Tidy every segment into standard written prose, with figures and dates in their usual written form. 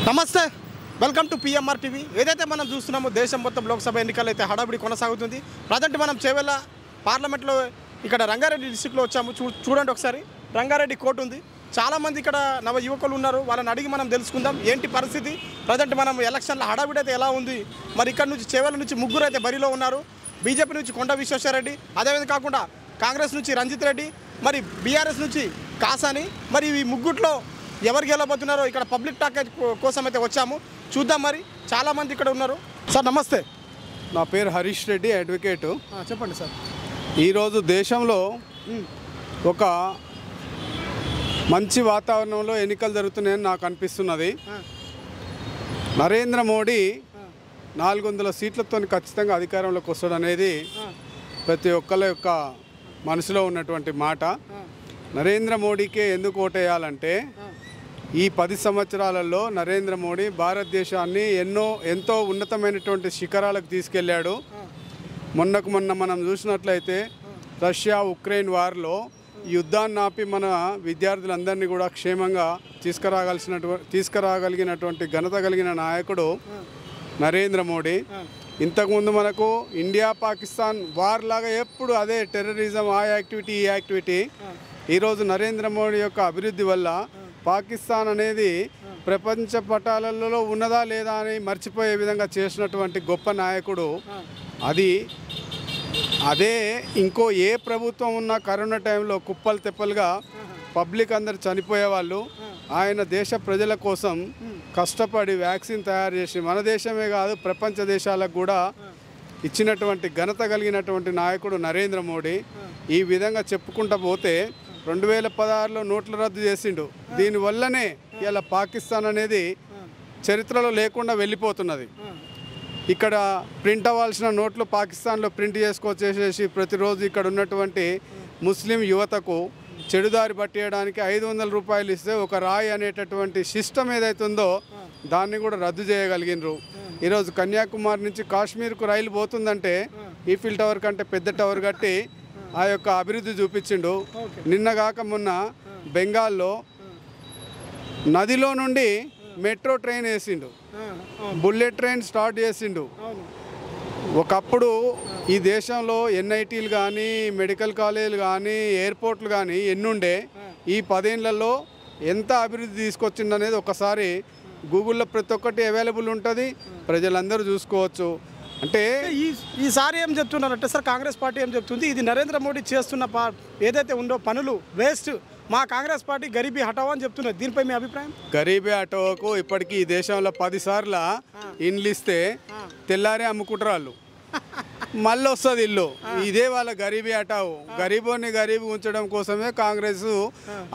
నమస్తే, welcome to PMR TV. ఏదైతే మనం చూస్తున్నామో దేశం మొత్తం లోక్సభ ఎన్నికలు అయితే హడావిడి కొనసాగుతుంది. ప్రజెంట్ మనం చేవెళ్ళ పార్లమెంట్లో ఇక్కడ రంగారెడ్డి డిస్టిక్లో వచ్చాము. చూడండి ఒకసారి, రంగారెడ్డి కోర్టు ఉంది. చాలామంది ఇక్కడ నవ యువకులు ఉన్నారు. వాళ్ళని అడిగి మనం తెలుసుకుందాం ఏంటి పరిస్థితి. ప్రజెంట్ మనం ఎలక్షన్ల హడావిడి అయితే ఎలా ఉంది. మరి ఇక్కడ నుంచి చేవెళ్ళ నుంచి ముగ్గురు అయితే బరిలో ఉన్నారు. బీజేపీ నుంచి కొండ విశ్వేశ్వరరెడ్డి, అదేవిధంగా కాకుండా కాంగ్రెస్ నుంచి రంజిత్ రెడ్డి, మరి బీఆర్ఎస్ నుంచి కాసాని. మరి ఈ ముగ్గుట్లో ఎవరు గెలవబోతున్నారో ఇక్కడ పబ్లిక్ టాక్ కోసం అయితే వచ్చాము. చూద్దాం. మరి చాలామంది ఇక్కడ ఉన్నారు. సార్ నమస్తే. నా పేరు హరీష్ రెడ్డి, అడ్వకేటు. చెప్పండి సార్. ఈరోజు దేశంలో ఒక మంచి వాతావరణంలో ఎన్నికలు జరుగుతున్నాయని నాకు అనిపిస్తున్నది. నరేంద్ర మోడీ 400 సీట్లతో ఖచ్చితంగా అధికారంలోకి వస్తాడనేది ప్రతి ఒక్కళ్ళ యొక్క మనసులో ఉన్నటువంటి మాట. నరేంద్ర మోడీకే ఎందుకు ఓటేయాలంటే ఈ 10 సంవత్సరాలలో నరేంద్ర మోడీ భారతదేశాన్ని ఎంతో ఉన్నతమైనటువంటి శిఖరాలకు తీసుకెళ్ళాడు. మొన్న మనం చూసినట్లయితే రష్యా ఉక్రెయిన్ వార్లో యుద్ధాన్ని ఆపి మన విద్యార్థులందరినీ కూడా క్షేమంగా తీసుకురాగలిగినటువంటి ఘనత కలిగిన నాయకుడు నరేంద్ర మోడీ. ఇంతకుముందు మనకు ఇండియా పాకిస్తాన్ వార్ లాగా ఎప్పుడు అదే టెర్రరిజం, ఆ యాక్టివిటీ ఈ యాక్టివిటీ. ఈరోజు నరేంద్ర మోడీ యొక్క అభివృద్ధి వల్ల పాకిస్తాన్ అనేది ప్రపంచ పటాలలో ఉన్నదా లేదా అని మర్చిపోయే విధంగా చేసినటువంటి గొప్ప నాయకుడు. అదే ఇంకో ఏ ప్రభుత్వం ఉన్నా కరోనా టైంలో కుప్పలు తెప్పలుగా పబ్లిక్ అందరు చనిపోయేవాళ్ళు. ఆయన దేశ ప్రజల కోసం కష్టపడి వ్యాక్సిన్ తయారు చేసి మన దేశమే కాదు ప్రపంచ దేశాలకు కూడా ఇచ్చినటువంటి ఘనత కలిగినటువంటి నాయకుడు నరేంద్ర మోడీ. ఈ విధంగా చెప్పుకుంటూ పోతే 2016లో నోట్ల రద్దు చేసిండు. దీనివల్లనే ఇలా పాకిస్తాన్ అనేది చరిత్రలో లేకుండా వెళ్ళిపోతున్నది. ఇక్కడ ప్రింట్ అవ్వాల్సిన నోట్లు పాకిస్తాన్లో ప్రింట్ చేసుకొచ్చేసేసి ప్రతిరోజు ఇక్కడ ఉన్నటువంటి ముస్లిం యువతకు చెడుదారి పట్టేయడానికి 500 రూపాయలు ఇస్తే ఒక రాయి అనేటటువంటి సిస్టమ్ ఏదైతుందో దాన్ని కూడా రద్దు చేయగలిగినరు. ఈరోజు కన్యాకుమారి నుంచి కాశ్మీర్కు రైలు పోతుందంటే ఈఫిల్ టవర్ కంటే పెద్ద టవర్ కట్టి ఆ యొక్క అభివృద్ధి చూపించిండు. నిన్నగాక మొన్న బెంగాల్లో నదిలో నుండి మెట్రో ట్రైన్ వేసిండు, బుల్లెట్ ట్రైన్ స్టార్ట్ చేసిండు. ఒకప్పుడు ఈ దేశంలో ఎన్ఐటీలు కానీ మెడికల్ కాలేజీలు కానీ ఎయిర్పోర్ట్లు కానీ ఎన్నుండే. ఈ 10 ఏళ్లలో ఎంత అభివృద్ధి తీసుకొచ్చిందనేది ఒకసారి గూగుల్లో ప్రతి ఒక్కటి అవైలబుల్ ఉంటుంది, ప్రజలందరూ చూసుకోవచ్చు. అంటే ఈసారి ఏం చెప్తున్నారంటే సార్, కాంగ్రెస్ పార్టీ ఏం చెప్తుంది, ఇది నరేంద్ర మోడీ చేస్తున్న ఏదైతే ఉందో పనులు వేస్ట్, మా కాంగ్రెస్ పార్టీ గరీబీ హటావో అని చెప్తున్నారు. దీనిపై మీ అభిప్రాయం? గరీబీ హటావోకు ఇప్పటికీ ఈ దేశంలో 10 సార్లు ఇండ్లు ఇస్తే తెల్లారే అమ్ముకుంటారు వాళ్ళు, మళ్ళీ వస్తుంది ఇల్లు. ఇదే వాళ్ళ గరీబీ హటావో. గరీబోని గరీబీ ఉంచడం కోసమే కాంగ్రెస్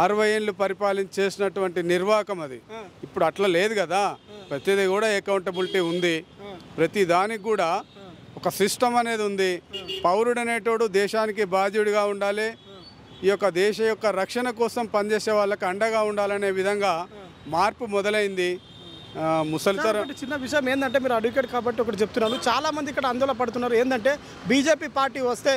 60 ఏళ్ళు పరిపాలించేసినటువంటి నిర్వాహకం అది. ఇప్పుడు అట్లా లేదు కదా. ప్రతిదీ కూడా అకౌంటబిలిటీ ఉంది. ప్రతి దానికి కూడా ఒక సిస్టమ్ అనేది ఉంది. పౌరుడు అనేటోడు దేశానికి బాధ్యుడిగా ఉండాలి. ఈ యొక్క దేశ యొక్క రక్షణ కోసం పనిచేసే వాళ్ళకి అండగా ఉండాలనే విధంగా మార్పు మొదలైంది. ముసలితరం చిన్న విషయం ఏంటంటే, మీరు అడ్వకేట్ కాబట్టి ఒకటి చెప్తున్నారు. చాలామంది ఇక్కడ ఆందోళన పడుతున్నారు. ఏంటంటే బీజేపీ పార్టీ వస్తే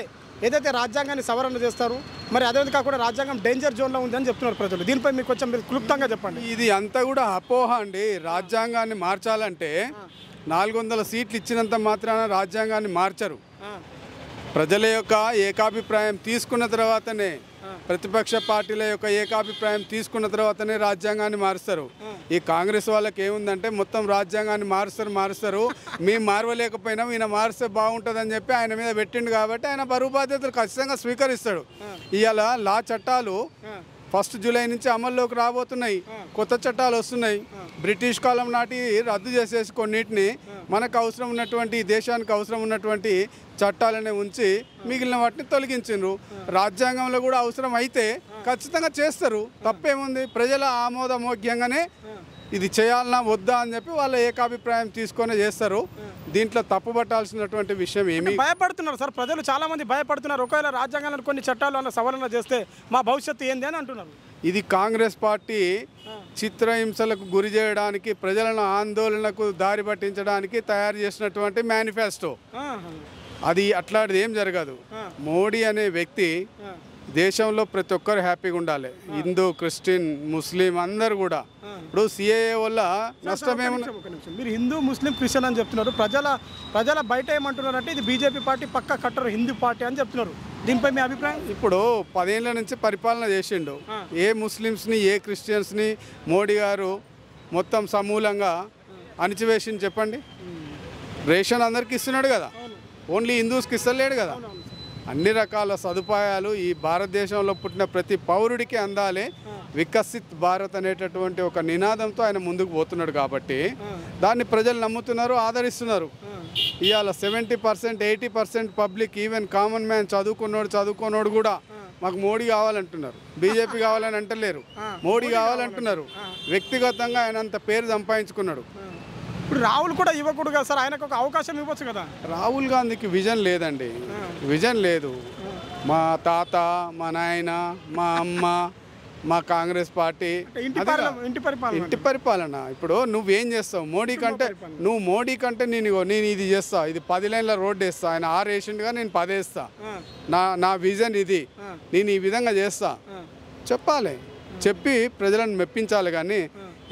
ఏదైతే రాజ్యాంగాన్ని సవరణ చేస్తారు, మరి అదేవిధంగా కాకుండా రాజ్యాంగం డేంజర్ జోన్లో ఉంది అని చెప్తున్నారు ప్రజలు. దీనిపై మీకు కొంచెం మీరు క్లుప్తంగా చెప్పండి. ఇది అంతా కూడా అపోహ అండి. రాజ్యాంగాన్ని మార్చాలంటే 400 సీట్లు ఇచ్చినంత మాత్రాన రాజ్యాంగాన్ని మార్చరు. ప్రజల యొక్క ఏకాభిప్రాయం తీసుకున్న తర్వాతనే, ప్రతిపక్ష పార్టీల యొక్క ఏకాభిప్రాయం తీసుకున్న తర్వాతనే రాజ్యాంగాన్ని మారుస్తారు. ఈ కాంగ్రెస్ వాళ్ళకి ఏముందంటే మొత్తం రాజ్యాంగాన్ని మారుస్తారు. మేము మారవలేకపోయినా ఈయన మారిస్తే బాగుంటుందని చెప్పి ఆయన మీద పెట్టిండు. కాబట్టి ఆయన బరువు బాధ్యతలు ఖచ్చితంగా స్వీకరిస్తాడు. ఇవాళ లా చట్టాలు 1 జూలై నుంచి అమల్లోకి రాబోతున్నాయి. కొత్త చట్టాలు వస్తున్నాయి. బ్రిటిష్ కాలం నాటి రద్దు చేసేసి కొన్నిటిని మనకు అవసరం ఉన్నటువంటి, దేశానికి అవసరం ఉన్నటువంటి చట్టాలనే ఉంచి మిగిలిన వాటిని తొలగించారు. రాజ్యాంగంలో కూడా అవసరం అయితే ఖచ్చితంగా చేస్తారు. తప్పేముంది? ప్రజల ఆమోదమోగ్యంగానే ఇది చేయాలన్నా వద్దా అని చెప్పి వాళ్ళ ఏకాభిప్రాయం తీసుకొని చేస్తారు. దీంట్లో తప్పుపట్టాల్సినటువంటి విషయం ఏమి? భయపడుతున్నారు సార్ ప్రజలు, చాలామంది భయపడుతున్నారు. ఒకవేళ రాజ్యాంగంలో కొన్ని చట్టాలు అన్న సవరణ చేస్తే మా భవిష్యత్తు ఏంది అని అంటున్నారు. ఇది కాంగ్రెస్ పార్టీ చిత్రహింసలకు గురి చేయడానికి, ప్రజలను ఆందోళనకు దారి పట్టించడానికి తయారు చేసినటువంటి మేనిఫెస్టో. అది అట్లాంటిది ఏం జరగదు. మోడీ అనే వ్యక్తి దేశంలో ప్రతి ఒక్కరు హ్యాపీగా ఉండాలి. హిందూ, క్రిస్టియన్, ముస్లిం అందరు కూడా. ఇప్పుడు సిఏఏ వల్ల నష్టమేముంది? మీరు హిందూ, ముస్లిం, క్రిస్టియన్ అని చెప్తున్నారు. ప్రజల బయట ఏమంటున్నారు అంటే ఇది బీజేపీ పార్టీ పక్క కట్టరు హిందూ పార్టీ అని చెప్తున్నారు. దీనిపై మీ అభిప్రాయం? ఇప్పుడు 10 ఏళ్ల నుంచి పరిపాలన చేసిండు. ఏ ముస్లిమ్స్ని, ఏ క్రిస్టియన్స్ని మోడీ గారు మొత్తం సమూలంగా అణిచివేసింది చెప్పండి. రేషన్ అందరికి ఇస్తున్నాడు కదా, ఓన్లీ హిందూస్కి ఇస్తలేడు కదా. అన్ని రకాల సదుపాయాలు ఈ భారతదేశంలో పుట్టిన ప్రతి పౌరుడికి అందాలి. వికసిత్ భారత్ అనేటటువంటి ఒక నినాదంతో ఆయన ముందుకు పోతున్నాడు కాబట్టి దాన్ని ప్రజలు నమ్ముతున్నారు, ఆదరిస్తున్నారు. ఇవాళ 70%, 80% పబ్లిక్, ఈవెన్ కామన్ మ్యాన్, చదువుకున్నోడు కూడా మాకు మోడీ కావాలంటున్నారు. బీజేపీ కావాలని అంటలేరు, మోడీ కావాలంటున్నారు. వ్యక్తిగతంగా ఆయన అంత పేరు సంపాదించుకున్నాడు. ఇప్పుడు రాహుల్ కూడా ఇవ్వకూడదు కదా సార్, ఆయనకు ఒక అవకాశం ఇవ్వచ్చు కదా. రాహుల్ గాంధీకి విజన్ లేదండి, విజన్ లేదు. మా తాత, మా నాయన, మా అమ్మ, మా కాంగ్రెస్ పార్టీ ఇంటి పరిపాలన. ఇప్పుడు నువ్వేం చేస్తావు? మోడీ కంటే నేను ఇది చేస్తా, ఇది 10 లైన్ల రోడ్డు వేస్తా, ఆయన 6 వేసిండుగా నేను 10 వేస్తా, నా విజన్ ఇది, నేను ఈ విధంగా చేస్తా చెప్పాలి. చెప్పి ప్రజలను మెప్పించాలి. కానీ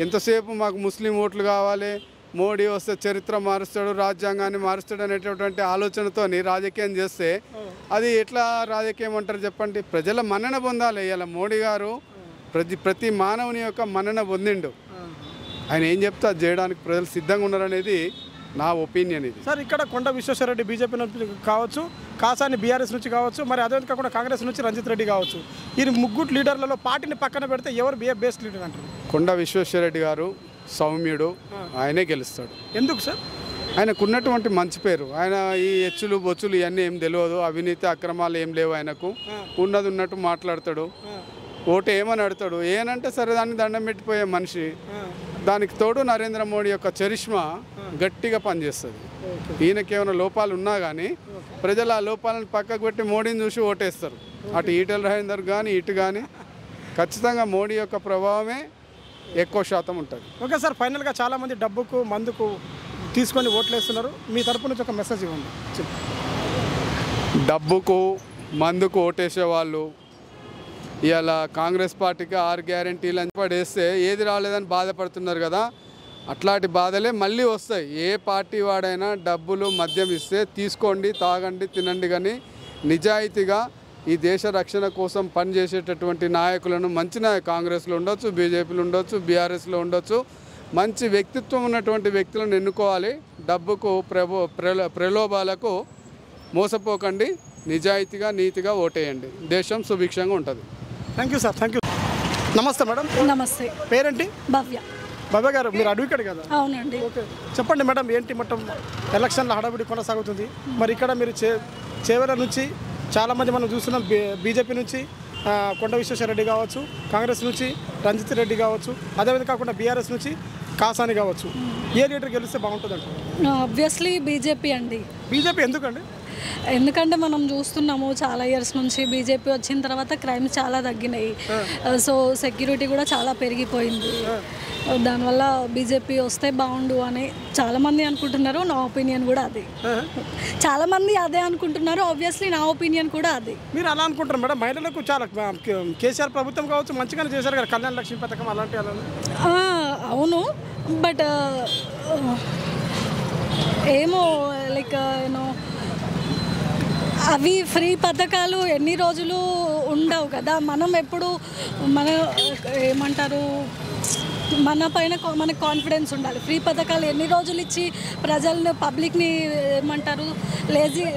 ఎంతసేపు మాకు ముస్లిం ఓట్లు కావాలి, మోడీ వస్తే చరిత్ర మారుస్తాడు, రాజ్యాంగాన్ని మారుస్తాడు అనేటటువంటి ఆలోచనతో రాజకీయం చేస్తే అది ఎట్లా రాజకీయం అంటారు చెప్పండి? ప్రజల మన్నన పొందాలి. ఇలా మోడీ గారు ప్రతి మానవుని యొక్క మన్నన పొందిండు. ఆయన ఏం చెప్తే అది చేయడానికి ప్రజలు సిద్ధంగా ఉన్నారనేది నా ఒపీనియన్. ఇది సార్ ఇక్కడ కొండ విశ్వేశ్వరరెడ్డి బీజేపీ నుంచి కావచ్చు, కాసాని బీఆర్ఎస్ నుంచి కావచ్చు, మరి అదే కాకుండా కాంగ్రెస్ నుంచి రంజిత్ రెడ్డి కావచ్చు, ఈ ముగ్గురు లీడర్లలో పార్టీని పక్కన పెడితే ఎవరు బెస్ట్ లీడర్ అంటారు? కొండ విశ్వేశ్వరరెడ్డి గారు సౌమ్యుడు, ఆయనే గెలుస్తాడు. ఎందుకు సార్? ఆయనకున్నటువంటి మంచి పేరు. ఆయన ఈ హెచ్చులు బొచ్చులు ఇవన్నీ ఏం తెలియదు, అవినీతి అక్రమాలు ఏం లేవు ఆయనకు. ఉన్నది ఉన్నట్టు మాట్లాడతాడు. ఓటు ఏమని అడుగుతాడు, ఏనంటే సరే దాన్ని దండం పెట్టిపోయే మనిషి. దానికి తోడు నరేంద్ర మోడీ యొక్క చరిష్మా గట్టిగా పనిచేస్తుంది. ఈయనకి ఏమైనా లోపాలు ఉన్నా కానీ ప్రజలు ఆ లోపాలను పక్కకు పెట్టి మోడీని చూసి ఓటేస్తారు. అటు ఈటెల రాజేందర్ కానీ ఇటు కానీ ఖచ్చితంగా మోడీ యొక్క ప్రభావమే ఎక్కువ శాతం ఉంటుంది. ఓకే సార్, ఫైనల్గా చాలామంది డబ్బుకు మందుకు తీసుకొని ఓట్లు వేస్తున్నారు. మీ తరపు నుంచి ఒక మెసేజ్ ఇవ్వండి. డబ్బుకు మందుకు ఓటేసే వాళ్ళు ఇవాళ కాంగ్రెస్ పార్టీకి 6 గ్యారెంటీలు అని పడేస్తే ఏది రాలేదని బాధపడుతున్నారు కదా, అట్లాంటి బాధలే మళ్ళీ వస్తాయి. ఏ పార్టీ వాడైనా డబ్బులు మద్యం ఇస్తే తీసుకోండి, తాగండి, తినండి, కానీ నిజాయితీగా ఈ దేశ రక్షణ కోసం పనిచేసేటటువంటి నాయకులను, మంచి కాంగ్రెస్లో ఉండొచ్చు, బీజేపీలో ఉండొచ్చు, బీఆర్ఎస్లో ఉండొచ్చు, మంచి వ్యక్తిత్వం ఉన్నటువంటి వ్యక్తులను ఎన్నుకోవాలి. డబ్బుకు ప్రలోభాలకు మోసపోకండి, నిజాయితీగా నీతిగా ఓటేయండి. దేశం సుభిక్షంగా ఉంటుంది. Thank you sir, thank you. నమస్తే మేడం. నమస్తే. పేరేంటి? భవ్య. భవ్య గారు, మీరు అడ్వకేట్ కదా? అవునండి. ఓకే, చెప్పండి మేడం, ఏంటి మొత్తం ఎలక్షన్ల హడావిడి కొనసాగుతుంది. మరి ఇక్కడ మీరు చేవెళ్ళ నుంచి చాలామంది మనం చూస్తున్నాం, బీజేపీ నుంచి కొండ విశ్వేశ్వరరెడ్డి కావచ్చు, కాంగ్రెస్ నుంచి రంజిత్ రెడ్డి కావచ్చు, అదేవిధంగా కాకుండా బీఆర్ఎస్ నుంచి కాసాని కావచ్చు. ఏ లీడర్ గెలిస్తే బాగుంటుంది అంటారు? ఆబ్వియస్లీ బీజేపీ అండి. బీజేపీ ఎందుకండి? ఎందుకంటే మనం చూస్తున్నాము చాలా ఇయర్స్ నుంచి బీజేపీ వచ్చిన తర్వాత క్రైమ్స్ చాలా తగ్గినాయి. సో సెక్యూరిటీ కూడా చాలా పెరిగిపోయింది. దానివల్ల బీజేపీ వస్తే బాగుండు అని చాలామంది అనుకుంటున్నారు. నా ఒపీనియన్ కూడా అది. చాలామంది అదే అనుకుంటున్నారు. ఆబ్వియస్లీ నా ఒపీనియన్ కూడా అది. మీరు అలా అనుకుంటారు మేడం? మహిళలకు చాలా కేసీఆర్ ప్రభుత్వం కావచ్చు మంచిగానే చేశారు కదా, కళ్యాణ లక్ష్మి పథకం అలాంటి. అవును, బట్ ఏమో లైక్ యూనో అవి ఫ్రీ పథకాలు ఎన్ని రోజులు ఉండవు కదా. మనం ఎప్పుడు ఏమంటారు, మన పైన మనకు కాన్ఫిడెన్స్ ఉండాలి. ఫ్రీ పథకాలు ఎన్ని రోజులు ఇచ్చి ప్రజలను, పబ్లిక్ని ఏమంటారు,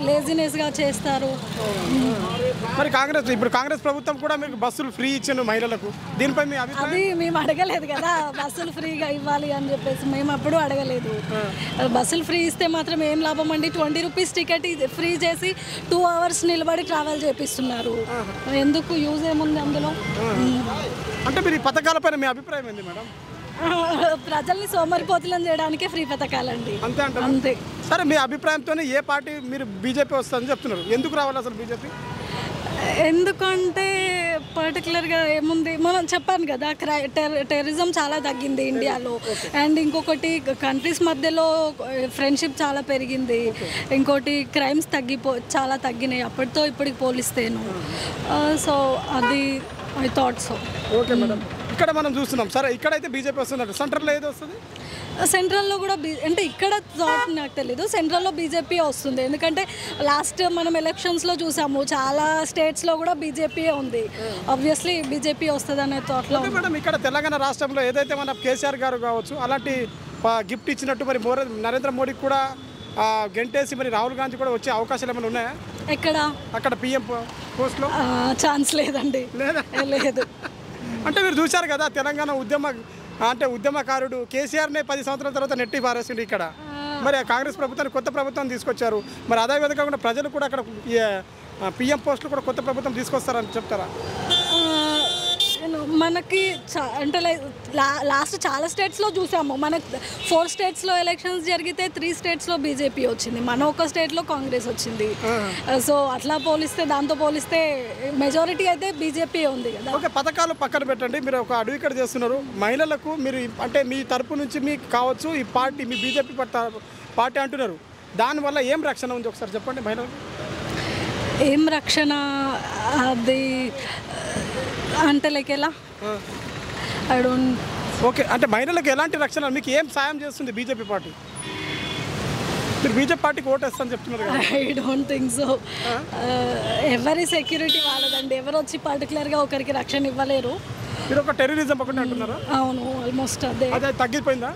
లేజినెస్గా చేస్తారు. మరి కాంగ్రెస్ ప్రభుత్వం కూడా మీకు బస్సులు ఫ్రీ ఇచ్చాను మహిళలకు, దీనిపై మీ అభిప్రాయం? అది మేము అడగలేదు కదా, బస్సులు ఫ్రీగా ఇవ్వాలి అని చెప్పేసి మేము అప్పుడు అడగలేదు. బస్సులు ఫ్రీ ఇస్తే మాత్రం ఏం లాభం అండి? 20 రూపీస్ టికెట్ ఫ్రీ చేసి 2 అవర్స్ నిలబడి ట్రావెల్ చేపిస్తున్నారు. ఎందుకు యూజ్ ఏముంది అందులో? అంటే మీరు ఈ పథకాలపైన మీ అభిప్రాయం ఏంది మేడం? ప్రజల్ని సోమరిపోతులను చేయడానికే ఫ్రీ పథకాలండి. అంతే అంటే అంతే. సరే, మీ అభిప్రాయంతో ఏ పార్టీ మీరు బీజేపీ వస్తుందని చెప్తున్నారు? ఎందుకు రావాలి అసలు బీజేపీ? ఎందుకంటే పర్టికులర్గా ఏముంది, మనం చెప్పాను కదా, టెర్రరిజం చాలా తగ్గింది ఇండియాలో. అండ్ ఇంకొకటి కంట్రీస్ మధ్యలో ఫ్రెండ్షిప్ చాలా పెరిగింది. ఇంకోటి క్రైమ్స్ చాలా తగ్గినాయి అప్పటితో ఇప్పటికి పోలిస్తేను. సో అది I thought so. Okay madam, ఇక్కడ మనం చూస్తున్నాం సరే, ఇక్కడైతే బీజేపీ వస్తున్నారు, సెంట్రల్లో ఏది వస్తుంది? సెంట్రల్లో కూడా అంటే ఇక్కడ థాట్ నాకు తెలీదు, సెంట్రల్లో బీజేపీ వస్తుంది. ఎందుకంటే లాస్ట్ మనం ఎలక్షన్స్లో చూసాము, చాలా స్టేట్స్లో కూడా బీజేపీ ఉంది. ఆబ్వియస్లీ బీజేపీ వస్తుంది అనే థాట్లో. మేడం, ఇక్కడ తెలంగాణ రాష్ట్రంలో ఏదైతే మన కేసీఆర్ గారు కావచ్చు అలాంటి గిఫ్ట్ ఇచ్చినట్టు మరి నరేంద్ర మోడీకి కూడా గెంటేసి మరి రాహుల్ గాంధీ కూడా వచ్చే అవకాశాలు ఏమైనా ఉన్నాయా? ఎక్కడ? అక్కడ పిఎం పోస్ట్లో ఛాన్స్ లేదండి. లేదు. అంటే మీరు చూశారు కదా, తెలంగాణ ఉద్యమకారుడు కేసీఆర్నే 10 సంవత్సరాల తర్వాత నెట్టి పారేసిండు ఇక్కడ. మరి కాంగ్రెస్ ప్రభుత్వాన్ని కొత్త ప్రభుత్వం తీసుకొచ్చారు. మరి అదే విధంగా కూడా ప్రజలు కూడా అక్కడ పిఎం పోస్టులు కూడా కొత్త ప్రభుత్వం తీసుకొస్తారని చెప్తారా? మనకి అంటే లాస్ట్ చాలా స్టేట్స్లో చూసాము. మనకు 4 స్టేట్స్లో ఎలక్షన్స్ జరిగితే 3 స్టేట్స్లో బీజేపీ వచ్చింది, మన ఒక స్టేట్లో కాంగ్రెస్ వచ్చింది. సో అట్లా దాంతో పోలిస్తే మెజారిటీ అయితే బీజేపీ ఉంది కదా. ఓకే, పథకాలు పక్కన పెట్టండి, మీరు ఒక అడ్వకేట్ చేస్తున్నారు. మహిళలకు మీరు అంటే మీ తరపు నుంచి మీకు కావచ్చు ఈ పార్టీ, మీ బీజేపీ పార్టీ అంటున్నారు, దానివల్ల ఏం రక్షణ ఉంది ఒకసారి చెప్పండి మహిళలకు? ఏం రక్షణ అది అంటే లైక్ ఎలా? I don't. ఓకే, అంటే మహిళలకు ఎలాంటి రక్షణ, మీకు ఏం సాయం చేస్తుంది బీజేపీ పార్టీ? మీరు బీజేపీ పార్టీకి ఓటేస్తాను చెప్తున్నారు కదా. I don't think so. ఎవరి సెక్యూరిటీ వాళ్ళదండి, ఎవరు వచ్చి పర్టికులర్గా ఒకరికి రక్షణ ఇవ్వలేరు. మీరు ఒక టెర్రరిజం ఒకటి అంటున్నారా? అవును, ఆల్మోస్ట్ అదే తగ్గిపోయిందా?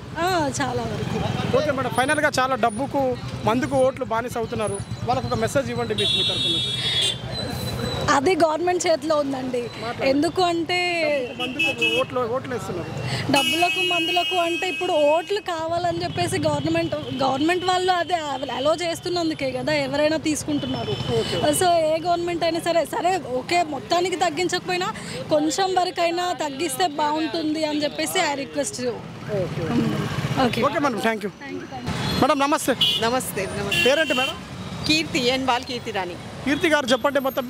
చాలా వరకు. ఓకే మేడం, ఫైనల్గా చాలా డబ్బుకు మందుకు ఓట్లు బానిస అవుతున్నారు, వాళ్ళకు ఒక మెసేజ్ ఇవ్వండి మీకు మీ తరఫున. అది గవర్నమెంట్ చేతిలో ఉందండి. ఎందుకు అంటే ఓట్లు వేస్తున్నారు, డబ్బులకు మందులకు అంటే ఇప్పుడు ఓట్లు కావాలని చెప్పేసి గవర్నమెంట్ వాళ్ళు అదే అలో చేస్తున్నందుకే కదా ఎవరైనా తీసుకుంటున్నారు. సో ఏ గవర్నమెంట్ అయినా సరే ఓకే, మొత్తానికి తగ్గించకపోయినా కొంచెం వరకైనా తగ్గిస్తే బాగుంటుంది అని చెప్పేసి I request. Okay madam, thank you. Madam నమస్తే. నమస్తే. పేరేంటి మేడం? కీర్తి, కీర్తి రాణి. కీర్తి గారు చెప్పండి, మొత్తం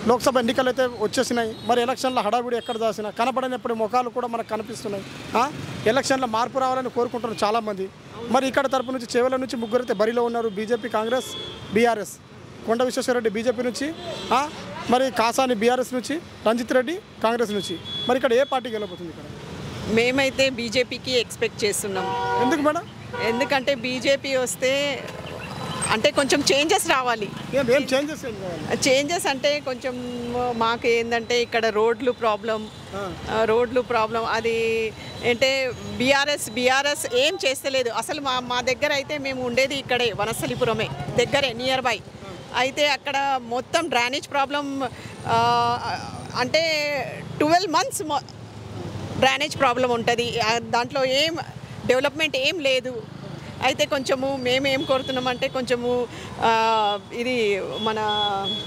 లోక్సభ ఎన్నికలు అయితే వచ్చేసినాయి, మరి ఎలక్షన్లో హడావిడి ఎక్కడ దాసినా కనపడనప్పుడు ముఖాలు కూడా మనకు కనిపిస్తున్నాయి. ఎలక్షన్లో మార్పు రావాలని కోరుకుంటున్నారు చాలామంది. మరి ఇక్కడ తరపు నుంచి చేవెళ్ళ నుంచి 3 అయితే బరిలో ఉన్నారు, బీజేపీ, కాంగ్రెస్, బీఆర్ఎస్. కొండ విశ్వేశ్వరరెడ్డి బీజేపీ నుంచి, మరి కాసాని బీఆర్ఎస్ నుంచి, రంజిత్ రెడ్డి కాంగ్రెస్ నుంచి. మరి ఇక్కడ ఏ పార్టీ గెలబోతుంది? ఇక్కడ మేమైతే బీజేపీకి ఎక్స్పెక్ట్ చేస్తున్నాం. ఎందుకు మేడం? ఎందుకంటే బీజేపీ వస్తే అంటే కొంచెం చేంజెస్ రావాలి. చేంజెస్ అంటే కొంచెం మాకు ఏంటంటే ఇక్కడ రోడ్లు ప్రాబ్లం అది అంటే బీఆర్ఎస్ ఏం చేస్తలేదు అసలు. మా దగ్గర అయితే మేము ఉండేది ఇక్కడే వనస్థలిపురమే, దగ్గరే నియర్ బై. అయితే అక్కడ మొత్తం డ్రైనేజ్ ప్రాబ్లం అంటే 12 months డ్రైనేజ్ ప్రాబ్లం ఉంటుంది, దాంట్లో ఏం డెవలప్మెంట్ ఏం లేదు. అయితే కొంచెము మేమేం కోరుతున్నామంటే కొంచెము ఇది మన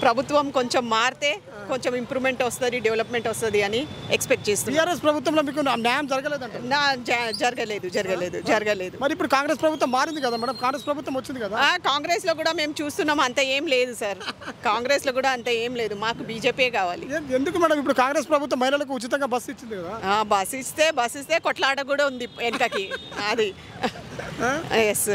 ప్రభుత్వం కొంచెం మారితే కొంచెం ఇంప్రూవ్మెంట్ వస్తుంది, డెవలప్మెంట్ వస్తుంది అని ఎక్స్పెక్ట్ చేస్తున్నాం. టీఆర్ఎస్ ప్రభుత్వంలో మీకు న్యాయం జరగలేదంట? జరగలేదు. మరి ఇప్పుడు కాంగ్రెస్ ప్రభుత్వం మారింది కదా మేడం, కాంగ్రెస్ ప్రభుత్వం వచ్చింది కదా. కాంగ్రెస్లో కూడా మేము చూస్తున్నాం, అంత ఏం లేదు సార్. కాంగ్రెస్లో కూడా అంత ఏం లేదు, మాకు బీజేపీ కావాలి. ఎందుకు మేడం? ఇప్పుడు కాంగ్రెస్ ప్రభుత్వం మహిళలకు ఉచితంగా బస్సు ఇచ్చింది కదా. బస్ ఇస్తే కొట్లాట కూడా ఉంది వెనకకి. అది yes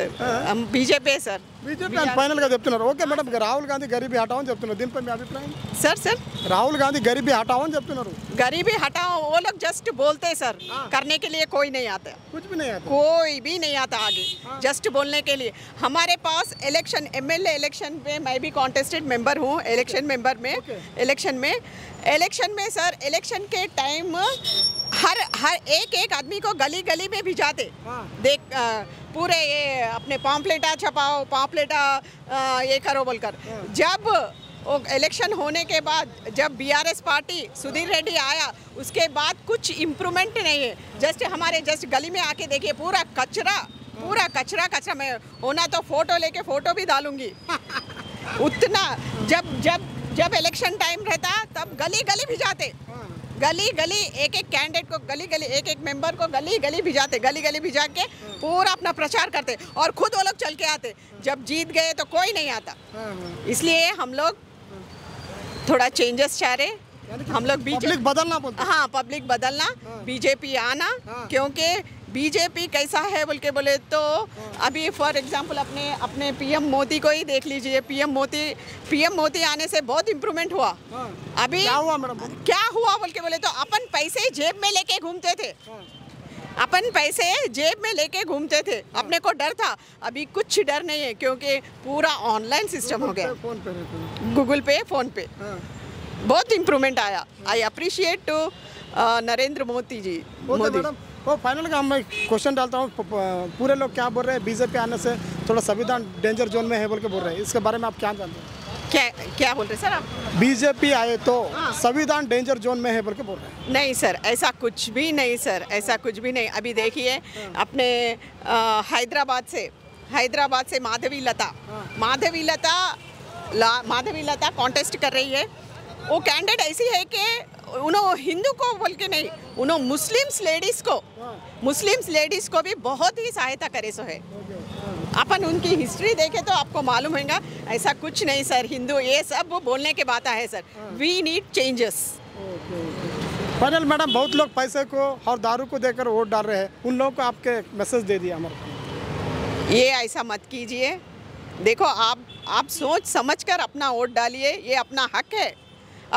BJP sir. BJP final గా చెప్తున్నారు. ఓకే మేడం, రాహుల్ గాంధీ గరీబీ హటావ్ అని చెప్తున్నారు, దీనిపై మీ అభిప్రాయం? सर राहुल गांधी गरीबी हटाओ అని చెప్తున్నారు. गरीबी हटाओ वो लोग जस्ट बोलते हैं सर, करने के लिए कोई नहीं आता, कुछ भी नहीं आता, कोई भी नहीं आता आगे, जस्ट बोलने के लिए. हमारे पास इलेक्शन एमएलए इलेक्शन में मैं भी कॉन्टेस्टेड मेंबर हूँ, इलेक्शन मेंबर में इलेक्शन में सर इलेक्शन के टाइम हर एक आदमी को गली गली में भिजाते. देख पूरे ये अपने पॉम्पलेटा छपाओ, पॉम्पलेटा ये करो बोलकर. जब इलेक्शन होने के बाद जब बीआरएस पार्टी सुधीर रेड्डी आया उसके बाद कुछ इम्प्रूवमेंट नहीं है. जस्ट गली में आके देखिए पूरा कचरा. मैं होना तो फोटो भी डालूंगी. उतना जब इलेक्शन टाइम रहता तब गली भिजाते, गली एक कैंडिडेट को गली एक मेंबर को गली भिजाते, गली भिजा के पूरा अपना प्रचार करते और खुद वो लोग चल के आते. जब जीत गए तो कोई नहीं आता. इसलिए हम लोग थोड़ा चेंजेस चाह रहे हम लोग पब्लिक बदलना बोलते हाँ पब्लिक बदलना बीजेपी आना क्योंकि बीजेपी कैसा है बोल के बोले तो अभी फॉर एग्जांपल अपने पीएम मोदी को ही देख लीजिए पीएम मोदी आने से बहुत इम्प्रूवमेंट हुआ अभी क्या हुआ मैडम? क्या हुआ बोल के बोले तो अपन पैसे जेब में लेके घूमते थे अपन पैसे जेब में लेके घूमते थे अपने को डर था अभी कुछ डर नहीं है क्योंकि पूरा ऑनलाइन सिस्टम हो गया फोन पे रहते गूगल पे फोन पे बहुत इम्प्रूवमेंट आया I appreciate to Narendra Modi ji Modi madam वो फाइनल का मैं क्वेश्चन डालता हूँ पूरे लोग क्या बोल रहे हैं बीजेपी आने से थोड़ा संविधान डेंजर जोन में है बोल के बोल रहे हैं इसके बारे में आप क्या जानते हैं क्या बोल रहे सर आप बीजेपी आए तो संविधान डेंजर जोन में है बोल के बोल रहे हैं नहीं सर ऐसा कुछ भी नहीं सर ऐसा कुछ भी नहीं अभी देखिए अपने हैदराबाद से माधवी लता कॉन्टेस्ट कर रही है वो कैंडिडेट ऐसी है कि उन्होंने हिंदू को बोल के नहीं उन्होंने मुस्लिम्स लेडीज़ को भी बहुत ही सहायता करे सो है अपन उनकी हिस्ट्री देखे तो आपको मालूम होगा ऐसा कुछ नहीं सर हिंदू ये सब बोलने के बात है sir we need changes final madam बहुत लोग पैसे को और दारू को देकर वोट डाल रहे हैं उन लोगों को आपके मैसेज दे दिया हमारे ये ऐसा मत कीजिए देखो आप सोच समझ कर अपना वोट डालिए ये अपना हक है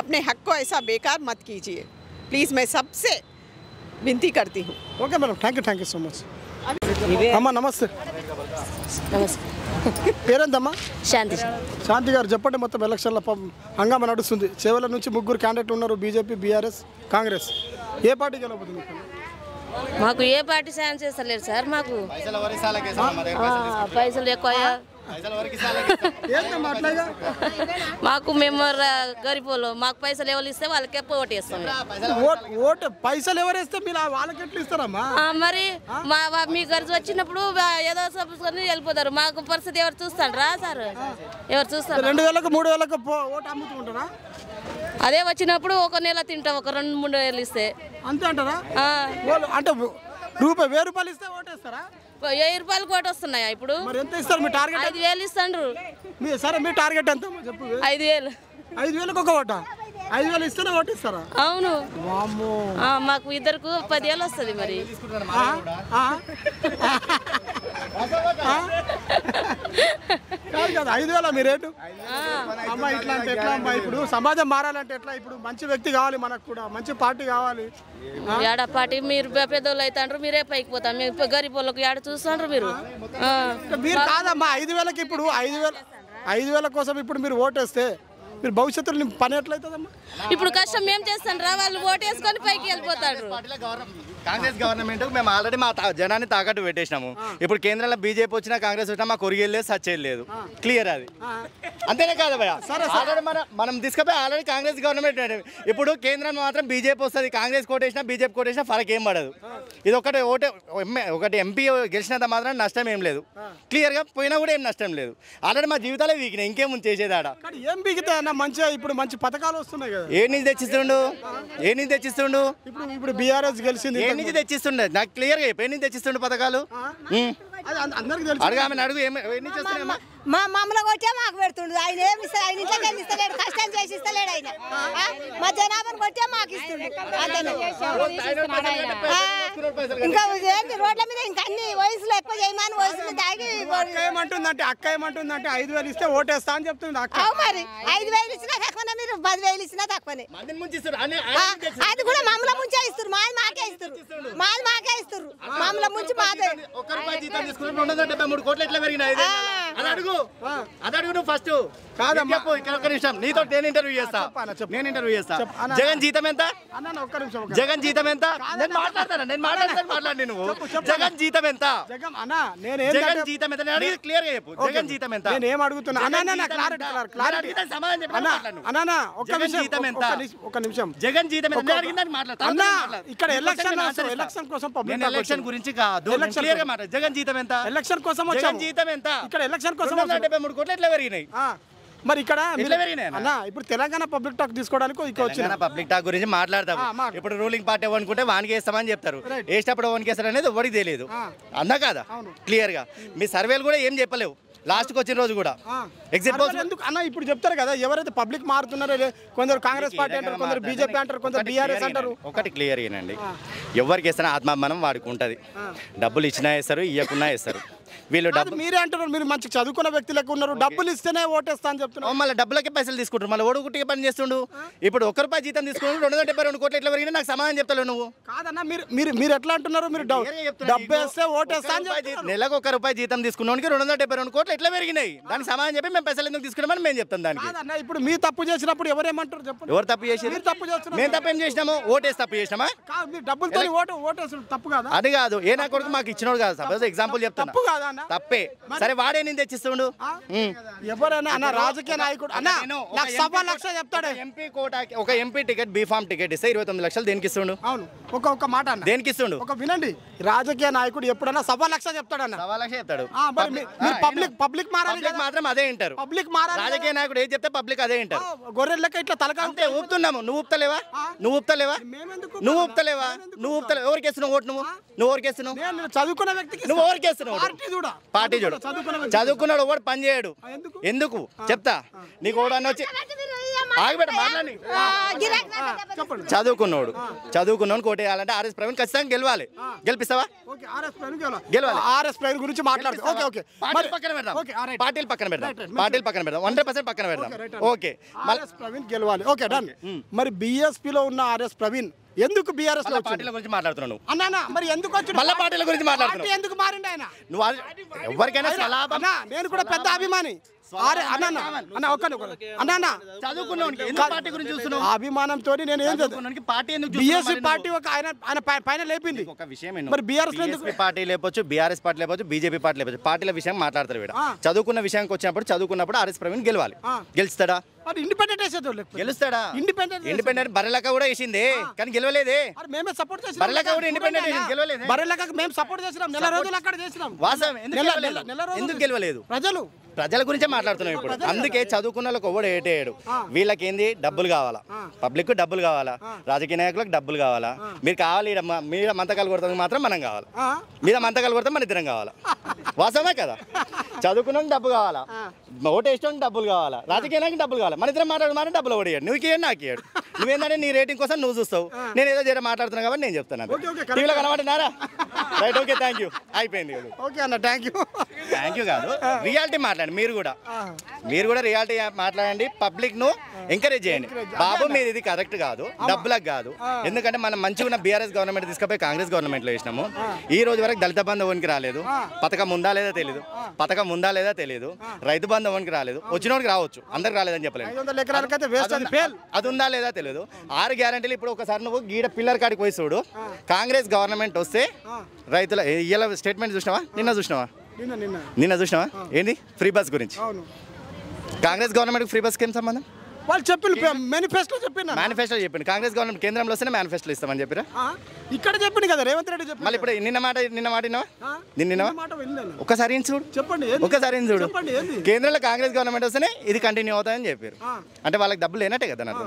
अपने हक को ऐसा बेकार मत कीजिए प्लीज़ मैं सबसे विनती करती हूँ okay madam thank you so much అమ్మా నమస్తే పేరేందమ్మా శాంతి గారు చెప్పండి మొత్తం ఎలక్షన్ల హంగామా నడుస్తుంది చేవల నుంచి ముగ్గురు క్యాండిడేట్లు ఉన్నారు బీజేపీ బీఆర్ఎస్ కాంగ్రెస్ ఏ పార్టీ గెలవబోతుంది మాకు ఏ పార్టీ సాయం చేస్తలేరు సార్ మాకు పైసలు ఎక్కువ మాకు మేము గరీబోళ్ళు మాకు పైసలు ఎవరు ఇస్తే వాళ్ళకే ఓటు వేస్తాం ఓటు పైసలు ఎవరు వేస్తే మీరు వాళ్ళకి ఎట్లా ఇస్తారమ్మా మరి మీ ఖర్చు వచ్చినప్పుడు ఏదో సబ్స్కొని వెళ్ళిపోతారు మాకు పరిస్థితి ఎవరు చూస్తారా సార్ ఎవరు చూస్తారు 2000కు 3000కు ఓటు అమ్ముతుంటారా అదే వచ్చినప్పుడు ఒక నెల తింటాం ఒక 2-3 నెలలు ఇస్తే అంతే అంటారా అంటే ₹1000 ఇస్తే ఓటేస్తారా 1000 రూపాయలు కోట వస్తున్నాయా ఇప్పుడు మరి ఎంత ఇస్తారు మీ టార్గెట్ 5000 ఇస్తాండ్రు సరే మీ టార్గెట్ ఎంత చెప్పు 5000కు ఒక ఓట 5000 ఇస్తేనే ఓటు ఇస్తారా అవును మాకు ఇద్దరికి 10,000 వస్తుంది మరి కాదు 5000 మీ రేటు అమ్మా ఇట్లా అంటే ఎట్లా అమ్మా ఇప్పుడు సమాజం మారాలంటే ఎట్లా ఇప్పుడు మంచి వ్యక్తి కావాలి మనకు కూడా మంచి పార్టీ కావాలి ఏడ పార్టీ మీరు పెద్దోళ్ళు అవుతాండ్రు మీరే పైకి పోతాం మేము గరీబ్ వాళ్ళకి ఏడ చూస్తాండ్రు మీరు కాదమ్మా 5000కి ఇప్పుడు 5000 కోసం ఇప్పుడు మీరు ఓటేస్తే మీరు భవిష్యత్తులో పని ఎట్లయితుందమ్మా ఇప్పుడు కష్టం మేము చేస్తాం రా వాళ్ళు ఓటేసుకొని పైకి వెళ్ళిపోతారు కాంగ్రెస్ గవర్నమెంట్ మేము ఆల్రెడీ మా జనాన్ని తాకట్టు పెట్టేసినాము ఇప్పుడు కేంద్రంలో బీజేపీ వచ్చినా కాంగ్రెస్ వచ్చినా మాకు ఒరిగేది సచ్చేది లేదు క్లియర్ అది అంతేనే కాదు భయ ఆల్రెడీ మనం తీసుకుపోయి ఆల్రెడీ కాంగ్రెస్ గవర్నమెంట్ ఇప్పుడు కేంద్రంలో మాత్రం బీజేపీ వస్తుంది కాంగ్రెస్ కోటేసినా బీజేపీ కోటేసినా ఫరక్ ఏం పడదు ఇది ఒకటి ఎంపీ గెలిచినంత మాత్రం నష్టం ఏం లేదు క్లియర్గా పోయినా కూడా ఏం నష్టం లేదు ఆల్రెడీ మా జీవితాలే వీకినాయి ఇంకేముంది చేసేది ఆడ ఏం బీగితే మంచిగా ఇప్పుడు మంచి పథకాలు వస్తున్నాయి కదా ఏ నుంచి తెచ్చిస్తుండు ఇప్పుడు బీఆర్ఎస్ గెలిచింది ఏ నుంచి తెచ్చిస్తుండే నాకు క్లియర్గా ఏ నుంచి తెచ్చిస్తుండు పథకాలు అడుగు అడుగు ఎన్ని చేస్తున్నాయమ్మా మా మమ్మల్ని కొట్టే మాకు పెడుతుండు ఆయన ఏమి ఇస్తాడు ఆయన ఇంట్లోకి ఏమి ఇస్తలేడు కష్టం చేసి ఇస్తలేడు ఆయన మా జనాభాను కొట్టే మాకు ఇస్తుండు ఇంకా ఏంటి రోడ్ల మీద ఇంకా అన్ని వయసులో ఎక్కువ చేయమని వయసులో తాగి అక్క ఏమంటుందంటే 5000 ఇస్తే ఓటేస్తా అని చెప్తుంది అక్క మరి 5000 ఇచ్చినా తక్కువనే మీరు 10,000 ఇచ్చినా తక్కువనే అది కూడా మమ్మల్ని ముంచే ఇస్తారు మాది మాకే ఇస్తారు మమ్మల్ని ముంచి మాదే అడుగు నువ్వు ఫస్ట్ కాదమ్మా ఇక్కడ ఒక్క నిమిషం నీతో నేను ఇంటర్వ్యూ చేస్తా జగన్ జీతం ఎంత జగన్ జీతం ఎంత నేను మాట్లాడతాను నువ్వు జగన్ జీతం ఎంత జగన్ జీతం ఎంత క్లియర్ గా చెప్పు జగన్ జీతం ఎంత నేను ఏం అడుగుతున్నా ఒక నిమిషం జగన్ జీతం ఎంత ఇక్కడ ఎలక్షన్ కోసం ఎలక్షన్ గురించి కాదు క్లియర్ గా మాట్లాడు జగన్ జీతం ఎంత ఎలక్షన్ కోసం జగన్ జీతం ఎంత ఇక్కడ ఎలక్షన్ కోసం 73 కోట్లు ఎట్లా పెరిగినాయి మరి ఇక్కడ ఇప్పుడు తెలంగాణ పబ్లిక్ టాక్ తీసుకోవడానికి వచ్చిన పబ్లిక్ టాక్ గురించి మాట్లాడతాము ఇప్పుడు రూలింగ్ పార్టీ అనుకుంటే వానికి వేస్తామని చెప్తారు వేసేటప్పుడు వానికి వేస్తారు అనేది ఎవరికి తెలియదు అన్నా కదా క్లియర్ గా మీ సర్వేలు కూడా ఏం చెప్పలేవు లాస్ట్కి వచ్చిన రోజు కూడా ఎగ్జిట్ పోల్స్ ఎందుకు అన్న ఇప్పుడు చెప్తారు కదా ఎవరైతే పబ్లిక్ మారుతున్నారో కొందరు కాంగ్రెస్ పార్టీ అంటారు, కొందరు బీజేపీ అంటారు, కొందరు బీఆర్ఎస్ అంటారు. ఒకటి క్లియర్ ఏనండి, ఎవరికి ఇస్తున్నా ఆత్మాభిమానం వాడికి ఉంటుంది. డబ్బులు ఇచ్చినా వేస్తారు, ఇవ్వకున్నా వేస్తారు. వీళ్ళు డబ్బు మీరే అంటున్నారు, మీరు మంచి చదువుకున్న వ్యక్తి లెక్క ఉన్నారు, డబ్బులు ఇస్తేనే ఓటేస్తా అని చెప్తున్నారు. మళ్ళీ డబ్బులకే పైసలు తీసుకుంటారు, మళ్ళీ ఓడుగుట్టిగా పని చేస్తుండు. ఇప్పుడు ₹1 జీతం తీసుకుని 272 కోట్లు ఎట్లా పెరిగినా నాకు సమాధానం చెప్తావు నువ్వు. కాదన్నా మీరు మీరు మీరు ఎట్లా అంటున్నారు, మీరు డబ్బు వేస్తే ఓటేస్తా అని చెప్తున్నారు. నెలకు ₹1 జీతం తీసుకున్నానికి 272 కోట్లు ఎట్లా పెరిగినాయి, దానికి సమాధానం చెప్పి మేము పైసలు ఎందుకు తీసుకున్నామని మేము చెప్తాం. దానికి కాదన్నా ఇప్పుడు మీ తప్పు చేసినప్పుడు ఎవరేమంటారు చెప్పండి. ఎవరు తప్పు చేసి మీరు తప్పు చేస్తున్నారు. మేము తప్పు ఏం చేసినాము, ఓటేసి తప్పు చేసినామా? కాదు, మీరు డబ్బులతో ఓటేసు తప్పు కాదా? అది కాదు, ఏ నా కొడుకు మాకు ఇచ్చినోడు కాదు. సపోజ్ ఎగ్జాంపుల్ చెప్తాను, తప్పు కాదా అన్న? తప్పే. సరే వాడే నేను తెచ్చిస్తుండు. ఎవరైనా అన్న రాజకీయ నాయకుడు అన్న నాకు 1.25 లక్షలు చెప్తాడు. ఎంపీ కోటాకి ఒక ఎంపీ టికెట్ బీఫామ్ టికెట్ ఇస్తే 29 లక్షలు దేనికి ఇస్తుండు? అవును, ఒక మాట అన్న, దేనికి ఇస్తుండు? ఒక వినండి, రాజకీయ నాయకుడు ఎప్పుడన్నా 1.25 లక్షలు చెప్తాడన్న. 1.25 లక్షలు చెప్తాడు. పబ్లిక్ మారాలి కదా, మాత్రం అదే వింటారు. పబ్లిక్ మారాలి. రాజకీయ నాయకుడు ఏది చెప్తే పబ్లిక్ అదే వింటారు. గొర్రెల లెక్క ఇట్లా తలకా అంతే ఊపుతున్నాము. నువ్వు ఊపుతలేవా? నువ్వు ఊపుతలేవా? నువ్వు ఊపుతలేవా? నువ్వు ఊపుతలేవు. ఎవరికి వేస్తున్నావు ఓటు? నువ్వు ఎవరికి వేస్తున్నావు? నేను చదువుకున్న వ్యక్తికి నువ్వు ఎవరికి వేస్తున్నావు? పార్టీ చూడు. చదువుకున్నాడు ఒకటి పని చేయడు. ఎందుకు చెప్తా నీకు ఓడని వచ్చి ఆగిపెట్ట మాట్లాడి. చదువుకున్నాడు కోట వేయాలంటే ఆర్ఎస్ ప్రవీణ్ ఖచ్చితంగా గెలవాలి. గెలిపిస్తావా? గెలవాలి. ఆర్ఎస్ ప్రవీణ్ గురించి మాట్లాడుతూ పక్కన పెడదాం. పార్టీలు పక్కన పెడదాం. 100% పక్కన పెడదాం. ఓకే, ఆర్ఎస్ ప్రవీణ్ గెలవాలి. Okay done. మరి బీఎస్పీలో ఉన్న ఆర్ఎస్ ప్రవీణ్ ఎందుకు బీఆర్ఎస్ లో పార్టీల గురించి మాట్లాడుతున్నావు అన్న? మరి ఎందుకు వచ్చి మళ్ళీ పార్టీల గురించి మాట్లాడుతున్నావు? ఎందుకు మారిండు ఆయన? నువ్వు ఎవరికైనా అన్న నేను కూడా పెద్ద అభిమాని. అభిమానంతో నేను ఏం బీఎస్పీ పార్టీ ఆయన పైన లేపింది ఒక విషయం. మరి బీఆర్ఎస్ పార్టీ లేపొచ్చు, బీఆర్ఎస్ పార్టీ లేపొచ్చు, బీజేపీ పార్టీ లేపొచ్చు. పార్టీల విషయం మాట్లాడతారు వీడు. చదువుకున్న విషయానికి వచ్చినప్పుడు చదువుకున్నప్పుడు ఆర్ఎస్ ప్రవీణ్ గెలవాలి. గెలుస్తాడా? గెలుస్తాడా? ఇండిపెండెంట్ బర్రెలక కూడా వేసిందే కానీ గెలవలేదే. మేమే సపోర్ట్ చేసాం. బర్రెలక కూడా ఇండిపెండెంట్ గెలవలేదు. బర్రెలక మేము సపోర్ట్ చేసినాం. నెల రోజులు అక్కడ చేసినాం. వాస్తవం. ఎందుకు గెలవలేదు? ప్రజల గురించే మాట్లాడుతున్నాం ఇప్పుడు. అందుకే చదువుకున్న వాళ్ళకి ఎవడు ఏటేయడు. వీళ్ళకి ఏంది డబ్బులు కావాలా, పబ్లిక్ డబ్బులు కావాలా, రాజకీయ నాయకులకు డబ్బులు కావాలా. మీరు కావాలి, మీద మంతకాలు కొడతాం మాత్రం మనం కావాలి, మీద మంతకాలు కొడతాం మన ఇద్దరం కావాలా. వాస్తవమే కదా? చదువుకున్న డబ్బు కావాలా, ఓటు వేసుకోవడానికి డబ్బులు కావాలా, రాజకీయ నాయకులకు డబ్బులు కావాలా. మన ఇద్దరం మాట్లాడమని డబ్బులు ఓడియాడు. నువ్వు ఇయ్యాడు, నాకు ఇయ్యాడు. నువ్వేందంటే నీ రేటింగ్ కోసం నువ్వు చూస్తావు, నేను ఏదో చేయడం మాట్లాడుతున్నా కాబట్టి నేను చెప్తాను. టీవీలో కనబడినారా? Right, okay, thank you. అయిపోయింది. ఓకే అన్న, థ్యాంక్ యూ కాదు, రియాలిటీ మాట్లాడండి. మీరు కూడా రియాలిటీ మాట్లాడండి. పబ్లిక్ ను ఎంకరేజ్ చేయండి. బాబు మీరు ఇది కరెక్ట్ కాదు, డబ్బులకు కాదు. ఎందుకంటే మనం మంచిగా ఉన్న బీఆర్ఎస్ గవర్నమెంట్ తీసుకుపోయి కాంగ్రెస్ గవర్నమెంట్ లో వేసినాము. ఈ రోజు వరకు దళిత బంధు ఓనికి రాలేదు. పథకం ఉందా లేదా తెలియదు. రైతు బంధు ఓనికి రాలేదు. వచ్చినోడికి రావచ్చు, అందరికి రాలేదని చెప్పలేదు. అది ఉందా లేదా తెలియదు. 6 గ్యారంటీలు. ఇప్పుడు ఒకసారి నువ్వు గీడ పిల్లర్ కాడికి పోయి చూడు. కాంగ్రెస్ గవర్నమెంట్ వస్తే రైతుల ఇలా స్టేట్మెంట్ చూసినావా? నిన్న చూసినావా? ఏంటి ఫ్రీ బస్ గురించి? కాంగ్రెస్ గవర్నమెంట్ ఫ్రీ బస్కి ఏం సంబంధం? వాళ్ళు చెప్పి మేనిఫెస్టో చెప్పిండు. కాంగ్రెస్ గవర్నమెంట్ కేంద్రంలో వస్తేనే మేనిఫెస్టో ఇస్తామని చెప్పిరా. ఇక్కడ చెప్పింది కదా రేవంత్ రెడ్డి చెప్పి. మళ్ళీ ఇప్పుడు నిన్న మాట ఒకసారి చూడు, చెప్పండి. కేంద్రంలో కాంగ్రెస్ గవర్నమెంట్ వస్తేనే ఇది కంటిన్యూ అవుతాయని చెప్పారు. అంటే వాళ్ళకి డబ్బులు లేనట్టే కదా నాకు.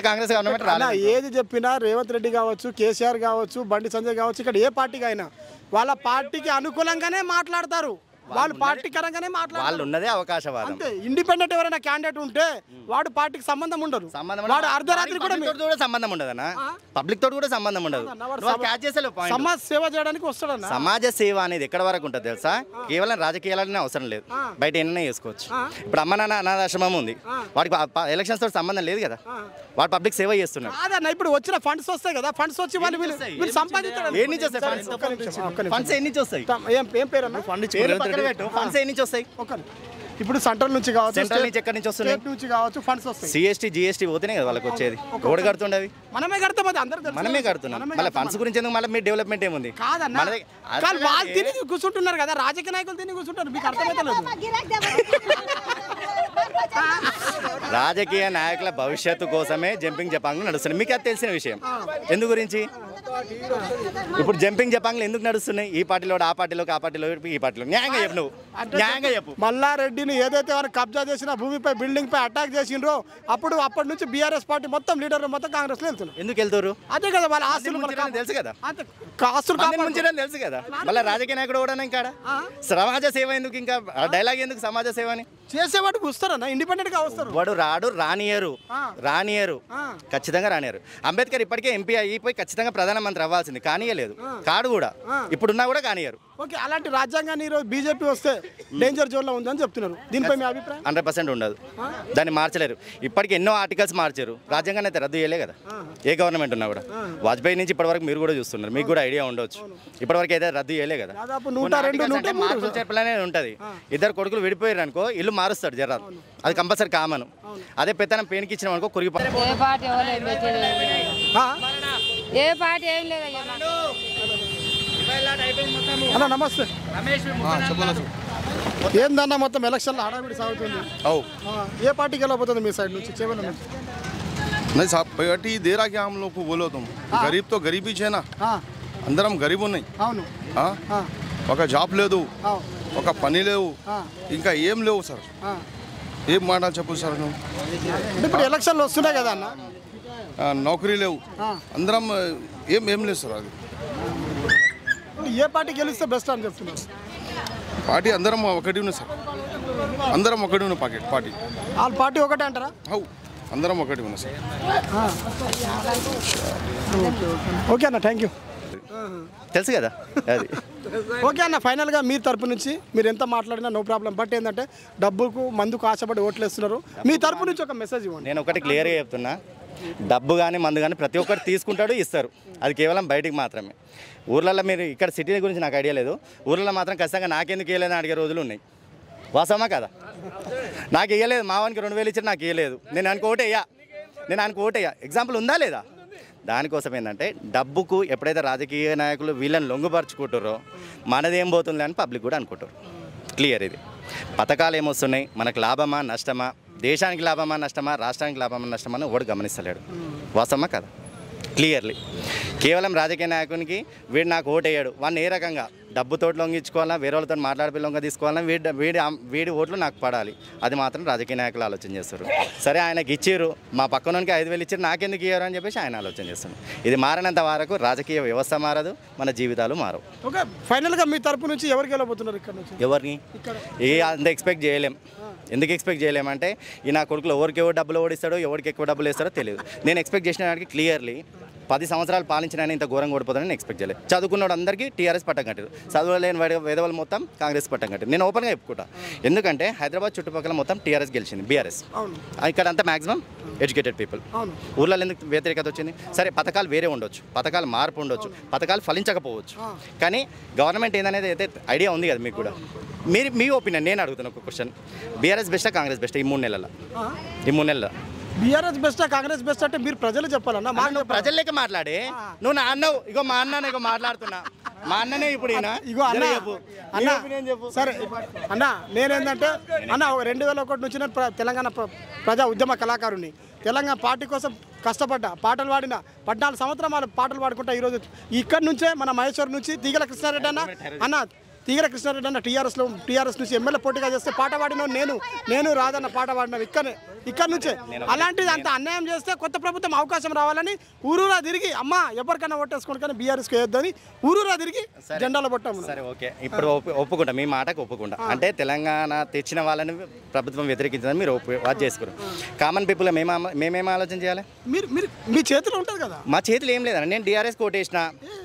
కాంగ్రెస్ గవర్నమెంట్ ఏది చెప్పినా రేవంత్ రెడ్డి కావచ్చు, కేసీఆర్ కావచ్చు, బండి సంజయ్ కావచ్చు, ఇక్కడ ఏ పార్టీకి అయినా వాళ్ళ పార్టీకి అనుకూలంగానే మాట్లాడతారు. వాళ్ళు పార్టీ కరంగానే మాట్లాడారు. వాళ్ళు ఉన్నదే అవకాశవాదం. అంతే. ఇండిపెండెంట్ ఎవరైనా క్యాండిడేట్ ఉంటే వాడు పార్టీకి సంబంధం ఉండదు. వాడు అర్ధరాత్రి కూడా సంబంధం ఉండదు అన్న. పబ్లిక్ తోటి కూడా సంబంధం ఉండదు. సమాజ సేవ చేయడానికి వస్తాడన్న. సమాజ సేవ అనేది ఎక్కడ వరకు ఉంటుంది తెలుసా? కేవలం రాజకీయాలనే అవసరం లేదు, బయట ఎన్నైనా చేసుకోవచ్చు. ఇప్పుడు అమ్మ నాన్న అనాథాశ్రమం ఉంది, వాడికి ఎలక్షన్స్ తోటి సంబంధం లేదు కదా. వాడు పబ్లిక్ సేవ చేస్తున్నాడు. అదన్న ఇప్పుడు వచ్చిన ఫండ్స్ వస్తాయి కదా, ఫండ్స్ వచ్చి వాళ్ళు సంపాదించారు. ఎన్ని నుంచి వస్తాయి? ఏం పేరు అన్న? ఫండ్స్ ఎన్ని నుంచి వస్తాయి? ఇప్పుడు సెంట్రల్ నుంచి కావచ్చు, సెంట్రల్ నుంచి ఎక్కడి నుంచి వస్తున్నాయి? నుంచి కావచ్చు, ఫండ్స్ వస్తాయి. సిఎస్టీ జిఎస్టీ పోతేనే కదా వాళ్ళకి వచ్చేది. ఓడి కడుతుండవి మనమే కడతాం, మనమే కడుతున్నాం. మళ్ళీ ఫండ్స్ గురించి ఎందుకు? మళ్ళీ మీ డెవలప్మెంట్ ఏముంది? వాళ్ళు తిని కూర్చుంటున్నారు కదా, రాజకీయ నాయకులు తిని కూర్చుంటారు. మీకు అర్థమైతే లేదు. రాజకీయ నాయకుల భవిష్యత్తు కోసమే జంపింగ్ జపాంగ్ నడుస్తుంది. మీకు అది తెలిసిన విషయం. ఎందు గురించి ఇప్పుడు జంపింగ్ జపాంగ్లు ఎందుకు నడుస్తున్నాయి? ఈ పార్టీలో ఆ పార్టీలోకి, ఆ పార్టీలో ఈ పార్టీలో. న్యాయంగా చెప్పు, నువ్వు న్యాయంగా చెప్పు. మల్లారెడ్డిని ఏదైతే వారు కబ్జా చేసిన భూమిపై బిల్డింగ్ పై అటాక్ చేసిండ్రో అప్పటి నుంచి బీఆర్ఎస్ పార్టీ మొత్తం లీడర్లు మొత్తం కాంగ్రెస్ లో వెళ్తున్నారు. ఎందుకు వెళ్తారు? అదే కదా వాళ్ళ ఆస్తులు తెలుసు కదా, ఆస్తులు తెలుసు కదా. మళ్ళీ రాజకీయ నాయకుడు కూడా ఇంకా సమాజ సేవ ఎందుకు? ఇంకా డైలాగ్ ఎందుకు సమాజ సేవ అని? చేసేవాడు వస్తారన్న, ఇండిపెండెంట్ గా వస్తారు. వాడు రాడు, రానియరు ఖచ్చితంగా రానియరు. అంబేద్కర్ ఇప్పటికే ఎంపీ అయిపోయి ఖచ్చితంగా ప్రధానమంత్రి అవ్వాల్సింది, కానీయలేదు. కాడు కూడా ఇప్పుడున్నా కూడా కానియరు. ఓకే, అలాంటి రాజ్యాంగాన్ని ఈరోజు బీజేపీ వస్తే డేంజర్ జోన్ లో ఉందని చెప్తున్నారు. దీనిపై మీ అభిప్రాయం? 100% ఉండదు. దాన్ని మార్చలేరు. ఇప్పటికి ఎన్నో ఆర్టికల్స్ మార్చారు, రాజ్యాంగాన్ని అయితే రద్దు చేయలే కదా ఏ గవర్నమెంట్ ఉన్నా కూడా. వాజ్పేయి నుంచి ఇప్పటివరకు మీరు కూడా చూస్తున్నారు, మీకు కూడా ఐడియా ఉండవచ్చు. ఇప్పటివరకు అయితే రద్దు చేయలే కదా. మార్పులు చేర్పులనే ఉంటుంది. ఇద్దరు కొడుకులు విడిపోయారు అనుకో, ఇల్లు మారుస్తాడు జర, అది కంపల్సరీ కామన్. అదే పెత్తనం పేనికి ఇచ్చిన అనుకో కురిగిపోతారు. ఏ పార్టీ ఏం లేదు. అన్న నమస్తే. ఏందన్న మొత్తం ఎలక్షన్లో హడావిడి సాగుతుంది. ఏ పార్టీకి వెళ్ళబోతుంది మీ సైడ్ నుంచి? చేవల నుంచి नहीं साहब पार्टी दे रहा क्या हम लोग को बोलो तुम गरीब तो गरीबी है ना अंदर हम गरीब नहीं ఒక జాబ్ లేదు ఒక పని లేవు ఇంకా ఏం లేవు సార్ ఏం మాట చెప్పు సార్ నువ్వు ఇప్పుడు ఎలక్షన్లు వస్తున్నాయి కదా అన్న నౌకరీ లేవు అందరం ఏం లేదు సార్ అది ఏ పార్టీ గెలిస్తే బెస్ట్ అని చెప్తున్నారు పార్టీ అందరం ఒకటి ఉన్నాయి సార్ అందరం ఒకటి ఉన్న పార్టీ వాళ్ళ పార్టీ ఒకటే అంటారా అందరం ఒకటి ఉన్నా సార్ ఓకే అన్న థ్యాంక్ యూ తెలుసు కదా అది ఓకే అన్న ఫైనల్గా మీ తరపు నుంచి మీరు ఎంత మాట్లాడినా నో ప్రాబ్లం బట్ ఏంటంటే డబ్బుకు మందుకు ఆశపడి ఓట్లు వేస్తున్నారు మీ తరపు నుంచి ఒక మెసేజ్ ఇవ్వండి నేను ఒకటి క్లియర్గా చెప్తున్నా డబ్బు కానీ మందు కానీ ప్రతి ఒక్కరు తీసుకుంటాడు ఇస్తారు అది కేవలం బయటికి మాత్రమే ఊర్లలో మీరు ఇక్కడ సిటీ గురించి నాకు ఐడియా లేదు ఊర్లలో మాత్రం ఖచ్చితంగా నాకెందుకు ఇవ్వలేదని అడిగే రోజులు ఉన్నాయి వాస్తవమా కదా నాకు ఇవ్వలేదు మావానికి 2000 ఇచ్చారు నాకు ఇవ్వలేదు నేను ఆయనకు ఓటేయ్యా ఎగ్జాంపుల్ ఉందా లేదా దానికోసం ఏంటంటే డబ్బుకు ఎప్పుడైతే రాజకీయ నాయకులు వీళ్ళని లొంగుపరుచుకుంటారో మనదేం పోతుంది అని పబ్లిక్ కూడా అనుకుంటారు క్లియర్ ఇది పథకాలు ఏమొస్తున్నాయి మనకు లాభమా నష్టమా దేశానికి లాభమా నష్టమా రాష్ట్రానికి లాభమా నష్టమా అని ఒకటి గమనిస్తలేడు వాస్తవమా కదా క్లియర్లీ కేవలం రాజకీయ నాయకునికి వీడు నాకు ఓటేయాడు వాడిని ఏ రకంగా డబ్బుతో లొంగించుకోవాలా వేరే వాళ్ళతో మాట్లాడిపోయి లొంగ తీసుకోవాలా వీడి ఓట్లు నాకు పడాలి అది మాత్రం రాజకీయ నాయకులు ఆలోచన చేస్తారు సరే ఆయనకి ఇచ్చారు మా పక్కనోనికి 5000 ఇచ్చారు నాకెందుకు ఇయ్యారు అని చెప్పేసి ఆయన ఆలోచన చేస్తారు ఇది మారినంత వరకు రాజకీయ వ్యవస్థ మారదు మన జీవితాలు మారవు ఓకే ఫైనల్గా మీ తరపు నుంచి ఎవరికి వెళ్ళబోతున్నారు ఇక్కడ నుంచి ఎవరిని అంత ఎక్స్పెక్ట్ చేయలేం ఎందుకు ఎక్స్పెక్ట్ చేయలేమంటే ఈ నా కొడుకులు ఎవరికి డబ్బులు ఓడిస్తాడో ఎవరికి ఎక్కువ డబ్బులు ఇస్తాడో తెలియదు నేను ఎక్స్పెక్ట్ చేసిన వాడికి క్లియర్లీ 10 సంవత్సరాలు పాలించిన ఇంత ఘోరంగా ఓడిపోతానని ఎక్స్పెక్ట్ చేయలేదు చదువుకున్న అందరికీ టీఆర్ఎస్ పట్టం కట్టారు చదువులేని వేదవాళ్ళు మొత్తం కాంగ్రెస్ పట్టం కట్టారు నేను ఓపెన్గా చెప్పుకుంటా ఎందుకంటే హైదరాబాద్ చుట్టుపక్కల మొత్తం టీఆర్ఎస్ గెలిచింది బీఆర్ఎస్ ఇక్కడ అంతా మ్యాక్సిమం ఎడ్యుకేటెడ్ పీపుల్ ఊర్లలో ఎందుకు వ్యతిరేకత వచ్చింది సరే పథకాలు వేరే ఉండొచ్చు పథకాలు మార్పు ఉండొచ్చు పథకాలు ఫలించకపోవచ్చు కానీ గవర్నమెంట్ ఏందనేది అయితే ఐడియా ఉంది కదా మీకు కూడా మీ ఒపీనియన్ నేను అడుగుతున్నా ఒక క్వశ్చన్ బీఆర్ఎస్ బెస్టా కాంగ్రెస్ బెస్టా ఈ 3 నెలల్లో బీఆర్ఎస్ బెస్టా కాంగ్రెస్ బెస్ట్ అంటే మీరు ప్రజలు చెప్పాలన్నా నువ్వు ప్రజల లెక్క మాట్లాడే నువ్వు నా అన్నవు ఇగో మా అన్న ఇగో మాట్లాడుతున్నా మా అన్ననే ఇప్పుడు ఇగో అన్న సరే అన్న నేనేంటంటే అన్న 2001 నుంచి నేను తెలంగాణ ప్రజా ఉద్యమ కళాకారుని తెలంగాణ పార్టీ కోసం కష్టపడ్డా పాటలు పాడిన 14 సంవత్సరాలు పాటలు పాడుకుంటా ఈరోజు ఇక్కడి నుంచే మన మహేశ్వర్ నుంచి తీగల కృష్ణారెడ్డి అన్న తీగల కృష్ణారెడ్డి అన్న టీఆర్ఎస్ నుంచి ఎమ్మెల్యే పోటీగా చేస్తే పాట పాడిన నేను రాదన్న పాట పాడిన ఇక్కడ నుంచే అలాంటిది అంత అన్యాయం చేస్తే కొత్త ప్రభుత్వం అవకాశం రావాలని ఊరూరా తిరిగి అమ్మ ఎవరికైనా ఓటేసుకోండి కానీ బీఆర్ఎస్కి వేయొద్దని ఊరూరా తిరిగి జెండాలో పట్టాము సరే ఓకే ఇప్పుడు ఒప్పుకుంటా మీ మాటకు ఒప్పుకుంటా అంటే తెలంగాణ తెచ్చిన వాళ్ళని ప్రభుత్వం వ్యతిరేకించదని మీరు అది చేసుకోరు కామన్ పీపుల్ మేమేం ఆలోచన చేయాలి మీ చేతిలో ఉంటుంది కదా మా చేతిలో ఏం లేదండి నేను టీఆర్ఎస్ కోటేసిన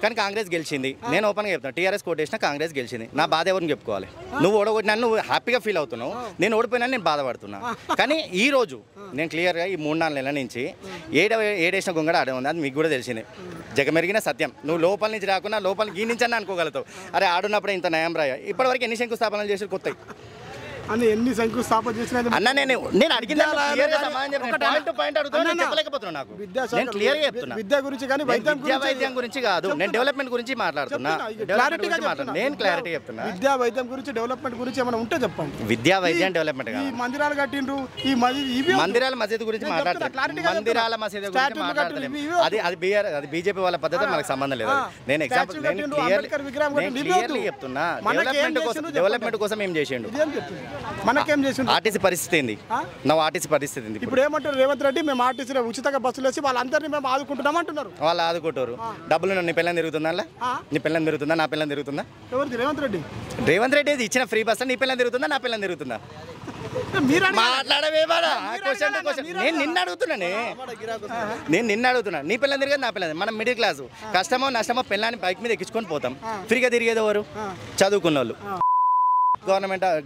కానీ కాంగ్రెస్ గెలిచింది నేను ఓపెన్గా చెప్తాను టీఆర్ఎస్ కోటేసిన కాంగ్రెస్ గెలిచింది నా బాధ ఎవరిని చెప్పుకోవాలి నువ్వు ఓడగొట్టినా నువ్వు హ్యాపీగా ఫీల్ అవుతున్నావు నేను ఓడిపోయినా నేను బాధపడుతున్నా కానీ ఈ రోజు నేను క్లియర్గా ఈ 3-4 నెలల నుంచి ఏడేసిన గొంగడ ఆడే ఉంది అది మీకు కూడా తెలిసిందే జగమెరిగిన సత్యం నువ్వు లోపల నుంచి రాకుండా లోపల ఈ నుంచి అని అనుకోగలుగుతావు అరే ఆడున్నప్పుడే ఇంత నయం రాయ ఇప్పటివరకు ఎన్ని శంకుస్థాపనలు చేసి కొత్తవి అని ఎన్ని శంకుస్థాపన చేసినా అన్న నేను అడిగిన పాయింట్ టు పాయింట్ అడుగుతున్నా, నేను చెప్పలేకపోతున్నా. నాకు నేను క్లియర్ గా చెప్తున్నా, విద్య గురించి కానీ వైద్యం గురించి కాదు, నేను డెవలప్మెంట్ గురించి మాట్లాడుతున్నా. నేను క్లారిటీ చెప్తున్నా. విద్యా వైద్యం గురించి డెవలప్మెంట్ గురించి ఏమైనా ఉంటే చెప్పండి. విద్యా వైద్యం డెవలప్మెంట్ ఈ మందిరాలు కట్టిండ్రు, ఈ మందిరాల మసీదు గురించి మాట్లాడతాను. మందిరాల మసీదు గురించి మాట్లాడలేదు. అది బీజేపీ వాళ్ళ పద్ధతి, మనకు సంబంధం లేదు. నేను ఎగ్జాంపుల్ క్లియర్లీ చెప్తున్నా. డెవలప్మెంట్ కోసం ఏం చేసిండు, మనకేం చేసిండు, ఆర్టీసీ పరిస్థితి ఏంది, నా ఆర్టీసీ పరిస్థితి ఏంది. ఇప్పుడు ఏమంటారు రేవంత్ రెడ్డి, మేము ఆర్టీసీలో ఉచితంగా బస్సులు వేసి వాళ్ళందరినీ మేము ఆదుకుంటున్నాం అంటున్నారు. వాళ్ళు ఆదుకుంటారు. డబ్బులు నీ పిల్లలు తిరుగుతుందా, నీ పిల్లలు తిరుగుతుందా, నా పిల్లలు తిరుగుతుందా? ఎవరిది రేవంత్ రెడ్డి? రేవంత్ రెడ్డి ఇచ్చిన ఫ్రీ బస్ నీ పిల్లలు తిరుగుతుందా, నా పిల్లలు తిరుగుతుందా? నేను నిన్న అడుగుతున్నా, నీ పిల్లలు తిరిగేది నా పిల్లలు. మనం మిడిల్ క్లాస్, కష్టమో నష్టమో పిల్లని బైక్ మీద ఎక్కించుకొని పోతాం. ఫ్రీగా తిరిగేది ఎవరు? చదువుకున్న వాళ్ళు,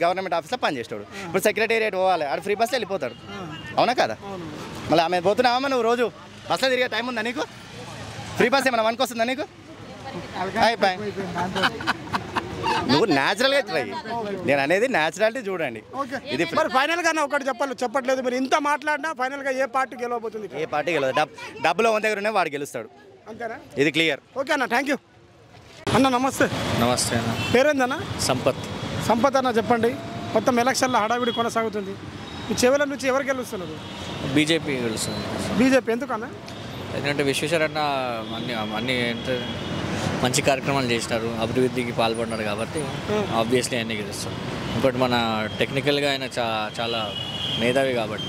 గవర్నమెంట్ ఆఫీస్లో పనిచేస్తాడు. ఇప్పుడు సెక్రటేరియట్ పోవాలి, ఆడు ఫ్రీ బస్లో వెళ్ళిపోతాడు. అవునా కదా? మళ్ళీ ఆమె పోతున్నావా నువ్వు? రోజు బస్లో తిరిగే టైం ఉందా నీకు? ఫ్రీ బస్ ఏమైనా వనికి వస్తుందా నీకు? నువ్వు న్యాచురల్గా ట్రై. నేను అనేది న్యాచురాలిటీ చూడండి. ఇది మరి ఫైనల్ గా ఒకటి చెప్పట్లేదు, మీరు ఇంత మాట్లాడినా ఫైనల్ గా ఏ పార్టీ గెలవబోతుంది? ఏ పార్టీ గెలవదు. డబ్బులో ఉన్న దగ్గర వాడు గెలుస్తాడు. అంతేనా? ఇది క్లియర్. ఓకే అన్న, థ్యాంక్ యూ అన్న. నమస్తే. నమస్తే అన్న. పేరేందన్న? సంపత్ అన్న. చెప్పండి, మొత్తం ఎలక్షన్లో హడావిడి కొనసాగుతుంది. ఈ చెవుల నుంచి ఎవరు గెలుస్తున్నారు? బీజేపీ గెలుస్తుంది. బీజేపీ ఎందుకన్నా? ఎందుకంటే విశ్వేశ్వరన్న అన్ని మంచి కార్యక్రమాలు చేసినారు, అభివృద్ధికి పాల్పడినారు కాబట్టి ఆబ్వియస్లీ అన్నీ గెలుస్తారు. ఇంకోటి మన టెక్నికల్గా ఆయన చాలా మేధావి కాబట్టి.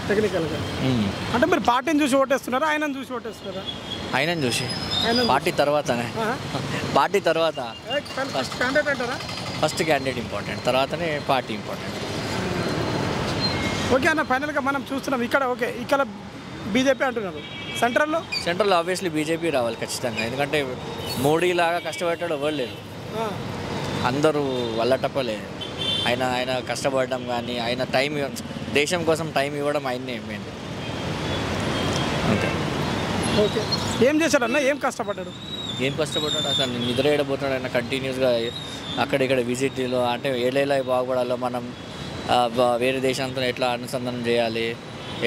టెక్నికల్గా అంటే మీరు పార్టీని చూసి ఓటేస్తున్నారా, ఆయనను చూసి ఓటేస్తున్నారా? ఆయనను చూసి. పార్టీ తర్వాతనే, పార్టీ తర్వాత ఫస్ట్ క్యాండిడేట్ ఇంపార్టెంట్, తర్వాతనే పార్టీ ఇంపార్టెంట్. ఓకే అన్న, ఫైనల్గా మనం చూస్తున్నాం ఇక్కడ బీజేపీ అంటున్నారు. సెంట్రల్లో ఆబ్వియస్లీ బీజేపీ రావాలి ఖచ్చితంగా. ఎందుకంటే మోడీ లాగా కష్టపడ్డాడు ఎవరు లేరు, అందరూ వల్లటప్పలే. ఆయన కష్టపడడం కానీ, ఆయన దేశం కోసం టైం ఇవ్వడం ఆయన్నే మెయిన్. అంతే. ఓకే, ఏం చేశాడన్న? ఏం కష్టపడ్డాడు అసలు నిద్ర ఏడబోతున్నాడు ఆయన కంటిన్యూస్గా. అక్కడిక్కడ విజిట్లో అంటే ఏళ్ళేలా బాగుపడాలో, మనం వేరే దేశంతో ఎట్లా అనుసంధానం చేయాలి,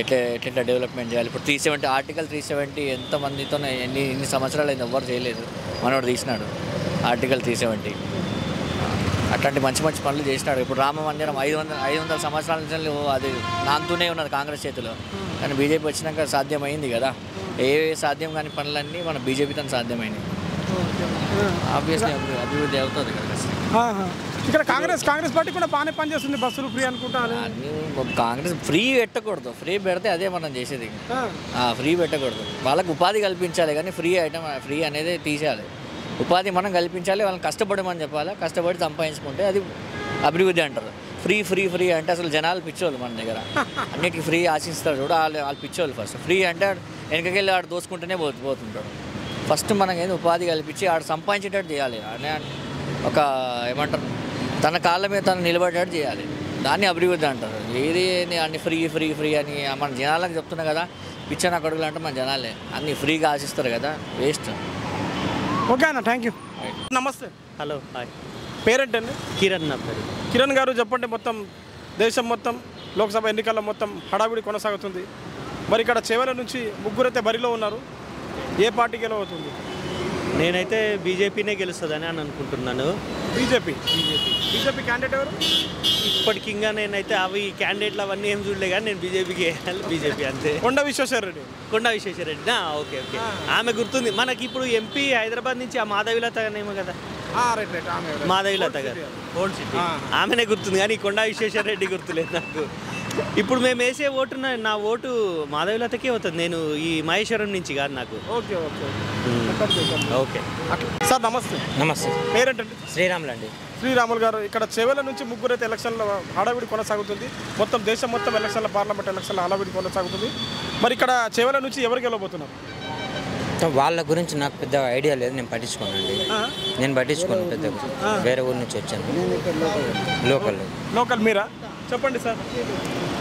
ఎట్లా డెవలప్మెంట్ చేయాలి. ఇప్పుడు 370 ఆర్టికల్ 370 ఎంతమందితో ఎన్ని సంవత్సరాలు అయింది, ఎవ్వరు చేయలేదు. మనోడు తీసినాడు ఆర్టికల్ 370. అట్లాంటి మంచి పనులు చేసినాడు. ఇప్పుడు రామ మందిరం 500 సంవత్సరాల నుంచి అది నాంతూనే ఉన్నది కాంగ్రెస్ చేతిలో, కానీ బీజేపీ వచ్చినాక సాధ్యమైంది కదా. ఏ సాధ్యం కాని పనులన్నీ మన బీజేపీతో సాధ్యమైనవి. ఆబ్వియస్లీ అభివృద్ధి అవుతుంది కదా. ఇక్కడ కాంగ్రెస్ పార్టీ కూడా బాగానే పనిచేస్తుంది, బస్సులు ఫ్రీ అనుకుంటాను. కాంగ్రెస్ ఫ్రీ పెట్టకూడదు, ఫ్రీ పెడితే అదే మనం చేసేది. ఫ్రీ పెట్టకూడదు, వాళ్ళకి ఉపాధి కల్పించాలి, కానీ ఫ్రీ అనేది తీసేయాలి. ఉపాధి మనం కల్పించాలి, వాళ్ళని కష్టపడమని చెప్పాలి. కష్టపడి సంపాదించుకుంటే అది అభివృద్ధి అంటారు. ఫ్రీ అంటే అసలు జనాలు పిచ్చోళ్ళు మన దగ్గర. అన్నిటికీ ఫ్రీ ఆశిస్తారు చూడ, వాళ్ళు పిచ్చోళ్ళు. ఫస్ట్ ఫ్రీ అంటే వెనకకెళ్ళి ఆడు దోసుకుంటూనే పోతుంటాడు. ఫస్ట్ మనకి ఏదో ఉపాధి కల్పించి ఆడు సంపాదించేటట్టు చేయాలి. ఒక ఏమంటారు, తన కాళ్ళ మీద తను నిలబడేటట్టు చేయాలి. దాన్ని అభివృద్ధి అంటారు. ఏది అన్ని ఫ్రీ అని మన జనాలకు చెప్తున్నా కదా. పిచ్చన కొడుకులు అంటే మన జనాలే అన్ని ఫ్రీగా ఆశిస్తారు కదా, వేస్ట్. ఓకే అన్న, థ్యాంక్ యూ. నమస్తే. Hello, hi. పేరేంటండి? కిరణ్ నా పేరు. కిరణ్ గారు, చెప్పండి, మొత్తం దేశం మొత్తం లోక్సభ ఎన్నికల్లో మొత్తం హడావిడి కొనసాగుతుంది. మరి ఇక్కడ చివరి నుంచి ముగ్గురైతే బరిలో ఉన్నారు. ఏ పార్టీ గెలవుతుంది? నేనైతే బీజేపీనే గెలుస్తుందని అనుకుంటున్నాను. బీజేపీ క్యాండిడేట్ ఎవరు? ఇప్పటికి ఇంకా నేనైతే క్యాండిడేట్లు అవన్నీ ఏం చూడలే, కానీ నేను బీజేపీకి వేయాలి. బీజేపీ అంతే. కొండా విశ్వేశ్వరరెడ్డి. ఓకే. ఆమె గుర్తుంది మనకి. ఇప్పుడు ఎంపీ హైదరాబాద్ నుంచి ఆ మాధవిలత ఏమో కదా. మాధవిలత గారు ఓల్డ్ సిటీ, ఆమెనే గుర్తుంది, కానీ కొండా విశ్వేశ్వరరెడ్డి గుర్తులేదు నాకు. ఇప్పుడు మేము వేసే నా ఓటు మాధవిలతకే అవుతుంది. నేను ఈ మహేశ్వరం నుంచి కాదు నాకు. ఓకే సార్, నమస్తే. పేరేంటండి? శ్రీరాములు అండి. శ్రీరాములు గారు, ఇక్కడ చెవెల నుంచి ముగ్గురైతే ఎలక్షన్ల హడావిడి కొనసాగుతుంది. మొత్తం దేశం మొత్తం ఎలక్షన్ల, పార్లమెంట్ ఎలక్షన్ల హడావిడి కొనసాగుతుంది. మరి ఇక్కడ చెవెల నుంచి ఎవరు గెలవబోతున్నారు? వాళ్ళ గురించి నాకు పెద్ద ఐడియా లేదు, నేను పట్టించుకోనండి. నేను పట్టించుకోను, పెద్ద వేరే ఊరి నుంచి వచ్చాను. లోకల్ మీరా? చెప్పండి సార్.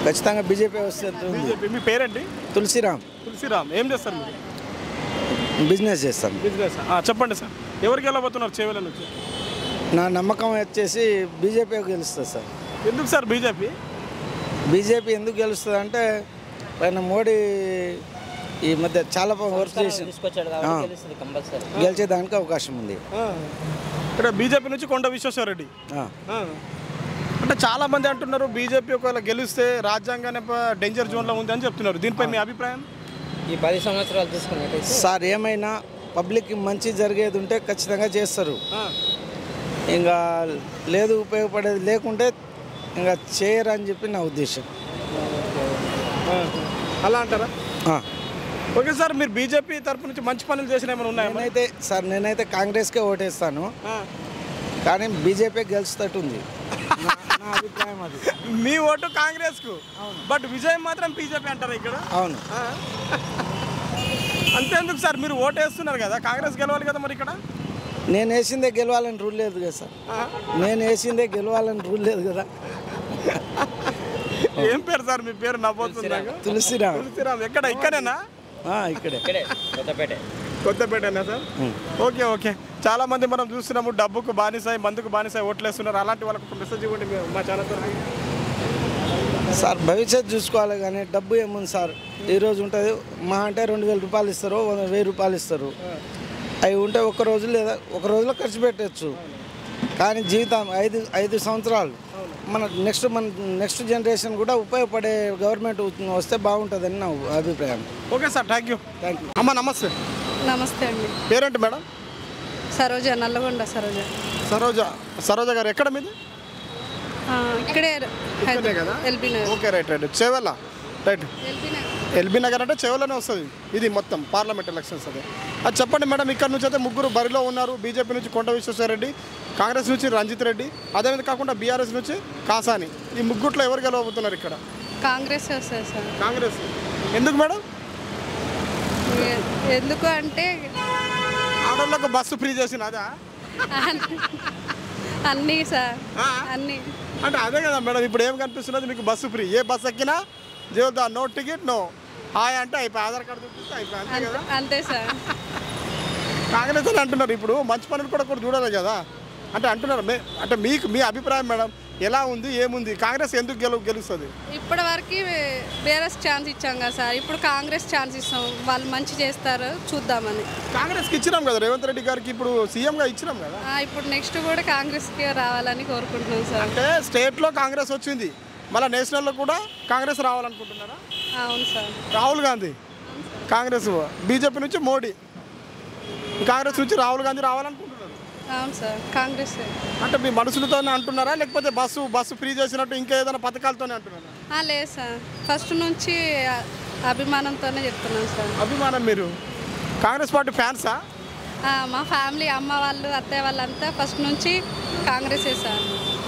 ఖచ్చితంగా బీజేపీ వస్తుంది. బీజేపీ. మీ పేరేంటి? తులసిరామ్. ఏం చేస్తారు మీరు? బిజినెస్ చేస్తాను. చెప్పండి సార్, ఎవరికి వెళ్ళబోతున్నారు చెవెల నుంచి? నా నమ్మకం వచ్చేసి బీజేపీ గెలుస్తుంది సార్. ఎందుకు సార్ బీజేపీ ఎందుకు గెలుస్తుంది అంటే పైన మోడీ ఈ మధ్య చాలా వర్క్ చేసి గెలిచేదానికి అవకాశం ఉంది. ఇక్కడ బీజేపీ నుంచి కొండ విశ్వేశ్వరరెడ్డి. అంటే చాలా మంది అంటున్నారు బీజేపీ ఒకవేళ గెలిస్తే రాజ్యాంగాన్ని డేంజర్ జోన్లో ఉంది అని చెప్తున్నారు. దీనిపై మీ అభిప్రాయం? ఈ 10 సంవత్సరాలు తీసుకున్నట్టయితే సార్ ఏమైనా పబ్లిక్కి మంచి జరిగేది ఉంటే ఖచ్చితంగా చేస్తారు. ఇంకా లేదు ఉపయోగపడేది లేకుంటే ఇంకా చేయరు అని చెప్పి నా ఉద్దేశం. అలా అంటారా? ఓకే సార్, మీరు బీజేపీ తరపు నుంచి మంచి పనులు చేసిన ఏమైనా ఉన్నాయా? నేనైతే కాంగ్రెస్కే ఓటేస్తాను, కానీ బీజేపీ గెలుస్తట్టుంది నా అభిప్రాయం అది. మీ ఓటు కాంగ్రెస్కు, బట్ విజయం మాత్రం బీజేపీ అంటారా ఇక్కడ? అవును. అంతేందుకు సార్, మీరు ఓటు వేస్తున్నారు కదా, కాంగ్రెస్ గెలవాలి కదా మరి ఇక్కడ? నేను వేసిందే గెలవాలని రూల్ లేదు కదా సార్. నేను వేసిందే గెలవాలని రూల్ లేదు కదా. ఏం పేరు సార్ మీ పేరు? నవ్వుతుంది. తులసిరామ్. తులసిరామ్ ఎక్కడ? ఇక్కడేనా? ఇక్కడే కొత్తపేటనా సార్? Okay okay. చాలా మంది మనం చూస్తున్నాము డబ్బుకు బానిసాయి, మందుకు బానిసాయి ఓట్లేస్తున్నారు. అలాంటి వాళ్ళకు ఒక మెసేజ్ ఇవ్వండి మా ఛానల్ తరఫున. సార్ భవిష్యత్తు చూసుకోవాలి కానీ డబ్బు ఏముంది సార్, ఈరోజు ఉంటుంది మా అంటే 2000 రూపాయలు ఇస్తారు, 1000 రూపాయలు ఇస్తారు. అవి ఉంటే ఒక రోజులో ఖర్చు పెట్టచ్చు. కానీ జీవితం 5 సంవత్సరాలు మన నెక్స్ట్ జనరేషన్ కూడా ఉపయోగపడే గవర్నమెంట్ వస్తే బాగుంటుందని నా అభిప్రాయం. Okay sir, thank you. అమ్మ నమస్తే. నమస్తే అండి. పేరేంటి మేడం? సరోజ, నల్లగొండ సరోజ. సరోజ గారు ఎక్కడ మీది? ఇక్కడే కదా? LB Nagar. Okay right. Chevella right. LB Nagar అంటే చేవెళ్ళనే వస్తుంది. ఇది మొత్తం పార్లమెంట్ ఎలక్షన్స్ అది. అది చెప్పండి మేడం, ఇక్కడ నుంచి అయితే 3 బరిలో ఉన్నారు. బీజేపీ నుంచి కొండ విశ్వేశ్వరరెడ్డి, కాంగ్రెస్ నుంచి రంజిత్ రెడ్డి, అదేవిధంగా కాకుండా బీఆర్ఎస్ నుంచి కాసాని. ఈ ముగ్గుట్లో ఎవరు గెలవబోతున్నారు ఇక్కడ? కాంగ్రెస్ వస్తుంది సార్. కాంగ్రెస్. ఎందుకు మేడం? ఎందుకు అంటే ఆడవాళ్ళకు బస్సు ఫ్రీ చేసిన అదా? అన్నీ సార్, అన్నీ అంటే అదే కదా మేడం. ఇప్పుడు ఏం కనిపిస్తున్నది మీకు? Bus free. ఏ బస్సు ఎక్కినా జీవితా నో టికెట్ నో హాయ్ అంటే అయిపోయి ఆధార్ కార్డు చూపిస్తే అయిపోయి, అంతే కదా? అంతే సార్. కాంగ్రెస్ అని అంటున్నారు. ఇప్పుడు మంచి పనులు కూడా చూడాలి కదా అంటే అంటున్నారు. అంటే మీ అభిప్రాయం మేడం ఎలా ఉంది, ఏముంది? కాంగ్రెస్ ఎందుకు గెలుస్తుంది? ఇప్పటి వరకు బీఆర్ఎస్ ఛాన్స్ ఇచ్చాం కదా సార్, ఇప్పుడు కాంగ్రెస్ ఛాన్స్ ఇస్తాం. వాళ్ళు మంచి చేస్తారు చూద్దామని. కాంగ్రెస్కి ఇచ్చినాం కదా, రేవంత్ రెడ్డి గారికి ఇప్పుడు సీఎంగా ఇచ్చినాం కదా. ఇప్పుడు నెక్స్ట్ కూడా కాంగ్రెస్కి రావాలని కోరుకుంటున్నాం సార్. అంటే స్టేట్లో కాంగ్రెస్ వచ్చింది, మళ్ళీ నేషనల్లో కూడా కాంగ్రెస్ రావాలనుకుంటున్నారా? అవును సార్. రాహుల్ గాంధీ కాంగ్రెస్, బీజేపీ నుంచి మోడీ, కాంగ్రెస్ నుంచి రాహుల్ గాంధీ రావాలనుకుంటున్నారు. అవును సార్, కాంగ్రెస్. అంటే మీ మనసులతోనే అంటున్నారా, లేకపోతే బస్సు ఫ్రీ చేసినట్టు ఇంకా ఏదైనా పథకాలతోనే అంటున్నారా? లేదు సార్, ఫస్ట్ నుంచి అభిమానంతోనే చెప్తున్నాను సార్. అభిమానం. మీరు కాంగ్రెస్ పార్టీ ఫ్యాన్సా? మా ఫ్యామిలీ, అమ్మ వాళ్ళు, అత్తయ్య వాళ్ళంతా ఫస్ట్ నుంచి కాంగ్రెస్ సార్.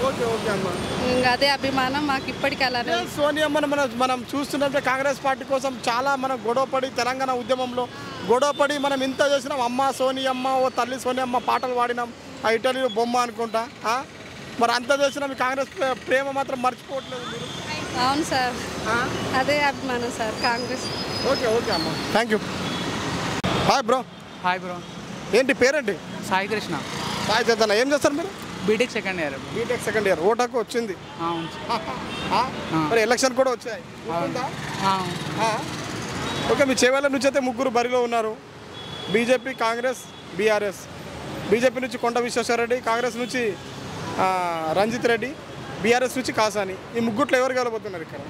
ఓకే ఓకే అమ్మ. ఇంకా అదే అభిమానం మాకు ఇప్పటికీ. అలానే సోనియమ్మను మనం చూస్తుంటే కాంగ్రెస్ పార్టీ కోసం చాలా మనం గొడవపడి, తెలంగాణ ఉద్యమంలో గొడవపడి మనం ఇంత చేసినాం. అమ్మ సోనియమ్మ, ఓ తల్లి సోనియమ్మ పాటలు పాడినాం, ఆ ఇటలీ బొమ్మ అనుకుంటా. మరి అంత చేసినాం, కాంగ్రెస్ ప్రేమ మాత్రం మర్చిపోవట్లేదు మీరు. అవును సార్, అదే అభిమానం సార్ కాంగ్రెస్. ఓకే ఓకే అమ్మ, thank you. Hi bro. Hi bro. ఏంటి పేరేంటి? సాయి కృష్ణ. సాయి చేద్దాం. ఏం చేస్తారు మీరు? BTech second year. BTech second year. ఓటాకు వచ్చింది మరి, ఎలక్షన్ కూడా వచ్చాయి. ఓకే, మీ చేవెళ్ళ నుంచి అయితే 3 బరిలో ఉన్నారు. BJP, Congress, BRS. బీజేపీ నుంచి కొండ విశ్వేశ్వరరెడ్డి, కాంగ్రెస్ నుంచి రంజిత్ రెడ్డి, బీఆర్ఎస్ నుంచి కాసాని. ఈ ముగ్గుట్లో ఎవరు గెలవబోతున్నారు ఇక్కడ?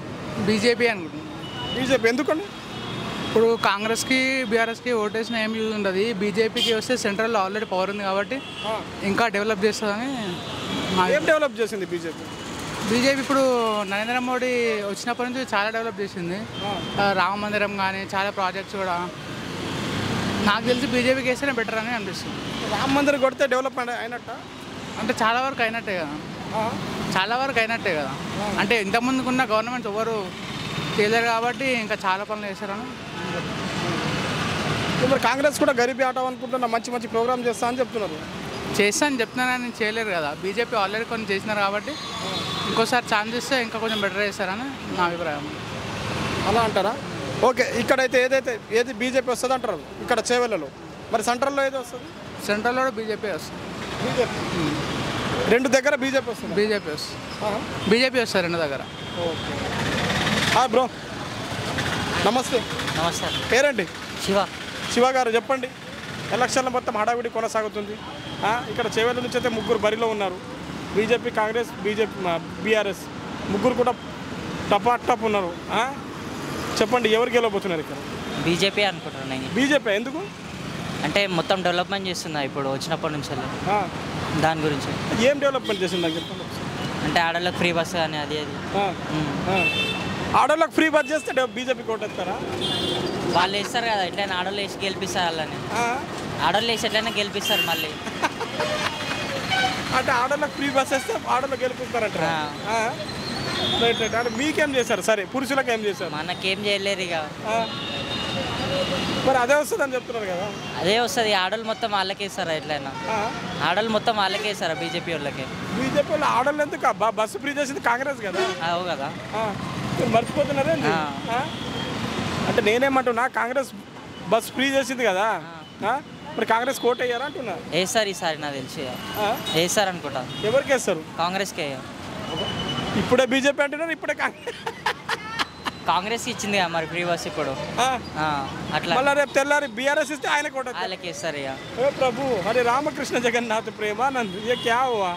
బీజేపీ అనుకుంటున్నాను. బీజేపీ ఎందుకండి? ఇప్పుడు కాంగ్రెస్కి బీఆర్ఎస్కి ఓటేసిన ఏం యూజ్ ఉంటుంది. బీజేపీకి వస్తే సెంట్రల్లో ఆల్రెడీ పవర్ ఉంది కాబట్టి ఇంకా డెవలప్ చేస్తుందని. ఏం డెవలప్ చేసింది బీజేపీ? బీజేపీ ఇప్పుడు నరేంద్ర మోడీ వచ్చినప్పటి నుంచి చాలా డెవలప్ చేసింది. రామ మందిరం కానీ చాలా ప్రాజెక్ట్స్ కూడా. నాకు తెలిసి బీజేపీకి వేస్తేనే బెటర్ అని అనిపిస్తుంది. రామ మందిరం కొడితే డెవలప్మెంట్ అయినట్ట? అంటే చాలా వరకు అయినట్టే కదా. అంటే ఇంతకుముందుకున్న గవర్నమెంట్స్ ఎవరు చేయలేరు కాబట్టి ఇంకా చాలా పనులు చేశారని. ఇప్పుడు కాంగ్రెస్ కూడా గరీబీ ఆటో అనుకుంటున్నా, మంచి ప్రోగ్రామ్ చేస్తా అని చెప్తున్నారు. చేస్తాను చెప్తున్నానని చేయలేరు కదా. బీజేపీ ఆల్రెడీ కొన్ని చేసినారు కాబట్టి ఇంకోసారి ఛాన్స్ ఇస్తే ఇంకా కొంచెం బెటర్ చేస్తారని నా అభిప్రాయం. అలా అంటారా? ఓకే, ఇక్కడైతే ఏది బీజేపీ వస్తుంది అంటారు ఇక్కడ చేవెళ్ళలో. మరి సెంట్రల్లో ఏది వస్తుంది? సెంట్రల్లో కూడా బీజేపీ వస్తుంది. బీజేపీ. రెండు దగ్గర బీజేపీ వస్తుంది. బీజేపీ వస్తారు రెండు దగ్గర. ఓకే. హాయ్ బ్రో, నమస్తే. నమస్తే. పేరేంటి? శివ. శివ గారు చెప్పండి, ఎలక్షన్ల మొత్తం హడావిడి కొనసాగుతుంది. ఇక్కడ చేవెళ్ళ నుంచి అయితే ముగ్గురు బరిలో ఉన్నారు. బీజేపీ, కాంగ్రెస్, బీఆర్ఎస్ ముగ్గురు కూడా టప్ ఉన్నారు. చెప్పండి, ఎవరు గెలవబోతున్నారు ఇక్కడ? బీజేపీ అనుకుంటున్నాను నేను. బీజేపీ ఎందుకు? అంటే మొత్తం డెవలప్మెంట్ చేస్తున్నా ఇప్పుడు వచ్చినప్పటి నుంచి. దాని గురించి ఏం డెవలప్మెంట్ చేసింది నాకు చెప్పండి. అంటే ఆడవాళ్ళకి ఫ్రీ బస్ కానీ అది ఆడవాళ్ళకి ఫ్రీ బస్ చేస్తే బీజేపీ కోటేస్తారా? వాళ్ళు వేస్తారు కదా, ఎట్లయినా ఆడవాళ్ళు వేసి గెలిపిస్తారు. వాళ్ళని ఆడవాళ్ళు వేసి ఎట్లయినా గెలిపిస్తారు మళ్ళీ. అంటే ఆడవాళ్ళకి ఫ్రీ బస్ వేస్తే ఆడవాళ్ళు గెలిపిస్తారంట. Right right. అంటే మీకేం చేశారు? సరే, పురుషులకు ఏం చేశారు? మనకేం చేయలేరు ఇక. మరి అదే వస్తుంది అని చెప్తున్నారు కదా. అదే వస్తుంది. ఆడవాళ్ళు మొత్తం వాళ్ళకే ఇస్తారా? ఎట్లయినా ఆడవాళ్ళు మొత్తం వాళ్ళకే ఇస్తారా? బీజేపీ వాళ్ళకి. బీజేపీ వాళ్ళు ఆడవాళ్ళు ఎందుకు? బస్సు ఫ్రీ చేసింది కాంగ్రెస్ కదా. అవు కదా, మర్చిపోతున్నారే. అంటే నేనేమంటున్నా, కాంగ్రెస్ బస్ ఫ్రీ చేసింది కదా, మరి కాంగ్రెస్ కోట్ అయ్యారా అంటున్నా. వేస్తారు ఈసారి నాకు తెలిసి. వేస్తారు అనుకుంటా. ఎవరికి వేస్తారు? కాంగ్రెస్కే. ఇప్పుడే బీజేపీ అంటున్నారు, ఇప్పుడే కాంగ్రెస్ ఇచ్చింది కదా మరి ఫ్రీ బస్ ఇప్పుడు. అట్లా మళ్ళీ రేపు తెల్లారి బీఆర్ఎస్ ఇస్తే ఆయన కోట వాళ్ళకి వేస్తారు ఇక. ఏ ప్రభు, హరే రామకృష్ణ జగన్నాథ్ ప్రేమానంద్, ఏ క్యా హువా?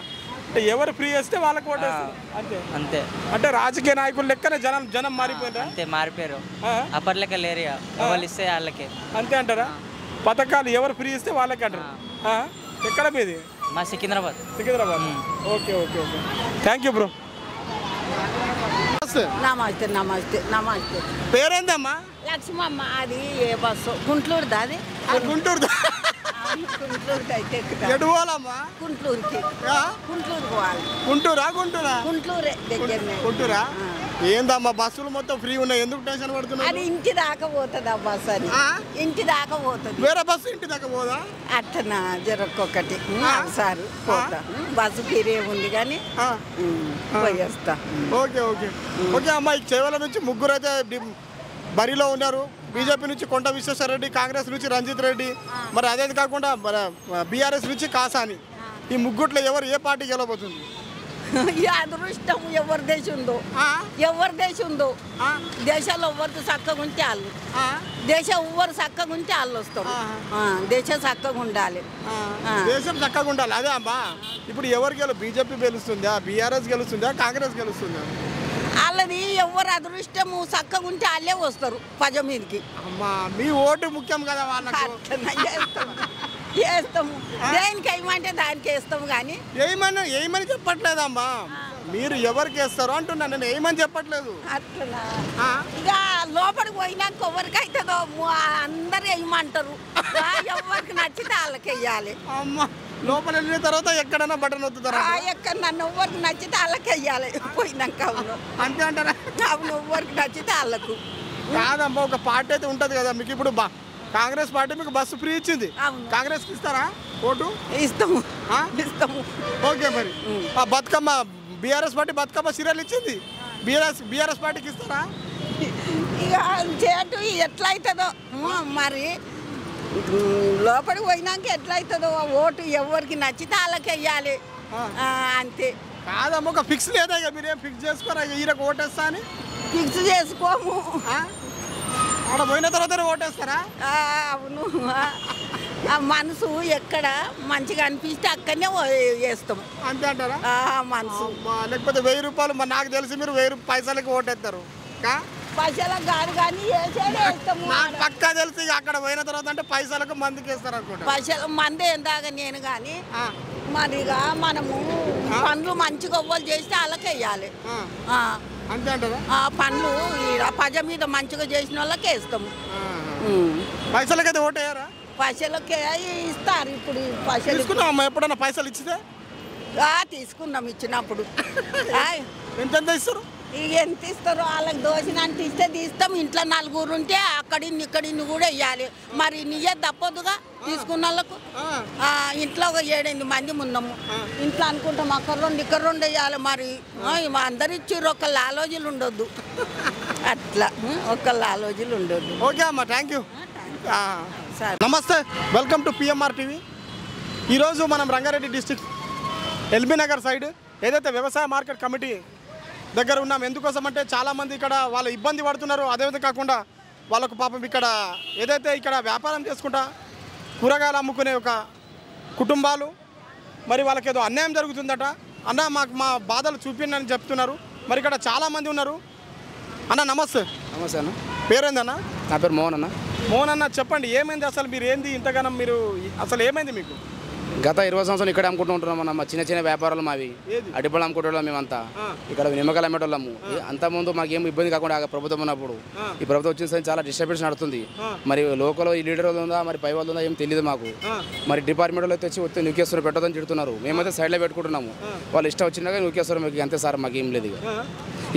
అంటే ఎవరు ఫ్రీ చేస్తే వాళ్ళకి ఓటేస్తారు అంతే. అంతే. అంటే రాజకీయ నాయకులు లెక్కనే జనం మారిపోయారా? అంతే, మారిపోయారు. అప్పట్లెక్క లేరు ఇక. ఎవరు ఇస్తే వాళ్ళకి అంతే అంటారా? పథకాలు ఎవరు ఫ్రీ ఇస్తే వాళ్ళకి అంటారు. ఎక్కడ మీది? మా Secunderabad. Okay okay okay. Thank you bro. నమస్తే నమస్తే నమస్తే. పేరేందమ్మా? లక్ష్మమ్మ. అది ఏ బస్సు? గుంటూరుదా? అది గుంటూరుదా? గుంటూరుకి అయితే ఎటు పోవాలమ్మా? గుంటూరుకి. గుంటూరు పోవాలి. గుంటూరా? గుంటూరే దగ్గరనే. గుంటూరా? ఏందమ్మా బస్సులు మొత్తం ఫ్రీ ఉన్నాయి, ఎందుకు టెన్షన్ పడుతున్నారు? అది ఇంటి దాకా పోతుంది ఆ బస్సు. అది ఇంటి దాకా పోతుంది. వేరే బస్సు ఇంటి దాకా పోదా? అట్టనా జరొక్కొక్కటి సారు పోతా. బస్సు ఫీరే ఉంది కానీ పోయేస్తా. ఓకే ఓకే ఓకే అమ్మా. ఈ చేవెళ్ళ నుంచి ముగ్గురు అయితే బరిలో ఉన్నారు. బీజేపీ నుంచి కొండ విశ్వేశ్వరరెడ్డి, కాంగ్రెస్ నుంచి రంజిత్ రెడ్డి, మరి అదే కాకుండా బీఆర్ఎస్ నుంచి కాసాని. ఈ ముగ్గుట్లో ఎవరు ఏ పార్టీ గెలవబోతుంది? అదృష్టం ఎవరి దేశం ఉందో, ఎవరి దేశం ఉందో. దేశాలు ఎవరిది చక్కగా ఉంటే వాళ్ళు, దేశం ఎవరు చక్కగా ఉంటే వాళ్ళు వస్తారు. దేశం చక్కగా ఉండాలి. దేశం చక్కగా ఉండాలి. అదే అమ్మా. ఇప్పుడు ఎవరు బీజేపీ గెలుస్తుందా, బీఆర్ఎస్ గెలుస్తుందా, కాంగ్రెస్ గెలుస్తుందా? వాళ్ళది ఎవరు అదృష్టము చక్కగా ఉంటే వాళ్ళే వస్తారు పజ మీదకి. అమ్మా, మీ ఓటు ముఖ్యం కదా వాళ్ళకి. వేస్తాము, దేనికి వేయమంటే దానికి వేస్తాము. కానీ ఏమని చెప్పట్లేదమ్మా, మీరు ఎవరికి వేస్తారో అంటున్నా, నేను ఏమని చెప్పట్లేదు. అట్లా ఇక లోపలికి పోయినాక ఎవరికి అవుతుందో అందరు వేయమంటారు. ఎవరికి నచ్చితే వాళ్ళకి వేయాలి. అమ్మా, లోపల వెళ్ళిన తర్వాత ఎక్కడైనా బటన్ వద్దుతారా? ఎక్కడ నన్ను ఎవరికి నచ్చితే వాళ్ళకి వేయాలి. పోయినాక అవును అంతే అంటారా? అవును, ఎవరికి నచ్చితే వాళ్ళకు. కాదమ్మా, ఒక పార్టీ అయితే ఉంటుంది కదా మీకు. ఇప్పుడు కాంగ్రెస్ పార్టీ మీకు బస్సు ఫ్రీ ఇచ్చింది, కాంగ్రెస్కి ఇస్తారా ఓటు? ఇస్తాము. ఓకే. మరి Bathukamma BRS party Bathukamma serial ఇచ్చింది, బీఆర్ఎస్ పార్టీకి ఇస్తారా? ఇక చేటు ఎట్లా అవుతుందో మరి, లోపలికి పోయినాక ఎట్లా అవుతుందో ఓటు ఎవరికి నచ్చితే వాళ్ళకి వెయ్యాలి అంతే. కాదమ్మా, ఒక ఫిక్స్ లేదా? ఇక మీరేం ఫిక్స్ చేసుకోరా ఈయనకు ఓటేస్తా అని? ఫిక్స్ చేసుకోము. అక్కడ పోయిన తర్వాత ఓటేస్తారా? అవును, ఆ మనసు ఎక్కడ మంచిగా అనిపిస్తే అక్కడనే వేస్తాం. అంతే అంటారా? మనసు. లేకపోతే 1000 రూపాయలు, మరి నాకు తెలిసి మీరు 1000 పైసలకి ఓటేస్తారు. పైసలకు కాదు కానీ వేస్తాము. పక్కా తెలిసి అక్కడ పోయిన తర్వాత అంటే పైసలకు మందికి వేస్తారు అనుకుంటా. పైసలు మంది ఎందాక నేను కానీ మరిగా మనము పనులు మంచిగా అవ్వాలి చేస్తే వాళ్ళకి వేయాలి. అంతే అంటారా? పనులు పజ మీద మంచిగా చేసిన వాళ్ళకి వేస్తాము. పైసలకైతే ఓటేయారా? పైసలకే ఇస్తారు. ఇప్పుడు పైసలు తీసుకున్నామమ్మా, ఎప్పుడన్నా పైసలు ఇచ్చితే? తీసుకున్నాం, ఇచ్చినప్పుడు. ఎంత ఇస్తారు? ఇక ఎంత ఇస్తారో వాళ్ళకి దోసినంత ఇస్తే తీస్తాం. ఇంట్లో 4 ఉంటే అక్కడిన్ని ఇక్కడిన్ని కూడా వేయాలి. మరి నీయే తప్పదుగా తీసుకున్న వాళ్ళకు. ఇంట్లో ఒక 7-8 మంది ఉన్నాము. ఇంట్లో అనుకుంటాం అక్కడ 2 ఇక్కడ 2 వేయాలి. మరి అందరు ఇచ్చిర్రు, ఒకళ్ళ ఆలోచనలు ఉండొద్దు. అట్లా ఒకళ్ళ ఆలోచనలు ఉండొద్దు. ఓకే అమ్మా, థ్యాంక్ యూ. నమస్తే, వెల్కమ్ టు పిఎంఆర్ టీవీ. ఈరోజు మనం Rangareddy district LB Nagar side ఏదైతే వ్యవసాయ మార్కెట్ కమిటీ దగ్గర ఉన్నాం. ఎందుకోసం అంటే చాలామంది ఇక్కడ వాళ్ళు ఇబ్బంది పడుతున్నారు. అదేవిధంగా కాకుండా వాళ్ళకు పాపం ఇక్కడ ఏదైతే ఇక్కడ వ్యాపారం చేసుకుంటా కూరగాయలు అమ్ముకునే ఒక కుటుంబాలు మరి వాళ్ళకి ఏదో అన్యాయం జరుగుతుందట. అన్న మాకు మా బాధలు చూపించని చెప్తున్నారు. మరి ఇక్కడ చాలామంది ఉన్నారు. అన్న నమస్తే. నమస్తే అన్న. పేరేందన్న? నా పేరు మోహన్ అన్న. మోహన్ అన్న చెప్పండి, ఏమైంది అసలు? మీరు ఏంది ఇంతగానం మీరు అసలు ఏమైంది మీకు? గత 20 సంవత్సరాలు ఇక్కడ అమ్ముకుంటూ ఉంటున్నాం అన్న. మా చిన్న చిన్న వ్యాపారాలు మావి. అడిపళ్ళు అమ్ముకుంటాం మేమంతా. ఇక్కడ నిమ్మకాయలు అమ్మేటోళ్ళము. అంతకుముందు మాకేం ఇబ్బంది కాకుండా ప్రభుత్వం ఉన్నప్పుడు. ఈ ప్రభుత్వం వచ్చిన సరే చాలా డిస్టర్బెన్స్ నడుతుంది. మరి లోకల్ ఈ లీడర్ ఉందా మరి పై వాళ్ళు ఉందా ఏం తెలియదు మాకు. మరి డిపార్ట్మెంట్ వాళ్ళు వచ్చి నూకేశ్వరం పెట్టొద్దని చెడుతున్నారు. మేమైతే సైడ్లో పెట్టుకుంటున్నాము. వాళ్ళు ఇష్టం వచ్చినాక నూకేశ్వరం మీకు అంతే సార్, మాకేం లేదు.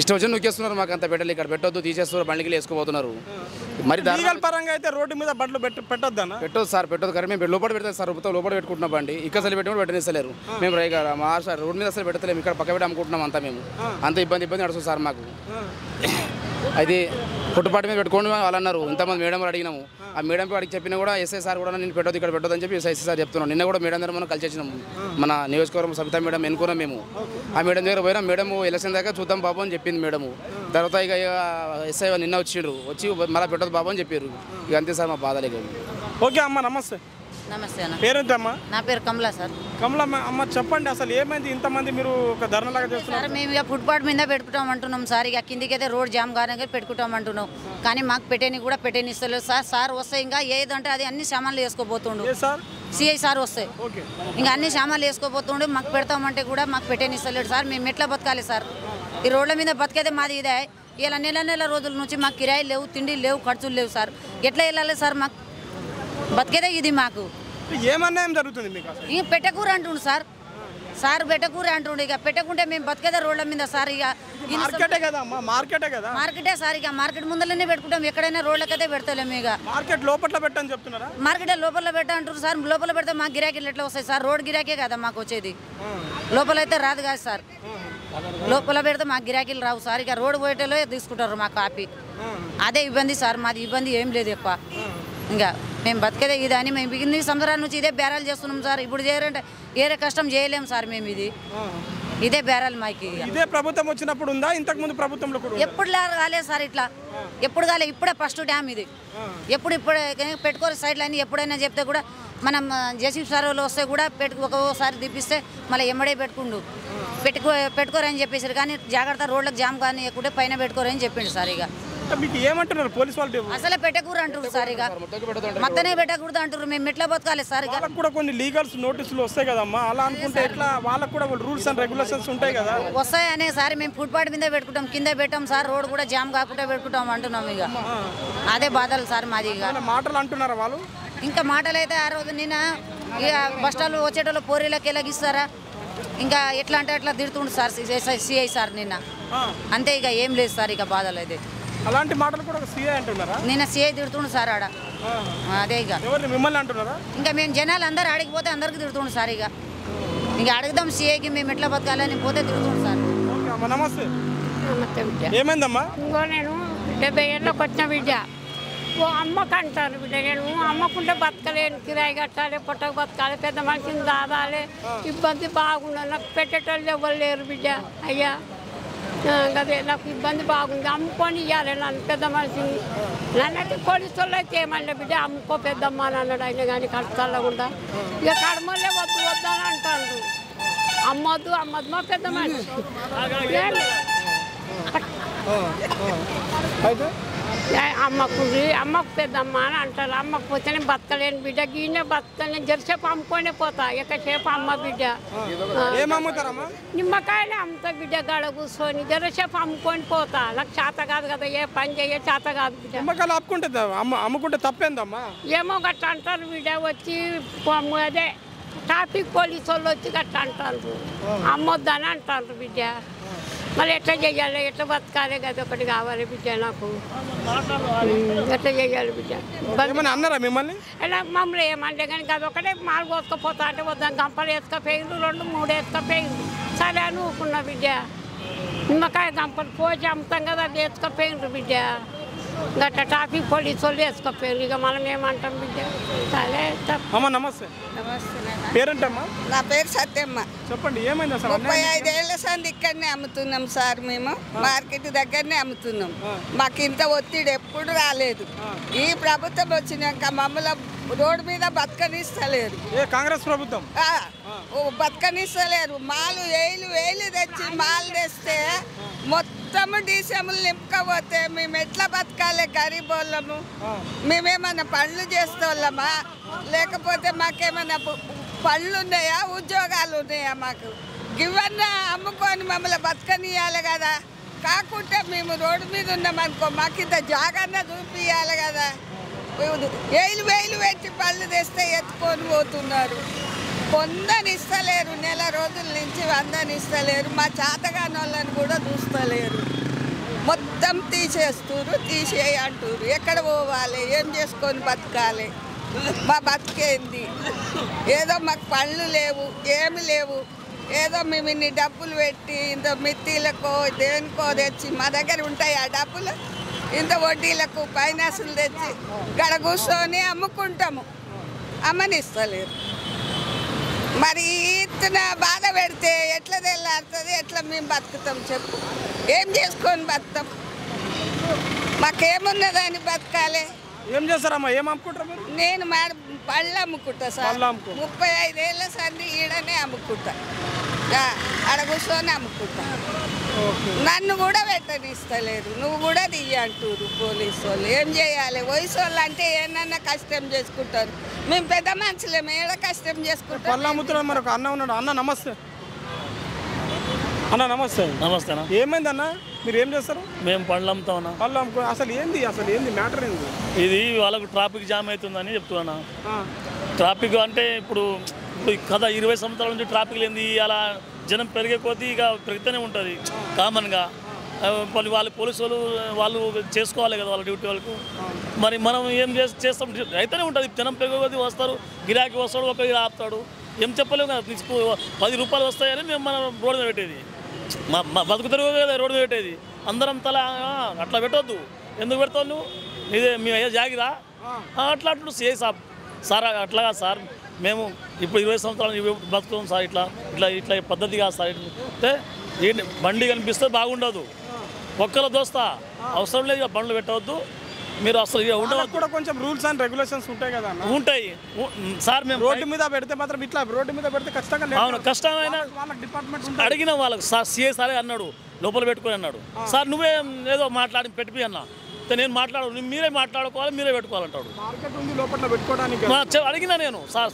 ఇష్టం వచ్చి నూకేస్తున్నారు. మాకు అంత పెట్టాలి, ఇక్కడ పెట్టొద్దు, తీసేస్తున్నారు, బండికి వేసుకోబోతున్నారు. మరి లీగల్ పరంగా అయితే రోడ్డు మీద బండ్లు పెట్టొద్దన్న? పెట్టొద్దు సార్, పెట్టొద్దు. కానీ మేము లోపల పెడతాం సార్, లోపల పెట్టుకుంటున్నాం బండి. ఇక్కడ అసలు పెట్టుకుని పెట్టనిస్తలేరు. మేము మా సార్ రోడ్డు మీద అసలు పెడతలేము, ఇక్కడ పక్క పెట్టి అమ్ముకుంటున్నాం అంతా. మేము అంత ఇబ్బంది నడుస్తుంది సార్ మాకు. అయితే పుట్టుపాటి మీద పెట్టుకోండి వాళ్ళు అన్నారు. ఇంతమంది మేడం అడిగినాము. ఆ మేడం వాడికి చెప్పినా కూడా ఎస్ఐ సార్ కూడా నేను పెట్టొద్దు ఇక్కడ పెట్టొద్దు అని చెప్పి ఎస్ఐ సార్ చెప్తున్నాను. నిన్న కూడా మేడం దగ్గర మనం కలిసి వచ్చినాము. మన నియోజకవర్గం సబితా మేడం ఎన్నుకున్నాం మేము. ఆ మేడం దగ్గర పోయినా మేడం ఎలక్షన్ దాకా చూద్దాం బాబు అని చెప్పింది మేడము. తర్వాత ఇక ఎస్ఐ నిన్న వచ్చిండ్రు, వచ్చి మళ్ళీ పెట్టొద్దు బాబు అని చెప్పారు. ఇక అంతే సార్ మా బాధలే. ఓకే అమ్మ నమస్తే. నమస్తే అన్న. పేరేంటమ్మా? నా పేరు కమలా సార్. కమలా అమ్మ చెప్పండి, అసలు ఏమైంది ఇంతమంది మీరు ఒక ధర్నాలాగా చేస్తున్నారు? సార్ మేము ఇక ఫుట్పాత్ మీద పెట్టుకుంటాం అంటున్నాం సార్. ఇక కిందికైతే రోడ్ జామ్ కారణంగా పెట్టుకుంటాం అంటున్నాం. కానీ మాకు పెట్టేని ఇస్తలేదు సార్. సార్ వస్తే ఇంకా ఏదంటే అది అన్ని సామాన్లు వేసుకోబోతుండు. సిఐ సార్ వస్తే ఇంకా అన్ని సామాన్లు వేసుకోబోతుండే. మాకు పెడతామంటే కూడా మాకు పెట్టేని ఇస్తలేడు సార్. మేము ఎట్లా బతకాలి సార్? ఈ రోడ్ల మీద బతికేదే మాది ఇదే. ఇలా నెల రోజుల నుంచి మాకు కిరాయిలు లేవు, తిండి లేవు, ఖర్చులు లేవు సార్. ఎట్లా వెళ్ళాలి సార్? మాకు బతికేదే ఇది. మాకు ఏమన్యాయం జరుగుతుంది మీకు? ఇక పెట్టకూర అంటుండు సార్. సార్ పెట్టకూర అంటుండు. ఇక పెట్టకుంటే మేము బతికేదే రోడ్ల మీద సార్. ఇక మార్కెటే కదా మార్కెటే కదా మార్కెటే సార్. ఇక మార్కెట్ ముందరనే పెట్టుకుంటాం, ఎక్కడైనా రోడ్లకైతే పెడతలేము. ఇక మార్కెట్ లోపల పెట్టని చెప్తున్నారా? మార్కెట్ లోపల పెట్ట అంటారు సార్. లోపల పెడితే మాకు గిరాకీలు ఎట్లా వస్తాయి సార్? రోడ్ గిరాకే కదా మాకు వచ్చేది, లోపల అయితే రాదు కదా సార్. లోపల పెడితే మాకు గిరాకీలు రావు సార్. ఇక రోడ్డు పోయేటలో తీసుకుంటారు మాకు కాపీ. అదే ఇబ్బంది సార్. మాది ఇబ్బంది ఏం లేదు ఎక్కువ. ఇంకా మేము బతికేదే ఇది అని మేము ఇన్ని సంవత్సరాల నుంచి ఇదే బేరాలు చేస్తున్నాం సార్. ఇప్పుడు చేయాలంటే ఏరే కష్టం చేయలేము సార్ మేము. ఇదే బేరాలు మాకు. ఇదే ప్రభుత్వం వచ్చినప్పుడు ఉందా? ఇంతకు ముందు ప్రభుత్వంలో కూడా ఎప్పుడు కాలేదు సార్ ఇట్లా. ఎప్పుడు కాలేదు. ఇప్పుడే ఫస్ట్ డ్యామ్ ఇది. ఇప్పుడే పెట్టుకోరు సైడ్లు అని ఎప్పుడైనా చెప్తే కూడా మనం జేసీబీ సార్ వాళ్ళు వస్తే కూడా ఒక్కోసారి తిప్పిస్తే మళ్ళీ ఎమ్మడే పెట్టుకోరని చెప్పేసారు. కానీ జాగ్రత్త రోడ్లకు జామ్ కానీ ఎక్కువ పైన పెట్టుకోరని చెప్పిండు సార్. ఇక మీకు ఏమంటున్నారు పోలీసు వాళ్ళు? అసలే పెట్టకూడదు అంటారు సార్. ఇక మొత్తనే పెట్టకూడదు అంటారు. మేము ఎట్లా బతకాలి సార్? ఇక కూడా కొన్ని లీగల్స్ నోటీసులు వస్తాయి కదమ్మా, అలా అనుకుంటే ఎట్లా? వాళ్ళకు కూడా రూల్స్ అండ్ రెగ్యులేషన్స్ ఉంటాయి కదా. వస్తాయనే సార్. మేము ఫుట్పాత్ మీద పెట్టుకుంటాం, కింద పెట్టాం సార్. రోడ్ కూడా జామ్ కాకుండా పెట్టుకుంటాం అంటున్నాం. ఇక అదే బాధలు సార్ మాది. ఇక మాటలు అంటున్నారా వాళ్ళు? ఇంకా మాటలు అయితే ఆ రోజు నిన్న ఇక బస్ స్టాండ్ వచ్చేటోళ్ళు పోరీలకి ఎలాగిస్తారా? ఇంకా ఎట్లా అంటే అట్లా తిడుతుండు సార్ సిఐ సార్ నిన్న. అంతే, ఇక ఏం లేదు సార్. ఇక బాధలు అయితే అలాంటి మాటలు కూడా సిఐ అంటున్నారా? నిన్న సిఐ తిడుతుండు సార్ ఆడ. అదే ఇక మిమ్మల్ని అంటున్నారా? ఇంకా మేము జనాలు అందరు అడిగిపోతే అందరికి తిడుతుండు సార్. ఇక అడుగుదాం సిఐకి మేము ఎట్లా బతకాలని పోతే తిడుతుండు సార్. నమస్తే. నమస్తే బిడ్డ. ఏమైందమ్మా? ఇంకో నేను 70 ఏళ్ళకి వచ్చిన బిడ్డ. ఓ అమ్మకు అంటారు బిడ్డ. నేను అమ్మకుంటే బతకలేను, కిరాయి కట్టాలి, పొట్టకు బతకాలి, పెద్ద మనిషిని దాదాలి, ఇబ్బంది బాగుంది. నాకు పెట్టేటోళ్ళు ఎవరు లేరు బిడ్డ. అయ్యా అదే నాకు ఇబ్బంది బాగుంది. అమ్ముకొని ఇవ్వాలి నన్ను, పెద్ద మనిషిని. నన్నట్టు పోలీసు వాళ్ళు అయితే ఏమన్నా బిడ్డ అమ్ముకో పెద్దమ్మ అని అన్నాడు. అయినా కానీ కడతల్లకుండా ఇక కడమలే వద్దు వద్దని అంటాడు. అమ్మొద్దు మా పెద్ద మనిషి. అమ్మకు పెద్దమ్మ అని అంటారు. అమ్మకు పోతేనే బతకలేను బిడ్డ. గీనే బతకలే, జరసేపు అమ్ముకొనే పోతా. ఎక్కసేపు అమ్మ బిడ్డ. నిమ్మకాయలే అమ్ముతా బిడ్డ. గడ కూర్చొని జరసేపు అమ్ముకొని పోతా. నాకు చేత కాదు కదా, ఏ పని చేయ చేత కాదు బిడ్డ. అమ్ముకుంటే తప్పేందమ్మా? ఏమో గట్ట అంటారు బిడ్డ. వచ్చి అదే ట్రాఫిక్ పోలీసు వాళ్ళు వచ్చి గట్ట అంటారు. అమ్మొద్దని అంటారు బిడ్డ. మళ్ళీ ఎట్లా చెయ్యాలి, ఎట్లా బతకాలి కదా ఒకటి కావాలి బిడ్డ. నాకు ఎట్లా చెయ్యాలి బిడ్డ? అన్నారా మిమ్మల్ని? ఇలా మమ్మల్ని ఏమంటే కానీ అది ఒకటే మాలు కోసుకపోతా అంటే వద్దాం. గంపలు వేసుకపోయిండ్రు, 2-3 వేసుకపోయిండ్రు. సరే అని ఊరుకున్నా బిడ్డ. నిమ్మకాయ గంపలు పోసి అమ్ముతాం కదా, అది వేసుకపోయిండ్రు బిడ్డ. గట్ట ట్రాఫిక్ పోలీసు వాళ్ళు వేసుకోపోయారు. ఇక మనం ఏమంటాం బిడ్డ? సరే అమ్మ నమస్తే. పేరేంటమ్మా? నా పేరు సత్యమ్మ. చెప్పండి ఏమైంది అసలు? 35 ఏళ్ల సంది ఇక్కడనే అమ్ముతున్నాం సార్. మేము మార్కెట్ దగ్గరనే అమ్ముతున్నాం. మాకు ఇంత ఒత్తిడి ఎప్పుడు రాలేదు. ఈ ప్రభుత్వం వచ్చినాక మమ్మల్ని రోడ్డు మీద బతకనిస్తలేరు. కాంగ్రెస్ ప్రభుత్వం బతకనిస్తలేరు. మాలు వేలు తెచ్చి మాలు తెస్తే మొత్తం డీసెములు నింపుకపోతే మేము ఎట్లా బతకాలి? గరీబోళ్ళము. మేమేమన్నా పనులు చేస్తోళ్ళమా? లేకపోతే మాకేమన్నా పనులు ఉన్నాయా? ఉద్యోగాలు ఉన్నాయా? మాకు ఇవన్నీ అమ్ముకొని మమ్మల్ని బతకనియాలి కదా. కాకుంటే మేము రోడ్డు మీద ఉన్నామనుకో మాకు ఇంత జాగన్న చూపియాలి కదా. వేలు పెట్టి పళ్ళు తెస్తే ఎత్తుకొని పోతున్నారు. పొందనిస్తలేరు. నెల రోజుల నుంచి వందనిస్తలేరు. మా చేతగాని వాళ్ళని కూడా చూస్తలేరు. మొత్తం తీసేయి అంటారు. ఎక్కడ పోవాలి? ఏం చేసుకొని బతకాలి? మా బతికేంది? ఏదో మాకు పళ్ళు లేవు, ఏమి లేవు. ఏదో మేము ఇన్ని డబ్బులు పెట్టి ఇంత మిత్తిలకో దేనికో తెచ్చి మా దగ్గర ఉంటాయి ఆ డబ్బులు. ఇంత వడ్డీలకు ఫైనాన్సులు తెచ్చి గడ కూర్చొని అమ్ముకుంటాము. అమ్మనిస్తలేరు. మరి ఇతన బాధ పెడితే ఎట్లా తెల్లారుతుంది? ఎట్లా మేము బతుకుతాం చెప్పు? ఏం చేసుకొని బతుకుతాం? మాకేమున్నదని బతకాలి? ఏం చేస్తారమ్మా? ఏం అమ్ముకుంటారు మీరు? నేను పళ్ళు అమ్ముకుంటా సార్. 35 ఏళ్ళ సంది ఈడనే అమ్ముకుంటా. ఆడ కూర్చొని అమ్ముకుంటా. నన్ను కూడా పెట్టనిస్తలేరు. నువ్వు కూడా దియ్య అంటారు పోలీసు వాళ్ళు. ఏం చేయాలి? వయసు వాళ్ళు అంటే ఏమన్నా కష్టం చేసుకుంటారు. మేము పెద్ద మనుషులేము, ఏడ కష్టం చేసుకుంటాం. పళ్ళు అమ్ముతున్నాడు. మరి ఒక అన్న ఉన్నాడు. అన్న నమస్తే. అన్న నమస్తే. నమస్తే అన్న. ఏమైంది అన్న? మీరు ఏం చేస్తారు? మేము పళ్ళు అమ్ముతామన్నా. పళ్ళు అమ్ముకో. అసలు ఏంది మ్యాటర్ ఏంది? ఇది వాళ్ళకు ట్రాఫిక్ జామ్ అవుతుందని చెప్తున్నా. ట్రాఫిక్ అంటే ఇప్పుడు కదా 20 సంవత్సరాల నుంచి ట్రాఫిక్ లేని అలా జనం పెరిగే కొద్దీ ఇక పెరుగుతూనే ఉంటుంది కామన్గా. వాళ్ళు పోలీసు వాళ్ళు చేసుకోవాలి కదా వాళ్ళ డ్యూటీ వాళ్ళకు. మరి మనం ఏం చేస్తాం? అయితేనే ఉంటుంది. జనం పెరిగే కొద్దీ వస్తారు, గిరాకీ వస్తాడు, ఒక ఆపుతాడు. ఏం చెప్పలేము కదా. 10 రూపాయలు వస్తాయని మేము మనం రోడ్డు మీద పెట్టేది. మా బతుకు తెరుగు కదా రోడ్డు మీద పెట్టేది. అందరం తల అట్లా పెట్టొద్దు. ఎందుకు పెడతావు నువ్వు? ఇదే మేము అయ్యా జాగిరా అట్లా సార్ అట్లాగా సార్. మేము ఇప్పుడు 20 సంవత్సరాలు బతుకుతాం సార్. ఇట్లా పద్ధతి కాదు సార్. అంటే ఏంటి బండి కనిపిస్తే బాగుండదు. ఒక్కరు దోస్తా అవసరం లేదు. బండ్లు పెట్టవద్దు మీరు. అసలు కూడా కొంచెం రూల్స్ అండ్ రెగ్యులేషన్స్ ఉంటాయి కదా. ఉంటాయి సార్. మేము రోడ్డు మీద పెడితే మాత్రం ఇట్లా రోడ్డు మీద పెడితే కష్టంగా. అవును కష్టమైన డిపార్ట్మెంట్ అడిగిన వాళ్ళకి సార్ సిఐ సారే అన్నాడు లోపల పెట్టుకొని అన్నాడు. సార్ నువ్వే ఏదో మాట్లాడి పెట్టిపి అన్నా. నేను మాట్లాడు మీరే మాట్లాడుకోవాలి, మీరే పెట్టుకోవాలంటాడు. మార్కెట్ ఉంది లోపల పెట్టుకోవడానికి. అడిగినా నేను సార్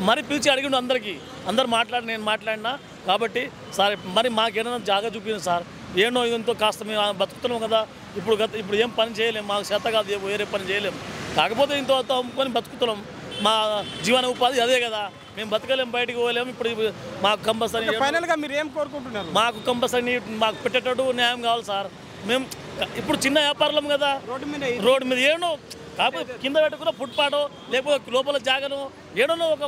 మరి పిలిచి అడిగిండు అందరికీ. అందరు నేను మాట్లాడినా కాబట్టి సార్ మరి మాకేమైనా జాగా చూపించింది సార్. ఏనో ఇదంతో కాస్త మేము బతుకుతున్నాం కదా. ఇప్పుడు ఏం పని చేయలేము. మాకు చేత కాదు, వేరే పని చేయలేము. కాకపోతే ఇంత అమ్ముకొని బతుకుతున్నాం. మా జీవన ఉపాధి అదే కదా. మేము బతకలేము, బయటకు పోలేము. ఇప్పుడు మాకు కంపల్సరీ ఫైనల్గా మీరు ఏం కోరుకుంటున్నారు? మాకు కంపల్సరీ మాకు పెట్టేటట్టు న్యాయం కావాలి సార్. మేము ఇప్పుడు చిన్న వ్యాపారులం కదా. రోడ్డు మీద ఏడో కాకపోతే కింద పెట్టుకున్న ఫుట్పాటో లేకపోతే లోపల జాగను ఏడో ఒక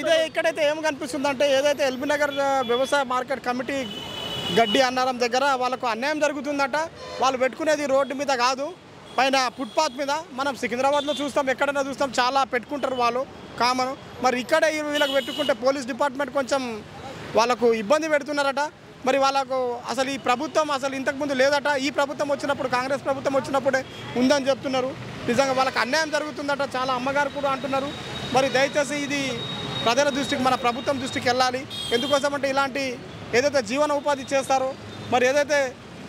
ఇదే. ఇక్కడైతే ఏం కనిపిస్తుంది అంటే ఏదైతే ఎల్బీ నగర్ వ్యవసాయ మార్కెట్ కమిటీ గడ్డి అన్నారం దగ్గర వాళ్ళకు అన్యాయం జరుగుతుందట. వాళ్ళు పెట్టుకునేది రోడ్డు మీద కాదు, పైన ఫుట్పాత్ మీద. మనం సికింద్రాబాద్లో చూస్తాం, ఎక్కడైనా చూస్తాం, చాలా పెట్టుకుంటారు వాళ్ళు కామన్. మరి ఇక్కడే వీళ్ళకి పెట్టుకుంటే పోలీస్ డిపార్ట్మెంట్ కొంచెం వాళ్ళకు ఇబ్బంది పెడుతున్నారట. మరి వాళ్ళకు అసలు ఈ ప్రభుత్వం అసలు ఇంతకుముందు లేదట. ఈ ప్రభుత్వం వచ్చినప్పుడు, కాంగ్రెస్ ప్రభుత్వం వచ్చినప్పుడే ఉందని చెప్తున్నారు. నిజంగా వాళ్ళకి అన్యాయం జరుగుతుందట. చాలా అమ్మగారు కూడా అంటున్నారు. మరి దయచేసి ఇది ప్రజల దృష్టికి, మన ప్రభుత్వం దృష్టికి వెళ్ళాలి. ఎందుకోసమంటే ఇలాంటి ఏదైతే జీవన ఉపాధి చేస్తారో, మరి ఏదైతే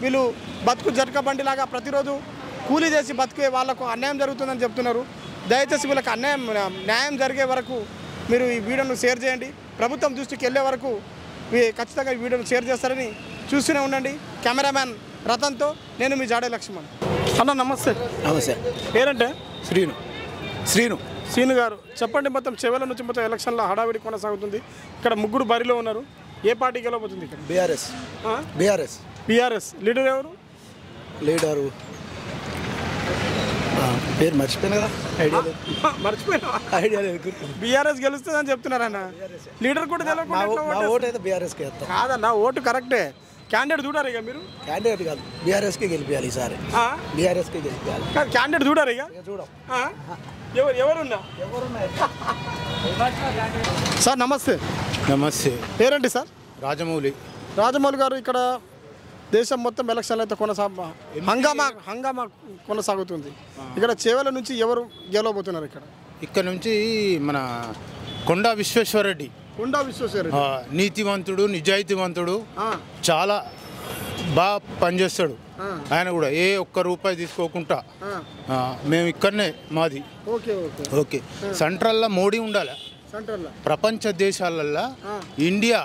వీళ్ళు బతుకు జట్క బండిలాగా ప్రతిరోజు కూలీ చేసి బతికే వాళ్ళకు అన్యాయం జరుగుతుందని చెప్తున్నారు. దయచేసి వీళ్ళకి న్యాయం జరిగే వరకు మీరు ఈ వీడియోను షేర్ చేయండి. ప్రభుత్వం దృష్టికి వెళ్ళే వరకు ఖచ్చితంగా ఈ వీడియోను షేర్ చేస్తారని చూస్తూనే ఉండండి. కెమెరామ్యాన్ రతన్తో నేను మీ జాడే లక్ష్మణ్. అన్న నమస్తే. నమస్తే. పేరంటే? శ్రీను గారు. చెప్పండి, మొత్తం చెవెల నుంచి మొత్తం ఎలక్షన్లో హడావిడి కొనసాగుతుంది. ఇక్కడ ముగ్గురు బరిలో ఉన్నారు. ఏ పార్టీ గెలవబోతుంది ఇక్కడ? బీఆర్ఎస్. లీడర్ ఎవరు? లీడరు పేరు మర్చిపోయినా కదా. ఐడియా లేదు. బీఆర్ఎస్ గెలుస్తుందని చెప్తున్నారన్న. లీడర్ కూడా ఓటు అయితే బీఆర్ఎస్కి వేస్తాం. కాదన్న, ఓటు కరెక్టే. క్యాండిడేట్ చూడారు ఇక మీరు? క్యాండిడేట్ కాదు, బీఆర్ఎస్కే గెలిపించాలి ఈసారి. బీఆర్ఎస్కే గెలిపించాలి. క్యాండిడేట్ చూడారు ఇక? చూడం. ఎవరున్నా? సార్ నమస్తే. నమస్తే. పేరేంటి సార్? రాజమౌళి. రాజమౌళి గారు, ఇక్కడ దేశం మొత్తం ఎలక్షన్లు అయితే హంగామా కొనసాగుతుంది. ఇక్కడ చేవెళ్ళ నుంచి ఎవరు గెలవబోతున్నారు? ఇక్కడ నుంచి మన కొండా విశ్వేశ్వరరెడ్డి. కొండా విశ్వేశ్వరరెడ్డి నీతివంతుడు, నిజాయితీవంతుడు, చాలా బాగా పనిచేస్తాడు. ఆయన కూడా ఏ ఒక్క రూపాయి తీసుకోకుండా మేము ఇక్కడనే మాది. ఓకే. సెంట్రల్లో మోడీ ఉండాలి. ప్రపంచ దేశాలల్లో ఇండియా,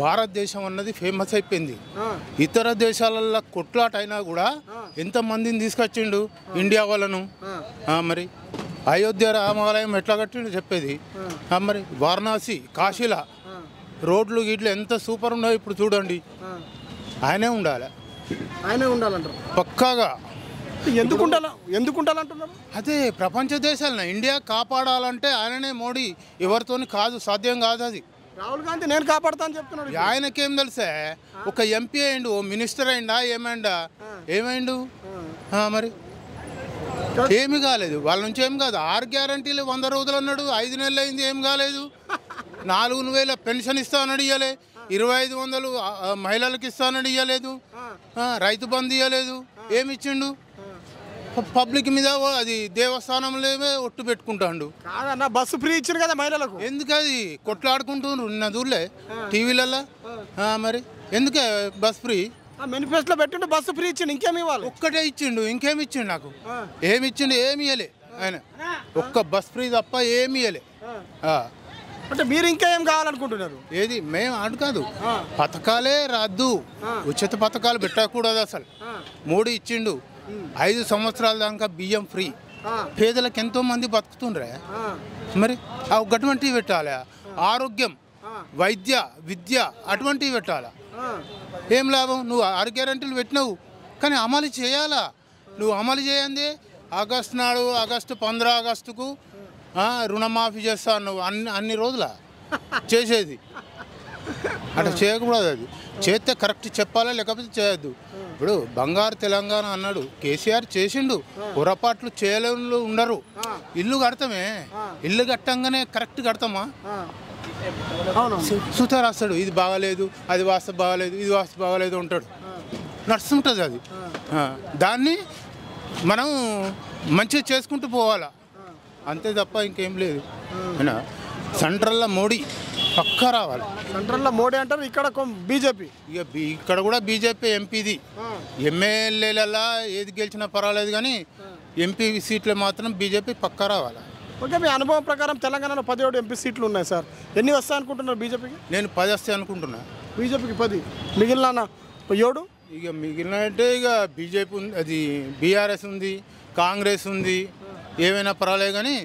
భారతదేశం అన్నది ఫేమస్ అయిపోయింది. ఇతర దేశాలల్లో కొట్లాట అయినా కూడా ఎంతమందిని తీసుకొచ్చిండు ఇండియా వాళ్ళను. మరి అయోధ్య రామాలయం ఎట్లా కట్టిండు చెప్పేది. మరి వారణాసి, కాశీలా రోడ్లు గిడ్లు ఎంత సూపర్ ఉన్నాయో ఇప్పుడు చూడండి. ఆయనే ఉండాలంటారు పక్కాగా. ఎందుకు ఉండాలంటున్నారు? అదే ప్రపంచ దేశాలను ఇండియా కాపాడాలంటే ఆయననే మోడీ, ఎవరితోని కాదు, సాధ్యం కాదు. అది రాహుల్ గాంధీ నేను కాపాడుతాను చెప్తున్నాడు. ఆయనకేం తెలుసా? ఒక ఎంపీ అయిండు, ఓ మినిస్టర్ అయిందా, ఏమైండు మరి ఏమి కాలేదు. వాళ్ళ నుంచి ఏం కాదు. 6 గ్యారంటీలు 100 రోజులు అన్నాడు, 5 నెలలు అయింది, ఏం కాలేదు. 4,000 పెన్షన్ ఇస్తానని ఇవ్వలే, 2,500 మహిళలకు ఇస్తానని ఇవ్వలేదు, రైతు బంధు ఇవ్వలేదు. ఏమి ఇచ్చిండు? పబ్లిక్ మీద అది దేవస్థానంలో ఒట్టు పెట్టుకుంటాడు. బస్సు ఫ్రీ ఇచ్చారు కదా మహిళలకు. ఎందుకు అది కొట్లాడుకుంటున్నారు నిన్న దూర్లే టీవీలలో. మరి ఎందుకే బస్ ఫ్రీ? మేనిఫెస్టోలో పెట్టిండు బస్సు ఫ్రీ ఇచ్చిండు, ఇంకేమి ఇవ్వాలి? ఒక్కటే ఇచ్చిండు, ఇంకేమి ఇచ్చిండు? నాకు ఏమి ఇచ్చిండు? ఏమి ఇవ్వలే ఆయన. ఒక్క బస్ ఫ్రీ తప్ప ఏమి ఇవ్వలే. అంటే మీరు ఇంకా ఏం కావాలనుకుంటున్నారు? ఏది మేము అటు కాదు, పథకాలే రద్దు, ఉచిత పథకాలు పెట్టకూడదు అసలు. మోడీ ఇచ్చిండు 5 సంవత్సరాల దాకా బియ్యం ఫ్రీ. పేదలకు ఎంతో మంది బతుకుతుండ్రే. మరి అటువంటివి పెట్టాలి. ఆరోగ్యం, వైద్య, విద్య అటువంటివి పెట్టాలా? ఏం లాభం? నువ్వు 6 గ్యారెంటీలు పెట్టినావు కానీ అమలు చేయాలా? నువ్వు అమలు చేయండి. ఆగస్టు 15 ఆగస్టుకు రుణమాఫీ చేస్తా నువ్వు అన్ని రోజుల చేసేది. అట్లా చేయకూడదు. అది చేస్తే కరెక్ట్ చెప్పాలా, లేకపోతే చేయొద్దు. ఇప్పుడు బంగారు తెలంగాణ అన్నాడు, కేసీఆర్ చేసిండు. పొరపాట్లు చేయలేని ఉండరు. ఇల్లు కడతామే, ఇల్లు కట్టంగానే కరెక్ట్ కడతామా? సుతా రాస్తాడు, ఇది బాగాలేదు, అది వాస్తు బాగాలేదు, ఇది వాస్తు బాగాలేదు ఉంటాడు, నడుస్తుంటుంది అది. దాన్ని మనం మంచిగా చేసుకుంటూ పోవాలా, అంతే తప్ప ఇంకేం లేదు. సెంట్రల్లో మోడీ పక్కా రావాలి. సెంట్రల్లో మోడీ అంటారు, ఇక్కడ బీజేపీ. ఇక ఇక్కడ కూడా బీజేపీ ఎంపీది. ఎమ్మెల్యేలలో ఏది గెలిచినా పర్వాలేదు కానీ ఎంపీ సీట్లు మాత్రం బీజేపీ పక్కా రావాలి. ఓకే, మీ అనుభవం ప్రకారం తెలంగాణలో 17 ఎంపీ సీట్లు ఉన్నాయి సార్. ఎన్ని వస్తాయి అనుకుంటున్నారు బీజేపీకి? నేను 10 వస్తాయి అనుకుంటున్నా. బీజేపీకి 10, మిగిలిన 7? ఇక మిగిలిన అంటే ఇక బీజేపీ ఉంది, అది బీఆర్ఎస్ ఉంది, కాంగ్రెస్ ఉంది, ఏమైనా పర్వాలేదు కానీ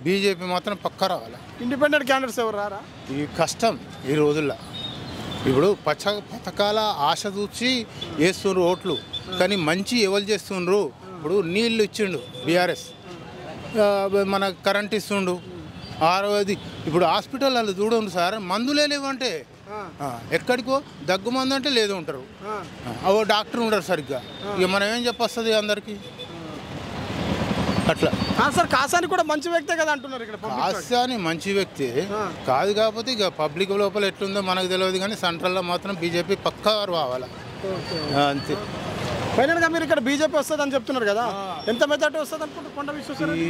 బీజేపీ మాత్రం పక్కా రావాలి. ఇండిపెండెంట్ క్యాండిడేట్స్ ఎవరు రారా? ఈ కష్టం ఈ రోజుల్లో. ఇప్పుడు పథకాల ఆశ చూసి వేస్తుండ్రు ఓట్లు, కానీ మంచి ఎవరు చేస్తుండ్రు? ఇప్పుడు నీళ్ళు ఇచ్చిండు బీఆర్ఎస్, మన కరెంట్ ఇస్తుండు. 6వది ఇప్పుడు హాస్పిటల్ వాళ్ళు చూడండి సార్, మందులే లేవంటే ఎక్కడికో దగ్గు మందు అంటే లేదు ఉంటారు, ఓ డాక్టర్ ఉండరు సరిగ్గా. ఇక మనం ఏం చెప్పొస్తుంది అందరికీ? అట్లా సార్, కాసాని కూడా మంచి వ్యక్తే కదా అంటున్నారు ఇక్కడ. కాసాని మంచి వ్యక్తి కాదు, కాకపోతే ఇక పబ్లిక్ లోపల ఎట్లుందో మనకు తెలియదు కానీ సెంట్రల్లో మాత్రం బీజేపీ పక్కా రావాలి, అంతే. ఫైనల్గా మీరు ఇక్కడ బీజేపీ వస్తుందని చెప్తున్నారు కదా, ఎంత మెజార్టీ వస్తుంది అనుకుంటారు కొండ విశ్వేశ్వరరెడ్డి?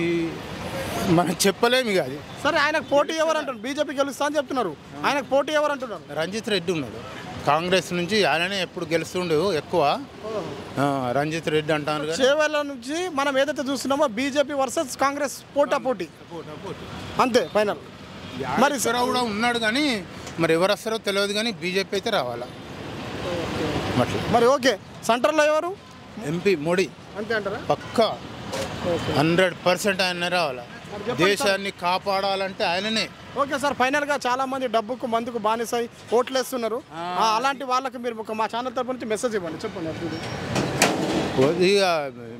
మనం చెప్పలేము ఇక అది. సరే, ఆయనకు పోటీ ఎవరు అంటారు? బీజేపీ గెలుస్తా అని చెప్తున్నారు, ఆయనకు పోటీ ఎవరు అంటున్నారు? రంజిత్ రెడ్డి ఉన్నాడు కాంగ్రెస్ నుంచి, ఆయననే ఎప్పుడు గెలుస్తుండే ఎక్కువ. రంజిత్ రెడ్డి అంటారు. చేవెళ్ళ నుంచి మనం ఏదైతే చూస్తున్నామో బీజేపీ వర్సెస్ కాంగ్రెస్ పోటీ అంతే ఫైనల్. మరి కూడా ఉన్నాడు కానీ మరి ఎవరు వస్తారో తెలియదు కానీ బీజేపీ అయితే రావాలా. మరి ఓకే, సెంటర్లో ఎవరు? ఎంపీ మోడీ అంతే అంటారా? పక్కా 100% ఆయన రావాలా. దేశాన్ని కాపాడాలంటే ఆయననే. ఓకే సార్, ఫైనల్గా చాలా మంది డబ్బుకు మందుకు బానిసై ఓట్లేస్తున్నారు. అలాంటి వాళ్ళకి మీరు మా ఛానల్ తరపు నుంచి మెసేజ్ ఇవ్వండి, చెప్పండి. ఇక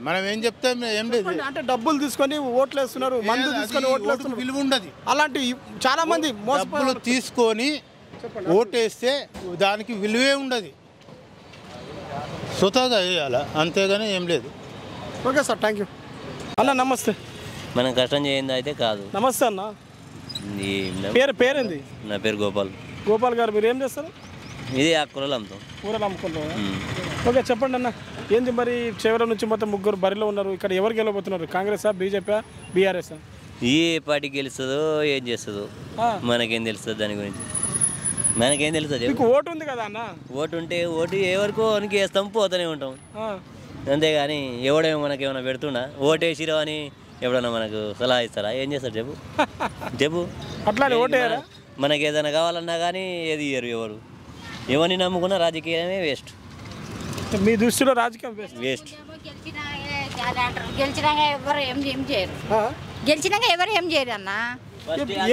మనం ఏం చెప్తాం? ఏం లేదు, అంటే డబ్బులు తీసుకొని ఓట్లేస్తున్నారు, మందు తీసుకొని ఓట్లేస్తున్నారు, విలువ ఉండదు. అలాంటి చాలా మంది డబ్బులు తీసుకొని ఓటేస్తే దానికి విలువే ఉండదు. స్వతహాగా వేయాలి, అంతేగాని ఏం లేదు. ఓకే సార్, థ్యాంక్ యూ అన్న. నమస్తే. మనం కష్టం చేయింది అయితే కాదు. నమస్తే అన్న. పేరేంది? నా పేరు గోపాల్. గోపాల్ గారు, మీరు ఏం చేస్తారు? ఇది ఆ కూరలు అమ్ముతాం. కూరలు అమ్ముకుంటాం. ఓకే, చెప్పండి అన్న, ఏంది మరి చివరి నుంచి మొత్తం ముగ్గురు బరిలో ఉన్నారు, ఇక్కడ ఎవరు గెలవబోతున్నారు? కాంగ్రెసా, బీజేపీ, బీఆర్ఎస్? ఏ పార్టీ గెలుస్తుందో ఏం చేస్తుందో మనకేం తెలుస్తుంది దాని గురించి? మనకేం తెలుస్తుంది? మీకు ఓటు ఉంది కదా అన్న? ఓటు ఉంటే ఓటు ఎవరికో వనికి వేస్తాం, పోతూనే ఉంటాం. అంతేగాని ఎవడేమో మనకేమైనా పెడుతున్నా ఓటేసిరో అని ఎవడన్నా మనకు సలహా ఇస్తారా? ఏం చేస్తారు చెప్పు? చెప్పు. అట్లానే ఓటేయారా? మనకి ఏదైనా కావాలన్నా కానీ ఏది ఇయ్యరు ఎవరు. ఎవరిని నమ్ముకున్న రాజకీయమే వేస్ట్. మీ దృష్టిలో రాజకీయం వేస్ట్. గెలిచినాక ఎవరు ఏం చేయరు. గెలిచినాక ఎవరు ఏం చేయరు అన్న.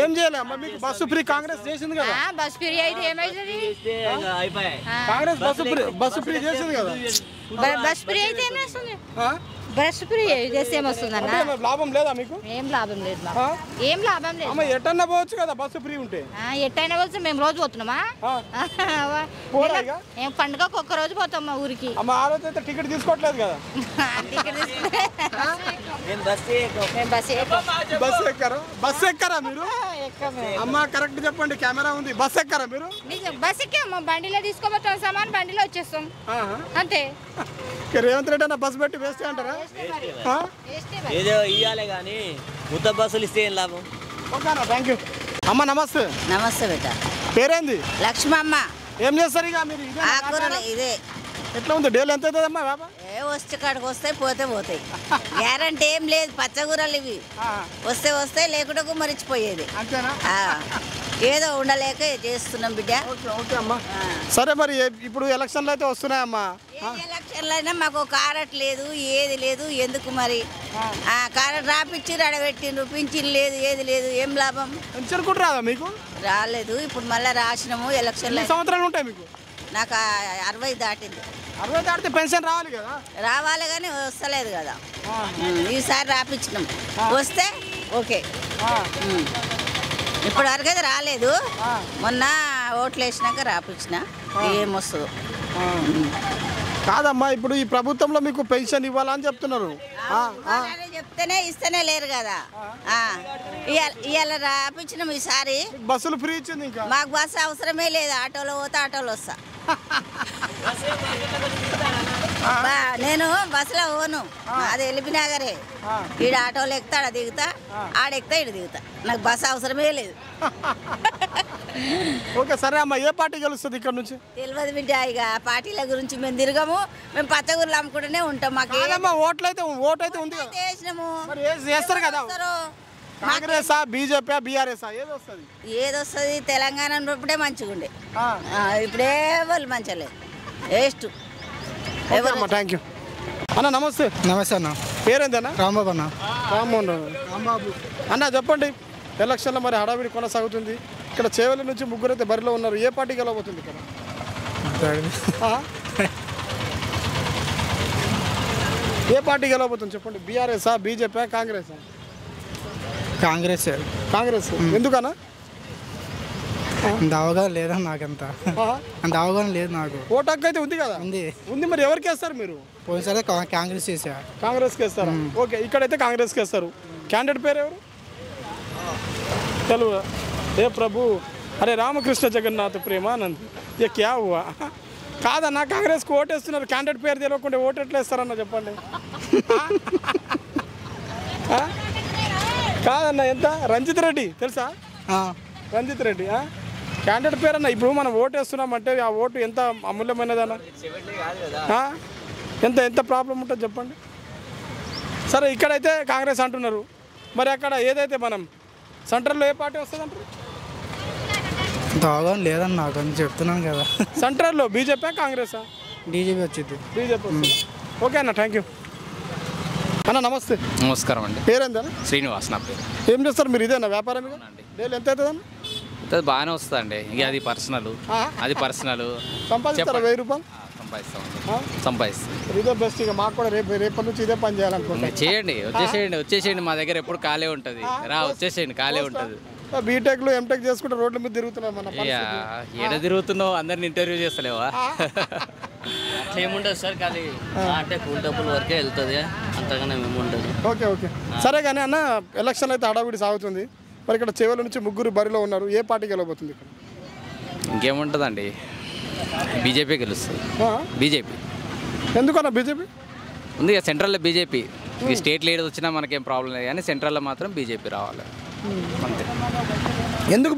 ఏం చేయాలి అమ్మ? మీకు బస్సు ఫ్రీ కాంగ్రెస్ చేసింది కదా. బస్ ఫ్రీ అయితే ఏమైతుంది? కాంగ్రెస్ బస్సు ఫ్రీ చేసింది కదా. బస్ ఫ్రీ అయితే ఏం చేస్తుంది? బస్ ఫ్రీ చేస్తే ఏమొస్తుంది అన్న? లాభం లేదా మీకు? ఏం లాభం లేదు. ఏం లాభం లేదు. అమ్మ ఎట్టన్నా పోవచ్చు కదా బస్సు ఫ్రీ ఉంటే. ఎట్టైనా పోవచ్చు. మేము రోజు పోతున్నామా? ఏం పండుగకు ఒక్క రోజు పోతాం మా ఊరికి. అమ్మ ఆ రోజు అయితే టికెట్ తీసుకోవట్లేదు కదా. బస్సు ఎక్కారా మీరు? అమ్మ కరెక్ట్ చెప్పండి, కెమెరా ఉంది. బస్సు ఎక్కారా మీరు? బస్ ఎక్కాము, బండిలో తీసుకోబోతాం సామాన్, బండిలో వచ్చేస్తాం అంతే. రేవంత్ రెడ్డి అన్న బస్సు పెట్టి వేస్తే అంటారా? ఏదో ఇవ్వాలి కానీ ఉత్త బస్సులు ఇస్తే ఏం లాభం? ఓకేనా, థ్యాంక్ యూ అమ్మ. నమస్తే. నమస్తే బిడ్డ. పేరేంది? లక్ష్మమ్మ. ఏం చేస్తారు ఇక మీరు? ఇదే ఎట్లా ఉంది డైలీ? ఎంత అవుతుందమ్మా వ్యాపారం? వచ్చే కాడికి వస్తాయి, పోతే పోతాయి. గ్యారంటీ ఏం లేదు. పచ్చగూరలు ఇవి వస్తే వస్తాయి, లేకుండా మరిచిపోయేది. ఏదో ఉండలేక చేస్తున్నాం బిడ్డ. ఓకే అమ్మా, సరే. మరి ఇప్పుడు ఎలక్షన్లు అయితే వస్తున్నాయమ్మా. ఎలక్షన్లు అయినా మాకు కారట్ లేదు, ఏది లేదు. ఎందుకు మరి? కారట్ రాపిచ్చి రడబెట్టిండ్రు, పింఛన్ లేదు, ఏది లేదు. ఏం లాభం? పెన్షన్ కూడా రాదా మీకు? రాలేదు. ఇప్పుడు మళ్ళీ రాసినాము. ఎలక్షన్లు సంవత్సరాలు ఉంటాయి మీకు? నాకు 60 దాటింది. 60 దాటితే పెన్షన్ రావాలి కదా? రావాలి కానీ వస్తలేదు కదా. ఈసారి రాపించినాం, వస్తే ఓకే. ఇప్పుడు వరకైతే రాలేదు. మొన్న ఓట్లు వేసినాక రాపించిన. ఏమొస్తుందో కాదమ్మా. ఇప్పుడు ఈ ప్రభుత్వంలో మీకు పెన్షన్ ఇవ్వాలని చెప్తున్నారు. చెప్తేనే ఇస్తేనే లేరు కదా. ఇవాళ రాపించినాం. ఈసారి బస్సులు ఫ్రీ ఇచ్చింది. ఇంకా మాకు బస్సు అవసరమే లేదు. ఆటోలో పోతే ఆటోలో వస్తా. నేను బస్సులో పోను. అది ఎల్బీనగరే. ఈడ ఆటోలో ఎక్కుతా, ఆడ దిగుతా, ఆడెక్తా, ఈడ దిగుతా. నాకు బస్సు అవసరమే లేదు. ఓకే, సరే అమ్మా. ఏ పార్టీ గెలుస్తుంది ఇక్కడ నుంచి? తెలియదు బిడ్డ. ఇక పార్టీల గురించి మేము తిరగము. మేము పచ్చగూరలు అమ్ముకుంటూనే ఉంటాం. మాకు ఓటు అయితే ఉంది. వేసినాము. చేస్తారు కదా. కాంగ్రెసా, బీజేపీ, బీఆర్ఎస్ ఏదొస్తుంది? తెలంగాణ ఉన్నప్పుడే మంచిగా ఉండే. ఇప్పుడే వాళ్ళు మంచిగా లేదు. వేస్ట్. థ్యాంక్ యూ అన్న. నమస్తే. నమస్తే అన్న. పేరేందన్నా? రాంబాబు అన్న. రాంబాబు అన్న, చెప్పండి. ఎలక్షన్లో మరి హడావిడి కొనసాగుతుంది. ఇక్కడ చేవెళ్ళ నుంచి ముగ్గురు అయితే బరిలో ఉన్నారు. ఏ పార్టీ గెలవబోతుంది ఇక్కడ? ఏ పార్టీ గెలవబోతుంది చెప్పండి? బీఆర్ఎస్ఆ, బీజేపీ, కాంగ్రెస్? కాంగ్రెస్. ఎందుకన్నా? అంత అవగాహన లేదన్న. నాకంత అంత అవగాహన లేదు నాకు. ఓటు హక్కు అయితే ఉంది కదా? ఉంది. మరి ఎవరికి వేస్తారు మీరు? పోయినసారి కాంగ్రెస్ చేసా. కాంగ్రెస్కి వేస్తారా? ఓకే, ఇక్కడైతే కాంగ్రెస్కి వేస్తారు. క్యాండిడేట్ పేరు ఎవరు? తెలుగు. ఏ ప్రభు, అరే రామకృష్ణ జగన్నాథ్ ప్రేమానంద్. ఏ క్యా హువా? కాదన్నా, కాంగ్రెస్కి ఓటేస్తున్నారు. క్యాండిడేట్ పేరు తెలియకుండా ఓటు ఎట్లా వేస్తారన్న చెప్పండి. కాదన్న, ఎంత? రంజిత్ రెడ్డి తెలుసా? రంజిత్ రెడ్డి క్యాండిడేట్ పేరు అన్న. ఇప్పుడు మనం ఓటు వేస్తున్నామంటే ఆ ఓటు ఎంత అమూల్యమైనదన్న? ఎంత ప్రాబ్లం ఉంటుంది చెప్పండి. సరే, ఇక్కడైతే కాంగ్రెస్ అంటున్నారు. మరి అక్కడ ఏదైతే మనం సెంట్రల్లో ఏ పార్టీ వస్తుంది అంటారు? అంత అవగాహన లేదన్న నాకు అని చెప్తున్నాను కదా. సెంట్రల్లో బీజేపీ, కాంగ్రెసా? బీజేపీ వచ్చింది. బీజేపీ. ఓకే అన్న, థ్యాంక్ యూ అన్న. నమస్తే. నమస్కారం అండి. పేరేందా? శ్రీనివాస్ నా పేరు. ఏం చేస్తారు మీరు? ఇదేనా వ్యాపారం? డైలీ ఎంత అవుతుందన్న? బాగానే వస్తుందండి. ఇక అది పర్సనల్. సంపాదిస్తారా? 1000 రూపాయలు సంపాదిస్తాం. ఇదే బెస్ట్. ఇక మాకు కూడా రేపటి నుంచి ఇదే పని చేయాలనుకుంటున్నాను. వచ్చేసేయండి. మా దగ్గర ఎప్పుడు ఖాళీ ఉంటుంది. వచ్చేసేయండి, ఖాళీ ఉంటుంది. బీటెక్లు, ఎంటెక్ చేసుకుంటే రోడ్ల మీద తిరుగుతున్నాం. మన ఏడ తిరుగుతున్నావు? అందరిని ఇంటర్వ్యూ చేస్తలేవా? అట్లా ఏముండదు సార్, కానీ అంటే కూల్ డబ్బుల వరకే వెళ్తుంది, అంతగానే ఏముండదు. ఓకే ఓకే సరే కానీ అన్న, ఎలక్షన్ అయితే హడావిడి సాగుతుంది. మరి ఇక్కడ చేవల నుంచి ముగ్గురు బరిలో ఉన్నారు. ఏ పార్టీ గెలవబోతుంది ఇక్కడ? ఇంకేముంటుందండి, బీజేపీ గెలుస్తుంది. బీజేపీ. ఎందుకన్నా బీజేపీ ఉంది ఇక సెంట్రల్లో బీజేపీ. ఈ స్టేట్ లీడర్ వచ్చినా మనకేం ప్రాబ్లం లేదు, కానీ సెంట్రల్లో మాత్రం బీజేపీ రావాలి అంతే. ఎందుకు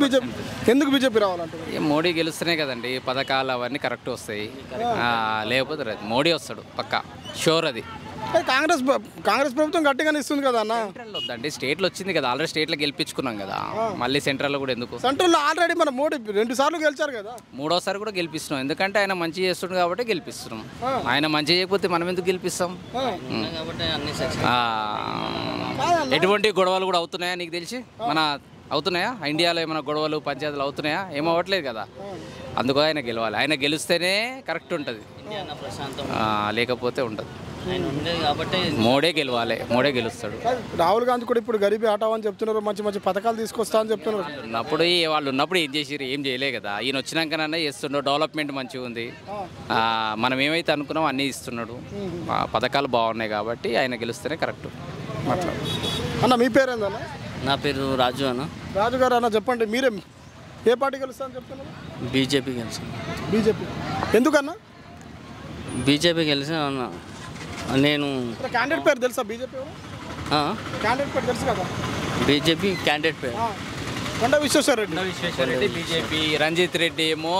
బీజేపీ రావాలంటే? మోడీ గెలుస్తూనే కదండి పథకాలు అవన్నీ కరెక్ట్ వస్తాయి. లేకపోతే రాదు. మోడీ వస్తాడు పక్కా, షూర్ అది. కాంగ్రెస్ ప్రభుత్వం గట్టిగానే ఇస్తుంది కదా అన్న. సెంట్రల్ వద్దండి, స్టేట్లో వచ్చింది కదా ఆల్రెడీ, స్టేట్లో గెలిపించుకున్నాం కదా, మళ్ళీ సెంట్రల్లో కూడా ఎందుకు? సెంట్రల్లో ఆల్రెడీ మన మోడీ 2 సార్లు గెలిచారు కదా. 3వ సారి కూడా గెలిపిస్తున్నాం, ఎందుకంటే ఆయన మంచి చేస్తుండు కాబట్టి గెలిపిస్తున్నాం. ఆయన మంచి చేయకపోతే మనం ఎందుకు గెలిపిస్తాం? ఎటువంటి గొడవలు కూడా అవుతున్నాయా నీకు తెలిసి? అవుతున్నాయా ఇండియాలో? ఏమైనా గొడవలు పంచాయతీలు అవుతున్నాయా? ఏం అవ్వట్లేదు కదా. అందుకు ఆయన గెలవాలి. ఆయన గెలిస్తేనే కరెక్ట్ ఉంటుంది, లేకపోతే ఉండదు. మోడీ గెలవాలి, మోడీ గెలుస్తాడు. రాహుల్ గాంధీ కూడా ఇప్పుడు గరీబీ హఠావ్ అని చెప్తున్నారు, మంచి మంచి పథకాలు తీసుకొస్తా అని చెప్తున్నారు. వాళ్ళు ఉన్నప్పుడు ఏం చేసిరు? ఏం చేయలే కదా. ఈయన వచ్చినాకనన్నా చేస్తున్నాడు, డెవలప్మెంట్ మంచిగా ఉంది. మనం ఏమైతే అనుకున్నామో అన్నీ ఇస్తున్నాడు, పథకాలు బాగున్నాయి కాబట్టి ఆయన గెలుస్తేనే కరెక్ట్. అన్న మీ పేరేందన్న? నా పేరు రాజు అన్న. రాజు గారు అన్న చెప్పండి, మీరే ఏ పార్టీ గెలుస్తా అని చెప్తున్నారు? బీజేపీ గెలిచాను. బీజేపీ ఎందుకన్నా? బీజేపీ గెలిచాను అన్న. నేను క్యాండిడేట్ పేరు తెలుసా? బీజేపీ క్యాండిడేట్ పేరు తెలుసు కదా? బీజేపీ క్యాండిడేట్ పేరు కొండ విశ్వేశ్వరరెడ్డి. విశ్వేశ్వరరెడ్డి బీజేపీ. రంజిత్ రెడ్డి ఏమో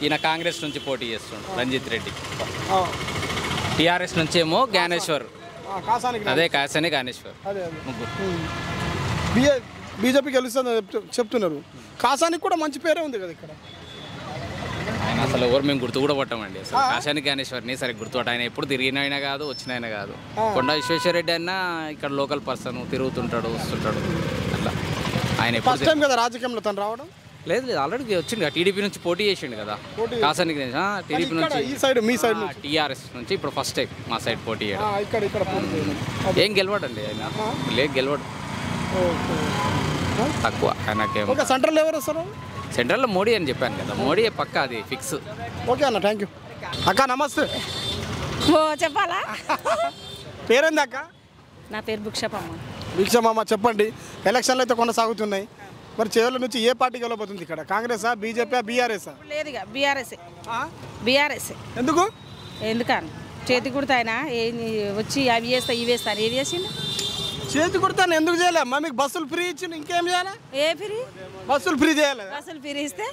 ఈయన కాంగ్రెస్ నుంచి పోటీ చేస్తున్నాడు. రంజిత్ రెడ్డి టీఆర్ఎస్ నుంచి ఏమో జ్ఞానేశ్వర్, అదే కాసాని జ్ఞానేశ్వర్. బీజేపీ గెలుస్తుందని చెప్తున్నారు. కాసానికి కూడా మంచి పేరే ఉంది కదా ఇక్కడ. అసలు ఎవరు మేము గుర్తు కూడా పట్టామండి అసలు. కాశాని జ్ఞానేశ్వర్ని సరే గుర్తుపట్ట. ఆయన ఎప్పుడు తిరిగిన అయినా కాదు, వచ్చిన అయినా కాదు. కొండ విశ్వేశ్వరరెడ్డి అన్న ఇక్కడ లోకల్ పర్సన్, తిరుగుతుంటాడు, వస్తుంటాడు అట్లా. ఆయన ఫస్ట్ టైం కదా రాజకీయంలో తను రావడం? లేదు ఆల్రెడీ వచ్చింది కదా, టీడీపీ నుంచి పోటీ చేసిండు కదా కాసాని గణేష్. టీడీపీ నుంచి ఈ సైడ్ మీ సైడ్ టీఆర్ఎస్ నుంచి ఇప్పుడు ఫస్ట్ టైం మా సైడ్ పోటీ చేయడం. ఏం గెలవడండి ఆయన, లేదు గెలవడు, తక్కువ ఆయనకేమో. సెంట్రల్ ఎవరు వస్తారు? సెంట్రల్లో మోడీ అని చెప్పాను కదా, మోడీ పక్క, అది ఫిక్స్. ఓకే అన్న, థ్యాంక్ యూ. అక్క నమస్తే. చెప్పాలా? పేరేంది అక్క? నా పేరు భిక్షపమ్మ. భిక్షమమ్మ చెప్పండి, ఎలక్షన్లు అయితే కొనసాగుతున్నాయి. మరి చేవల నుంచి ఏ పార్టీ గెలవబోతుంది ఇక్కడ? కాంగ్రెసా, బీజేపీ, బీఆర్ఎస్? లేదు ఇక బీఆర్ఎస్. ఎందుకు? ఎందుకని చేతి కుడతాయినా వచ్చి అవి వేస్తా ఇవి వేస్తాను. ఏది వేసిండు? చేతి కుడతాను ఎందుకు చేయలే అమ్మా? మీకు బస్సులు ఫ్రీ ఇచ్చింది, ఇంకేం చేయాలి? ఏ ఫ్రీ? బస్సులు ఫ్రీ చేయాలి. బస్సులు ఫ్రీ ఇస్తే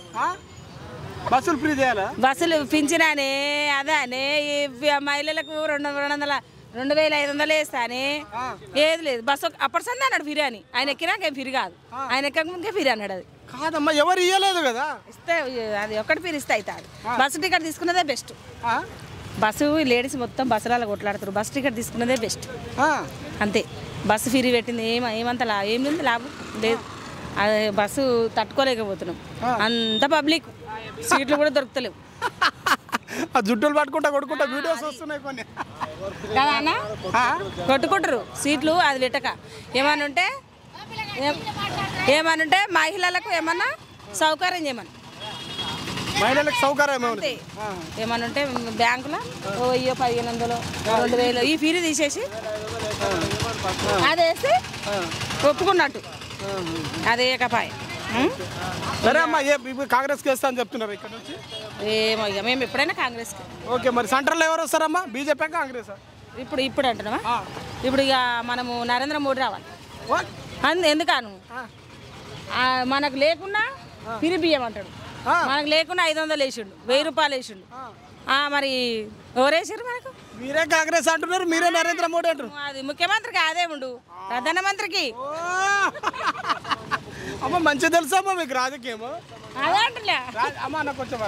బస్సులు ఫ్రీ చేయాలి. బస్సులు పింఛనానే అదానే మహిళలకు 2,500 వేస్తానే. ఏది లేదు, బస్సు అప్పటి సంది అన్నాడు ఫిరి అని. ఆయన ఎక్కినాక ఏం ఫిరి కాదు, ఆయన ఎక్కక ముందుకే ఫిరి అన్నాడు. అది కాదమ్మా, ఎవరు ఇవ్వలేదు కదా. ఇస్తే అది ఒక్కటి ఫిరి ఇస్తే అవుతాడు. బస్సు టికెట్ తీసుకున్నదే బెస్ట్. బస్సు లేడీస్ మొత్తం బస్సులలో కొట్లాడుతారు, బస్సు టికెట్ తీసుకున్నదే బెస్ట్ అంతే. బస్సు ఫిరి పెట్టింది ఏమంత ఏం లేదు, లాభం లేదు. అది బస్సు తట్టుకోలేకపోతున్నాం, అంత పబ్లిక్, సీట్లు కూడా దొరుకుతలేవు. ఆ జుట్టులు పట్టుకుంటా కొట్టుకుంటా వీడియోస్ వస్తున్నాయి కొన్ని కదా అన్న, కొట్టుకుంటారు సీట్లు. అది పెట్టక ఏమనుంటే మహిళలకు ఏమన్నా సౌకర్యం చేయమని, మహిళలకు సౌకర్యం ఏమనుంటే బ్యాంకులో 1,000, 1,500, 2,000 ఈ ఫీజు తీసేసి అదేసి ఒప్పుకున్నట్టు అదే కపాయ. సరే అమ్మా, కాంగ్రెస్కి వేస్తా అని చెప్తున్నారు ఇక్కడ నుంచి. ఏమో ఇక మేము ఎప్పుడైనా కాంగ్రెస్కి. ఓకే, మరి సెంట్రల్లో ఎవరు వస్తారమ్మా? బీజేపీ, కాంగ్రెస్? ఇప్పుడు అంటున్నావా? ఇప్పుడు ఇక మనము నరేంద్ర మోడీ రావాలి. ఎందుకను మనకు లేకున్నా ఫిరి బియ్యం అంటాడు, మనకు లేకుండా 500 వేసిండు, 1000 రూపాయలు వేసిండు. మరి ఎవరేసారు మనకు? మీరే కాంగ్రెస్ అంటున్నారు, మీరే నరేంద్ర మోడీ అంటారు. అది ముఖ్యమంత్రికి అదే ఉండు, ప్రధానమంత్రికి. అమ్మ మంచిగా తెలుసా అమ్మా మీకు రాజకీయము? అదే అంటున్నా అమ్మా, నాకు కొంచెం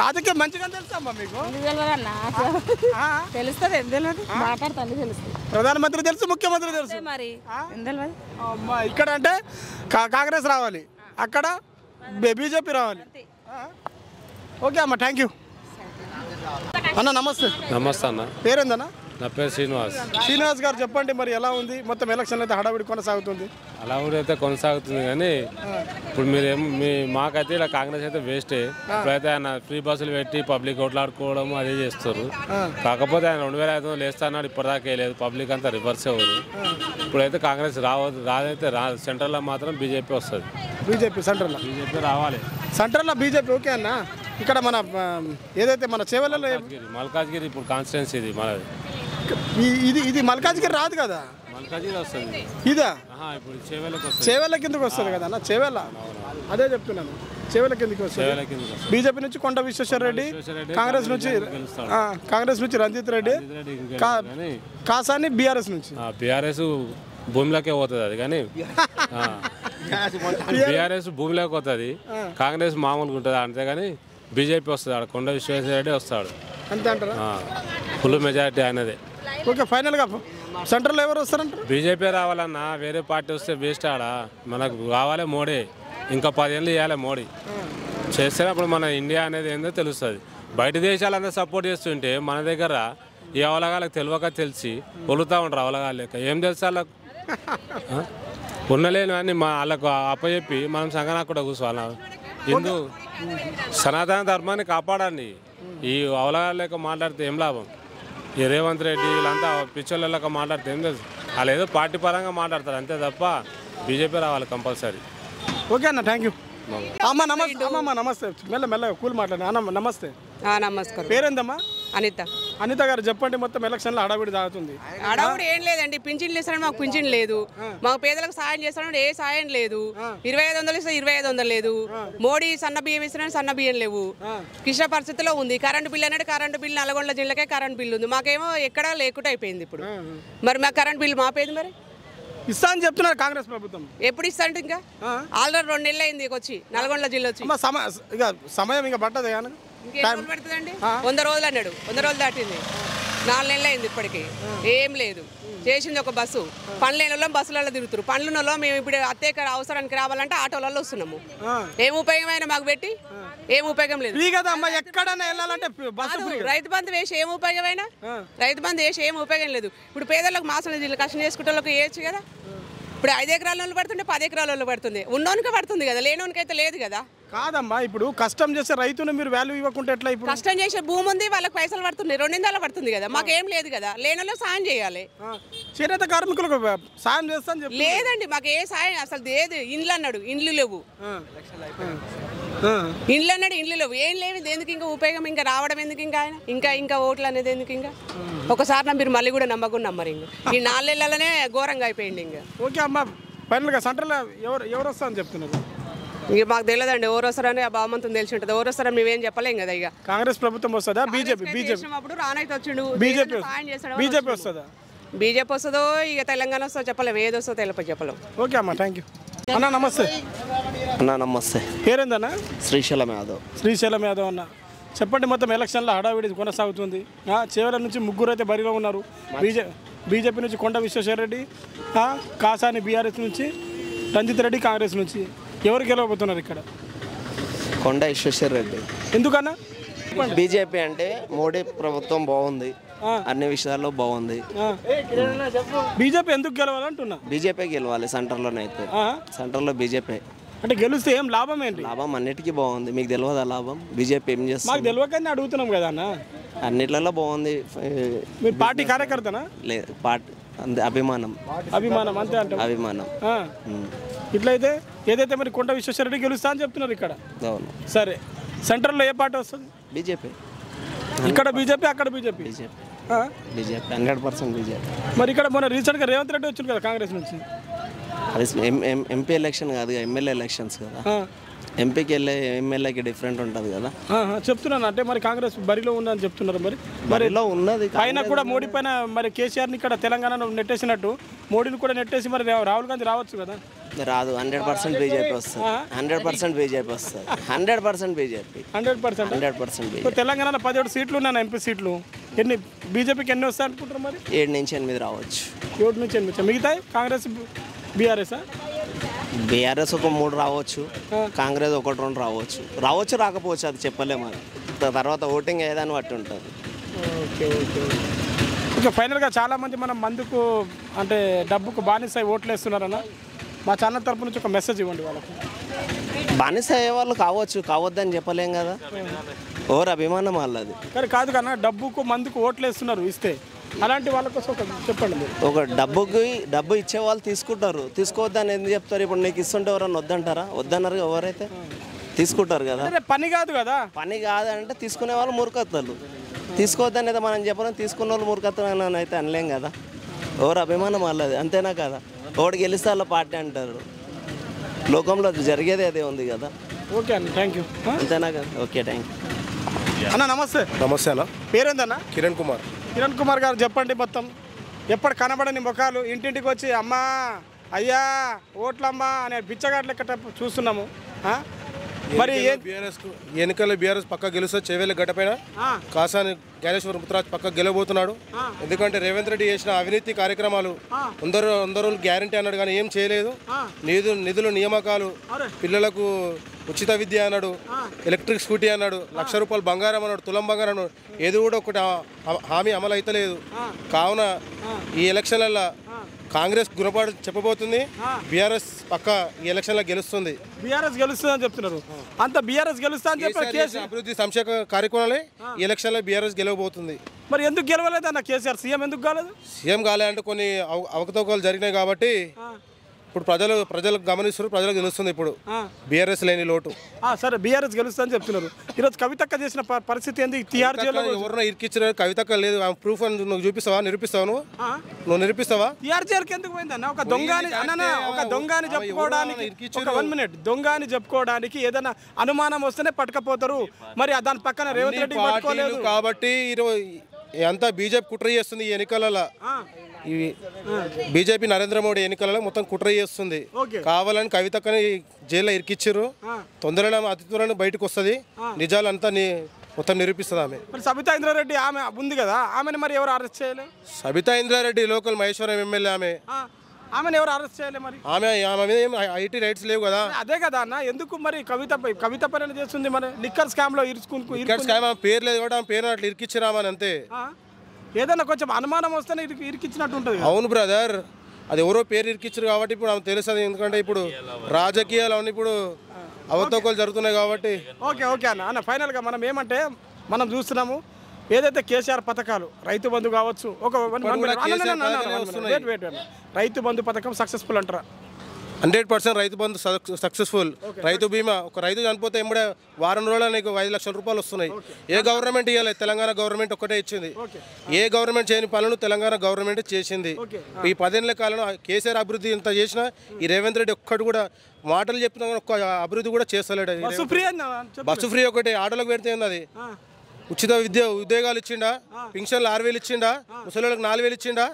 రాజకీయం మంచిగా తెలుసా అమ్మా మీకు? తెలియదన్నా, తెలుస్తుంది. ఏం తెలియదు, మాట్లాడుతుంది తెలుస్తుంది. ప్రధానమంత్రి తెలుసు, ముఖ్యమంత్రి తెలుసు, మరి ఏం తెలియదు. అమ్మా ఇక్కడ అంటే కాంగ్రెస్ రావాలి, అక్కడ బీజేపీ రావాలి. ఓకే అమ్మా, థ్యాంక్ యూ. అన్న నమస్తే. నమస్తే అన్న. పేరేందన్నా? నా పేరు శ్రీనివాస్. శ్రీనివాస్ గారు చెప్పండి, మరి ఎలా ఉంది మొత్తం ఎలక్షన్ అయితే హడావిడి కొనసాగుతుంది? అలా కూడా అయితే కొనసాగుతుంది కానీ ఇప్పుడు మాకైతే ఇలా కాంగ్రెస్ అయితే వేస్టే. ఇప్పుడైతే ఆయన ఫ్రీ బస్సులు పెట్టి పబ్లిక్ ఓట్లాడుకోవడం అదే చేస్తారు. కాకపోతే ఆయన 2500 వేస్తా అన్నాడు, ఇప్పటిదాకా లేదు. పబ్లిక్ అంతా రివర్స్ అవ్వదు. ఇప్పుడైతే కాంగ్రెస్ రాదైతే సెంట్రల్లో మాత్రం బీజేపీ వస్తుంది. బీజేపీ సెంట్రల్లో బీజేపీ రావాలి. సెంట్రల్లో బీజేపీ ఓకే అన్న. ఇక్కడ మన ఏదైతే మన చేవెళ్ళలో మల్కాజ్గిరి ఇప్పుడు కాన్స్టిట్యున్సీ ఇది మనది. ఇది మల్కాజ్గిరి రాదు కదా, మల్కాజ్గిరి వస్తుంది. ఇదా ఇప్పుడు చేవెళ్ళకి వస్తుంది. చేవెళ్ళ కిందకి వస్తుంది కదా అన్న. చేవెళ్ళ అదే చెప్తున్నాను, చేవెళ్ళ కిందకి వస్తుంది. బీజేపీ నుంచి కొండ విశ్వేశ్వర రెడ్డి, కాంగ్రెస్ నుంచి రంజిత్ రెడ్డి, కాసాని బీఆర్ఎస్ నుంచి. బీఆర్ఎస్ భూమిలోకే పోతుంది అది, కానీ బీఆర్ఎస్ భూమిలోకి పోతుంది, కాంగ్రెస్ మామూలుగా ఉంటుంది. అంతేగాని బీజేపీ వస్తుంది. ఆడ కొండ విశ్వేశ్వర రెడ్డి వస్తాడు అంతే అంటారా? ఫుల్ మెజారిటీ ఆయనదే. ఓకే, ఫైనల్గా సెంట్రల్లో ఎవరు వస్తారంటారు? బీజేపీ రావాలన్నా, వేరే పార్టీ వస్తే వేస్ట్. ఆడ మనకు కావాలి మోడీ. ఇంకా 10 ఏళ్ళు ఇవ్వాలి మోడీ. చేస్తే అప్పుడు మన ఇండియా అనేది ఏందో తెలుస్తుంది. బయట దేశాలందరూ సపోర్ట్ చేస్తుంటే మన దగ్గర ఈ అవలగాళ్ళకి తెలియక తెలిసి ఒలుతూ ఉంటారు. అవలగాళ్ళు లెక్క ఏం తెలుసు వాళ్ళకు? ఉన్నలేని అని వాళ్ళకు అప్పచెప్పి మనం సంగనా కూడా కూర్చోవాలి. హిందూ సనాతన ధర్మాన్ని కాపాడండి. ఈ అవలగాళ్ళ లెక్క మాట్లాడితే ఏం లాభం? ఈ రేవంత్ రెడ్డి వీళ్ళంతా పిచ్చోళ్ళ లెక్క మాట్లాడితే ఏం తెలుసు? వాళ్ళు ఏదో పార్టీ పరంగా మాట్లాడతారు అంతే తప్ప బీజేపీ రావాలి కంపల్సరీ. ఓకే అన్న, థ్యాంక్ యూ. అమ్మ నమస్తే. అమ్మమ్మ నమస్తే. మెల్ల కూల్ మాట్లాడి. అన్న నమస్తే. నమస్కారం. పేరేందమ్మా? అనిత. అనిత గారు చెప్పండి, మొత్తం ఎలక్షన్లో హడావిడి తాగుతుంది. హడావిడి ఏం లేదండి. పింఛన్లు ఇస్తారని మాకు పింఛన్ లేదు. మాకు పేదలకు సాయం చేస్తారని ఏ సాయం లేదు. 2500 ఇస్తే 2500 లేదు. మోడీ సన్న బియ్యం ఇస్తారని సన్న బియ్యం లేవు. కిష్ట పరిస్థితిలో ఉంది. కరెంటు బిల్లు అనేది కరెంటు బిల్లు నల్గొండ జిల్లాకే కరెంటు బిల్లు ఉంది. మాకేమో ఎక్కడా లేకుండా అయిపోయింది ఇప్పుడు. మరి మాకు కరెంటు బిల్లు మాపేది మరి ఇస్తా అని చెప్తున్నారు కాంగ్రెస్ ప్రభుత్వం. ఎప్పుడు ఇస్తా అంటే ఇంకా ఆల్రెడీ 2 నెలలు అయింది వచ్చి నల్గొండ జిల్లా వచ్చి. సమయం ఇంకా పట్టదు కానీ పడుతుందండి. 100 రోజులు అన్నాడు. 100 రోజులు దాటింది. 4 నెలలు అయింది ఇప్పటికి. ఏం లేదు. చేసింది ఒక బస్సు. పనులు లేని వాళ్ళం బస్సులలో తిరుగుతారు. పనులు ఉన్న మేము ఇప్పుడు అత్యక అవసరానికి రావాలంటే ఆటోలలో వస్తున్నాము. ఏం ఉపయోగమైన మాకు పెట్టి ఏం ఉపయోగం లేదు. రైతు బంధు వేసి ఏం ఉపయోగమైనా? రైతు బంధు వేసి ఏం ఉపయోగం లేదు. ఇప్పుడు పేదలకు మాసం కష్టం చేసుకుంటే వాళ్ళకి వేయచ్చు కదా. ఇప్పుడు 5 ఎకరాల వాళ్ళు పడుతుంటే 10 ఎకరాల వాళ్ళు పడుతుంది. ఉన్నోనికి పడుతుంది కదా, లేనోనికి అయితే లేదు కదా. కాదమ్మా, ఇప్పుడు కష్టం చేసే రైతును మీరు వాల్యూ ఇవ్వకుంటే ఎట్లా? ఇప్పుడు కష్టం చేసే భూమి ఉంది, వాళ్ళకి పైసలు పడుతున్నాయి. 200 పడుతుంది కదా, మాకేం లేదు కదా. లేనోళ్ళు సాయం చేయాలి. చేనేత కార్మికులకు సాయం చేస్తాను లేదండి, మాకు ఏ సాయం అసలు లేదు. ఇండ్లు అన్నాడు, ఇండ్లు లేవు. ఇండ్లు అన్నాడు, ఇండ్లు లేవు. ఏం లేవు. ఎందుకు ఇంకా ఉపయోగం? ఇంకా రావడం ఎందుకు? ఇంకా ఆయన ఇంకా ఓట్లు అనేది ఎందుకు? ఇంకా ఒకసారి మీరు మళ్ళీ కూడా నమ్మకుండా నమ్మరు. ఇంకా ఈ 4 నెలలనే ఘోరంగా అయిపోయింది. ఇంకా ఓకే అమ్మా, ఫైనల్గా సెంట్రల్లో ఎవరు వస్తారని చెప్తున్నారు? ఇక మాకు తెలియదండి. ఎవరు వస్తారని ఆ భావమంతం తెలిసి ఉంటుంది. ఎవరు వస్తారని మేమేం చెప్పలేం కదా. ఇక కాంగ్రెస్ ప్రభుత్వం వస్తుందా? బీజేపీ అప్పుడు రానైతే వచ్చిండు. బీజేపీ వస్తుందా? బీజేపీ వస్తుందో ఇక తెలంగాణ వస్తుందో చెప్పలేము. ఏది వస్తుందో చెప్పలేము. ఓకే అమ్మా, థ్యాంక్ యూ. అన్న నమస్తే. అన్న నమస్తే. పేరేందన్నా? శ్రీశైలం యాదవ్. శ్రీశైలం యాదవ్ అన్న, చెప్పండి, మొత్తం ఎలక్షన్లో హడావిడి కొనసాగుతుంది. చేవెళ్ళ నుంచి 3 అయితే బరిలో ఉన్నారు. బీజేపీ నుంచి కొండ విశ్వేశ్వర రెడ్డి, కాసాని బీఆర్ఎస్ నుంచి, రంజిత్ రెడ్డి కాంగ్రెస్ నుంచి. ఎవరు గెలవబోతున్నారు ఇక్కడ? కొండ విశ్వేశ్వర రెడ్డి. ఎందుకన్నా? బీజేపీ అంటే మోడీ ప్రభుత్వం బాగుంది, అన్ని విషయాల్లో బాగుంది. బీజేపీ ఎందుకు గెలవాలంటున్నా? బీజేపీ గెలవాలి సెంటర్లోనైతే. సెంటర్లో బీజేపీ అంటే గెలిస్తే ఏం లాభం ఏంటి? లాభం అన్నిటికీ బాగుంది. మీకు తెలియదా లాభం? బీజేపీ ఏం చేస్తుంది? మాకు తెలియకనే అడుగుతున్నాం కదా అన్న. అన్నిట్లలో బాగుంది. మీరు పార్టీ కార్యకర్తనా? లేదు, పార్టీ అంతే. అభిమానం అంతే అంటే అభిమానం. ఇట్లయితే ఏదైతే మరి కొండ విశ్వేశ్వరరెడ్డి గెలుస్తా అని చెప్తున్నారు ఇక్కడ. అవును. సరే, సెంట్రల్లో ఏ పార్టీ వస్తుంది? బీజేపీ. ఇక్కడ బీజేపీ, అక్కడ బీజేపీ. BJP 100% BJP. మరి ఇక్కడ మొన్న రీసెంట్గా రేవంత్ రెడ్డి వచ్చింది కదా కాంగ్రెస్ నుంచి. అది ఎంపీ ఎలక్షన్ కాదు, ఎమ్మెల్యే ఎలక్షన్స్ కదా. ఎంపీకి వెళ్ళే ఎమ్మెల్యేకి డిఫరెంట్ ఉంటుంది కదా. చెప్తున్నాను అంటే మరి కాంగ్రెస్ బరిలో ఉందని చెప్తున్నారు. మరిలో ఉన్నది ఆయన కూడా మోడీ పైన మరి కేసీఆర్ని ఇక్కడ తెలంగాణలో నెట్టేసినట్టు మోడీని కూడా నెట్టేసి మరి రాహుల్ గాంధీ రావచ్చు కదా. రాదు. 100% బీజేపీ వస్తుంది. 100% బీజేపీ వస్తుంది. 100% బీజేపీ. 100% తెలంగాణలో 17 సీట్లు ఉన్నాయి, ఎంపీ సీట్లు. ఎన్ని బీజేపీకి ఎన్ని వస్తాయి అనుకుంటారు? మరి 7 నుంచి 8 రావచ్చు. 7 నుంచి 8. మిగతాయి కాంగ్రెస్ బీఆర్ఎస్. బీఆర్ఎస్ ఒక 3 రావచ్చు, కాంగ్రెస్ 1-2 రావచ్చు, రాకపోవచ్చు, అది చెప్పలేము. అది తర్వాత ఓటింగ్ ఏదని బట్టి ఉంటుంది. Okay okay. ఇక ఫైనల్గా చాలామంది మనం మందుకు అంటే డబ్బుకు బానిసై ఓట్లు వేస్తున్నారన్న మా ఛానల్ తరపు నుంచి ఒక మెసేజ్ ఇవ్వండి వాళ్ళకి. బానిస అయ్యే వాళ్ళు కావద్దని చెప్పలేం కదా, ఎవరు అభిమానం వాళ్ళది. కానీ కాదు కన్నా డబ్బుకు మందుకు ఓట్లు వేస్తున్నారు ఇస్తే, అలాంటి వాళ్ళ కోసం ఒక చెప్పండి మీరు. ఒక డబ్బు ఇచ్చే వాళ్ళు తీసుకుంటారు, తీసుకోవద్దని ఎందుకు చెప్తారు? ఇప్పుడు నీకు ఇస్తుంటే ఎవరన్నా వద్దంటారా? వద్దన్నారు ఎవరైతే తీసుకుంటారు కదా. పని కాదు కదా, పని కాదంటే తీసుకునే వాళ్ళు మూర్ఖత్వాలు. తీసుకోవద్దని అయితే మనం చెప్పడం, తీసుకున్న వాళ్ళు మూర్ఖత్వం అని అయితే అనలేం కదా. ఎవరు అభిమానం వాళ్ళది, అంతేనా కదా. ఒకటి గెలిస్తే వాళ్ళ పార్టీ అంటారు, లోకంలో జరిగేది అదే ఉంది కదా. ఓకే అన్న, థ్యాంక్ యూ. అంతేనా కదా. ఓకే, థ్యాంక్ యూ అన్న. నమస్తే. నమస్తే అన్న. పేరేందన్న? కిరణ్ కుమార్. కిరణ్ కుమార్ గారు చెప్పండి, మొత్తం ఎప్పుడు కనబడని ముఖాలు ఇంటింటికి వచ్చి అమ్మా అయ్యా ఓట్లమ్మా అనే బిచ్చగాట్ల చూస్తున్నాము. మరి ఎన్నికల్లో బీఆర్ఎస్ పక్క గెలుస్తే చేవేళ్ళ గడ్డపైన కాసాని జ్ఞానేశ్వర ముత్తరాజ్ పక్క గెలవబోతున్నాడు. ఎందుకంటే రేవంత్ రెడ్డి చేసిన అవినీతి కార్యక్రమాలు అందరూ గ్యారంటీ అన్నాడు కానీ ఏం చేయలేదు. నిధులు నియామకాలు, పిల్లలకు ఉచిత విద్య అన్నాడు, ఎలక్ట్రిక్ స్కూటీ అన్నాడు, ₹1,00,000 బంగారం అన్నాడు, తులం బంగారం అన్నాడు, ఏది కూడా ఒకటి హామీ అమలు అయితలేదు. కావున ఈ ఎలక్షన్లలో కాంగ్రెస్ గుణపాటు చెప్పబోతుంది. బీఆర్ఎస్ పక్క ఈ ఎలక్షన్లో గెలుస్తుంది. బీఆర్ఎస్ గెలుస్తుందని చెప్తున్నారు. అంత బీఆర్ఎస్ గెలుస్తా అని చెప్పారు. అభివృద్ధి సంక్షేమ కార్యక్రమాలే ఈ ఎలక్షన్లో బీఆర్ఎస్ గెలవబోతుంది. మరి ఎందుకు గెలవలేదు అన్న కేసీఆర్? సీఎం ఎందుకు కాలేదు? సీఎం కాలే అంటే కొన్ని అవకతవకలు జరిగినాయి కాబట్టి ఇప్పుడు ప్రజలకు గమనిస్తారు, ప్రజలకు తెలుస్తుంది ఇప్పుడు బీఆర్ఎస్ లేని లోటు. సరే, బీఆర్ఎస్ గెలుస్తుందని చెప్తున్నారు. ఈరోజు కవితక్క చేసిన పరిస్థితి ఏంది? టీఆర్ జైల్లో ఎవరైనా ఇరికిచ్చిన కవితక్క లేదు, ప్రూఫ్ అని నువ్వు చూపిస్తావా? నిరూపిస్తావా? నువ్వు నిరూపిస్తావా? టీఆర్ జైలుకి ఎందుకు పోయిందన్న? ఒక దొంగని చెప్పుకోవడానికి, ఒక 1 minute దొంగని చెప్పుకోవడానికి ఏదైనా అనుమానం వస్తేనే పట్టుకపోతారు. మరి దాని పక్కన రేవంత్ రెడ్డి పట్టుకోలేదు కాబట్టి అంతా బీజేపీ కుట్ర చేస్తుంది. ఈ ఎన్నికలలో ఇవి బీజేపీ నరేంద్ర మోడీ ఎన్నికలలో మొత్తం కుట్ర చేస్తుంది. కావాలని కవితక్కని జైల్లో ఇరికిచ్చారు. తొందరగా అతి త్వరలో బయటకు వస్తుంది, నిజాలంతా మొత్తం నిరూపిస్తుంది ఆమె. సబితా ఇంద్రారెడ్డి ఆమె ఉంది కదా, ఆమెను మరి ఎవరు అరెస్ట్ చేయలేదు? సబితా ఇంద్రారెడ్డి లోకల్ మహేశ్వరం ఎమ్మెల్యే ఆమెను ఎవరు అరెస్ట్ చేయలేదు? మరి ఆమె మీద ఏం ఐటీ రైట్స్ లేవు కదా. అదే కదా అన్న, ఎందుకు మరి కవిత పైన చేస్తుంది? మరి లిక్కర్ స్కామ్ లో పేరు లేదు కూడా ఆమె పేరు అట్లా ఇరికిచ్చిరామని అంతే. ఏదన్నా కొంచెం అనుమానం వస్తేనే ఇరికిచ్చినట్టు ఉంటుంది. అవును బ్రదర్, అది ఎవరో పేరు ఇరికిచ్చారు కాబట్టి ఇప్పుడు ఆమె తెలుస్తుంది. ఎందుకంటే ఇప్పుడు రాజకీయాలు అన్నీ ఇప్పుడు అవతవకలు జరుగుతున్నాయి కాబట్టి. ఓకే అన్న ఫైనల్గా మనం ఏమంటే మనం చూస్తున్నాము ఏదైతే కేసీఆర్ పథకాలు, రైతు బంధు కావచ్చు, రైతు బంధు పథకం సక్సెస్ఫుల్ అంటారా? 100% రైతు బంధు సక్సెస్ఫుల్. రైతు బీమా, ఒక రైతు చనిపోతే ఎంబడే వారం రోజుల్లో నీకు ₹5,00,000 వస్తున్నాయి. ఏ గవర్నమెంట్ ఇవ్వలేదు, తెలంగాణ గవర్నమెంట్ ఒక్కటే ఇచ్చింది. ఏ గవర్నమెంట్ చేయని పనులు తెలంగాణ గవర్నమెంట్ చేసింది. ఈ 10 ఏళ్ల కాలంలో కేసీఆర్ అభివృద్ధి ఇంత చేసినా ఈ రేవంత్ రెడ్డి ఒక్కటి కూడా మాటలు చెప్పినా ఒక్క అభివృద్ధి కూడా చేస్తలేడు. బస్సు ఫ్రీ ఒకటి ఆటోలకు పెడితే అది ఉచిత ఉద్యోగాలు ఇచ్చిండా, పింఛన్లు 6,000 ఇచ్చిండా, ముసలిళ్ళకి 4,000 ఇచ్చిండా?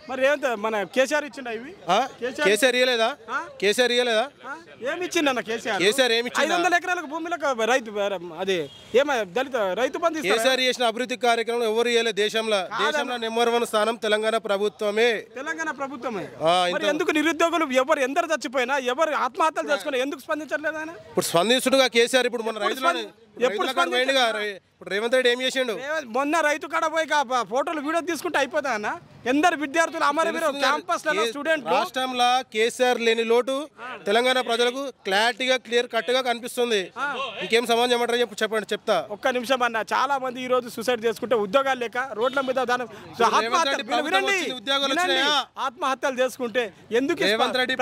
మరి ఏంట మన కేసీఆర్ ఇచ్చిండా? ఇవి కేసీఆర్ ఇవ్వలేదా? ఏమి ఇచ్చిండన్న కేసీఆర్ ఏమి ఇచ్చిండు? 500 ఎకరాలకు భూమిలకు రైతు అది దళిత రైతు బంధు కేసీఆర్ చేసిన అభివృద్ధి కార్యక్రమం ఎవరు ఇవ్వలేదు. దేశంలో నెంబర్ 1 స్థానం తెలంగాణ ప్రభుత్వమే. మరి ఎందుకు నిరుద్యోగులు ఎందరు చచ్చిపోయినా, ఎవరు ఆత్మహత్యలు చేసుకున్నా ఎందుకు స్పందించట్లేదు ఆయన? ఇప్పుడు స్పందిస్తుడుగా కేసీఆర్. ఇప్పుడు మన రైతులు రేవంత్ రెడ్డి ఏం చేసిండు? మొన్న రైతు కాడ పోయి ఫోటోలు వీడియో తీసుకుంటే అయిపోతా అన్న. ఎందరు విద్యార్థులు అమరవీరు క్యాంపస్ స్టూడెంట్. రాష్ట్రంలో కేసీఆర్ లేని లోటు తెలంగాణ ప్రజలకు క్లారిటీగా క్లియర్ కట్ గా కనిపిస్తుంది. ఇంకేం సమాధానం చెప్పంటారు? చెప్పండి, చెప్తా. ఒక్క నిమిషం అన్న. చాలా మంది ఈ రోజు సూసైడ్ చేసుకుంటే ఉద్యోగాలు లేక రోడ్ల మీద ఆత్మహత్యలు చేసుకుంటే ఎందుకు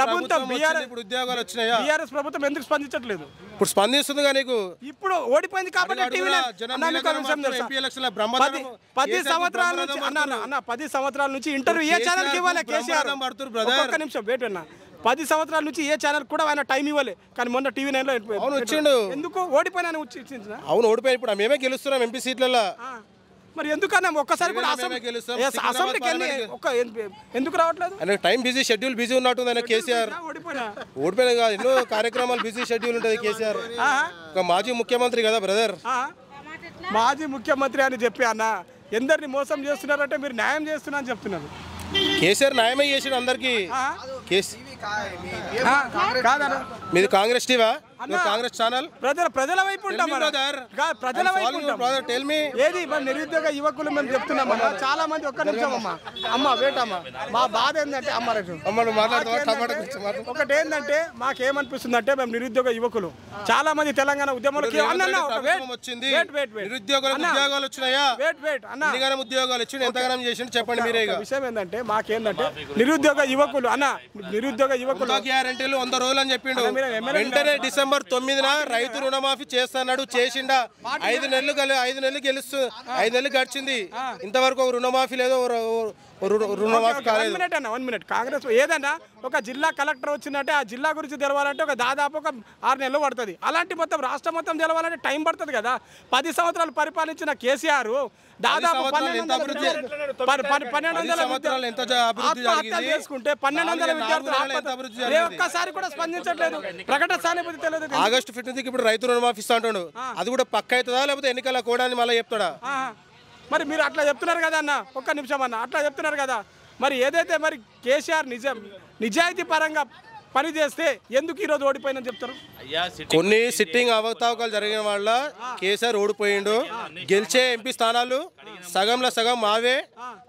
ప్రభుత్వం బీఆర్ఎస్ ప్రభుత్వం ఎందుకు స్పందించట్లేదు? ఇప్పుడు స్పందిస్తుంది. నీకు ఇప్పుడు ఓడిపోయింది కాబట్టి 10 సంవత్సరాల నుంచి ఇంటర్వ్యూ ఏ ఛానల్కి ఇవ్వాలి కేసీఆర్? ఒక్క నిమిషం వెయిట్ అన్న. 10 సంవత్సరాల నుంచి ఏ ఛానల్ కూడా ఆయన టైం ఇవ్వలే, కానీ మొన్న టీవీ9లో వచ్చిండు. ఎందుకు ఓడిపోయినా? అవును, ఓడిపోయి ఇప్పుడు మేమే గెలుస్తున్నాం ఎంపీ సీట్లలో. మరి ఎందుకన్నా ఒక్కసారి కూడా అసెంబ్లీకి ఎందుకు రావట్లేదు? టైం బిజీ, షెడ్యూల్ బిజీ ఉన్నట్టుంది ఆయన కేసీఆర్. ఓడిపోయినా కాదు, ఎన్నో కార్యక్రమాలు బిజీ షెడ్యూల్ ఉంటుంది కేసీఆర్. ఒక మాజీ ముఖ్యమంత్రి కదా బ్రదర్. మాజీ ముఖ్యమంత్రి అని చెప్పి అన్న ఎందరిని మోసం చేస్తున్నారంటే మీరు న్యాయం చేస్తున్నా అని చెప్తున్నారు. కేసీఆర్ న్యాయమే చేసాడు అందరికి. కాదన్నా మీది కాంగ్రెస్ టీవా కాంగ్రెస్ ఛానల్ ప్రజల వైపు ఉంటాం ప్రజల వైపు టెల్ మీ ఏది మరి నిరుద్యోగ యువకులు మేము చెప్తున్నామన్నా చాలా మంది ఒక్క నిమిషం అమ్మ వేటమ్మ మా బాధ ఏంటంటే ఒకటి ఏంటంటే మాకేమనిపిస్తుంది అంటే మేము నిరుద్యోగ యువకులు చాలా మంది తెలంగాణ ఉద్యమంలో ఉద్యోగాలు వచ్చినాయా ఉద్యోగాలు వచ్చి ఎంతగానం చేసిండు చెప్పండి మీరే. విషయం ఏంటంటే మాకేంటంటే నిరుద్యోగ యువకులు నిరుద్యోగ యువకులు గ్యారెంటీలు 100 రోజులు అని చెప్పిండు. వెంటనే డిసెంబర్ 9న రైతు రుణమాఫీ చేస్తాడు చేసిండా 5 నెలలు గెలుస్తూ 5 నెలలు గడిచింది ఇంతవరకు రుణమాఫీ లేదో రుణమాఫీ కాలేదు. 1 మినిట్ కాంగ్రెస్ ఏదన్నా ఒక జిల్లా కలెక్టర్ వచ్చిందంటే ఆ జిల్లా గురించి తెలవాలంటే ఒక దాదాపు ఒక 6 నెలలు పడుతుంది. అలాంటి మొత్తం రాష్ట్రం మొత్తం తెలవాలంటే టైం పడుతుంది కదా. 10 సంవత్సరాలు పరిపాలించిన కేసీఆర్ దాదాపు 1200 చేసుకుంటే 1200 విద్యార్థులు ఒక్కసారి కూడా స్పందించట్లేదు. ప్రకటన సానుభూతి తెలియదు. ఆగస్టు 15కి ఇప్పుడు రైతు రుణమాఫీ ఇస్తా అంటాడు. అది కూడా పక్క అవుతుందా లేకపోతే ఎన్నికల కూడా మళ్ళీ చెప్తాడా? మరి మీరు అట్లా చెప్తున్నారు కదా అన్న, ఒక్క నిమిషం అన్న, అట్లా చెప్తున్నారు కదా. మరి ఏదైతే మరి కేసీఆర్ నిజాయితీ పరంగా పని చేస్తే ఎందుకు ఈరోజు ఓడిపోయిందని చెప్తారు? కొన్ని సిట్టింగ్ అవతావకాలు జరిగిన వాళ్ళ కేసీఆర్ ఓడిపోయిండు. గెలిచే ఎంపీ స్థానాలు సగంలో సగం మావే.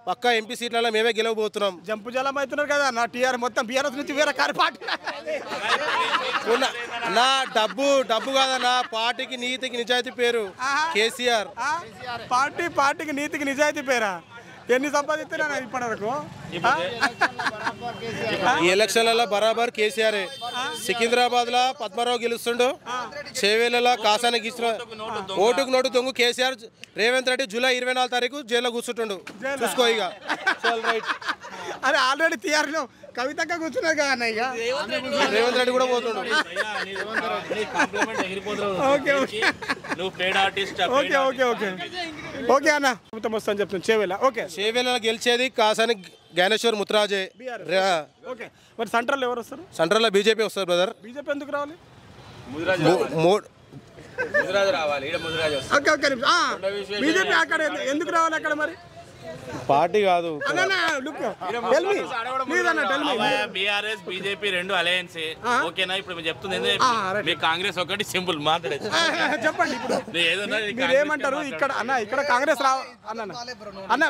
పక్క ఎంపీ సీట్లలో మేమే గెలవబోతున్నాం. జంపు జలం అవుతున్నారు కదా నా టీఆర్ మొత్తం బీఆర్ఎస్ నుంచి వేరే కారు పార్టీ నా డబ్బు కాదన్నా పార్టీకి నీతికి నిజాయితీ పేరు కేసీఆర్. పార్టీకి నీతికి నిజాయితీ పేరా? ఎన్ని సంపాదిస్తున్నా ఇప్పటి వరకు? ఈ ఎలక్షన్లలో బరాబర్ కేసీఆర్. సికింద్రాబాద్ లో పద్మారావు గెలుస్తుండు, చేవేళ్లలో కాసాని గీసిన ఓటుకు నోటు దొంగ కేసీఆర్. రేవంత్ రెడ్డి జూలై 24 తారీఖు జైల్లో కూర్చుంటుండు. చూసుకో ఇక. అరే ఆల్రెడీ టీఆర్లో కవితగా కూర్చున్నారు కదా అన్న. ఇక రేవంత్ రెడ్డి కూడా పోతుండు. ఓకే అన్న వస్తాను చెప్తాను. చేవేళ్ళ గెలిచేది కాసాని జ్ఞానేశ్వర్ ముత్రాజే. ఓకే మరి సెంట్రల్ ఎవరు వస్తారు? సెంట్రల్ లో బీజేపీ వస్తారు బ్రదర్. బీజేపీ ఎందుకు రావాలి? బీజేపీ అక్కడ ఎందుకు రావాలి అక్కడ మరి? పార్టీ కాదు బీఆర్ఎస్ బీజేపీ రెండు అలయన్స్ ఓకేనా? ఇప్పుడు మీరు చెప్తుంది మీ కాంగ్రెస్ ఒకటి సింపుల్ మాట్లాడేది చెప్పండి. ఇప్పుడు ఏమంటారు ఇక్కడ అన్న? ఇక్కడ కాంగ్రెస్ అన్న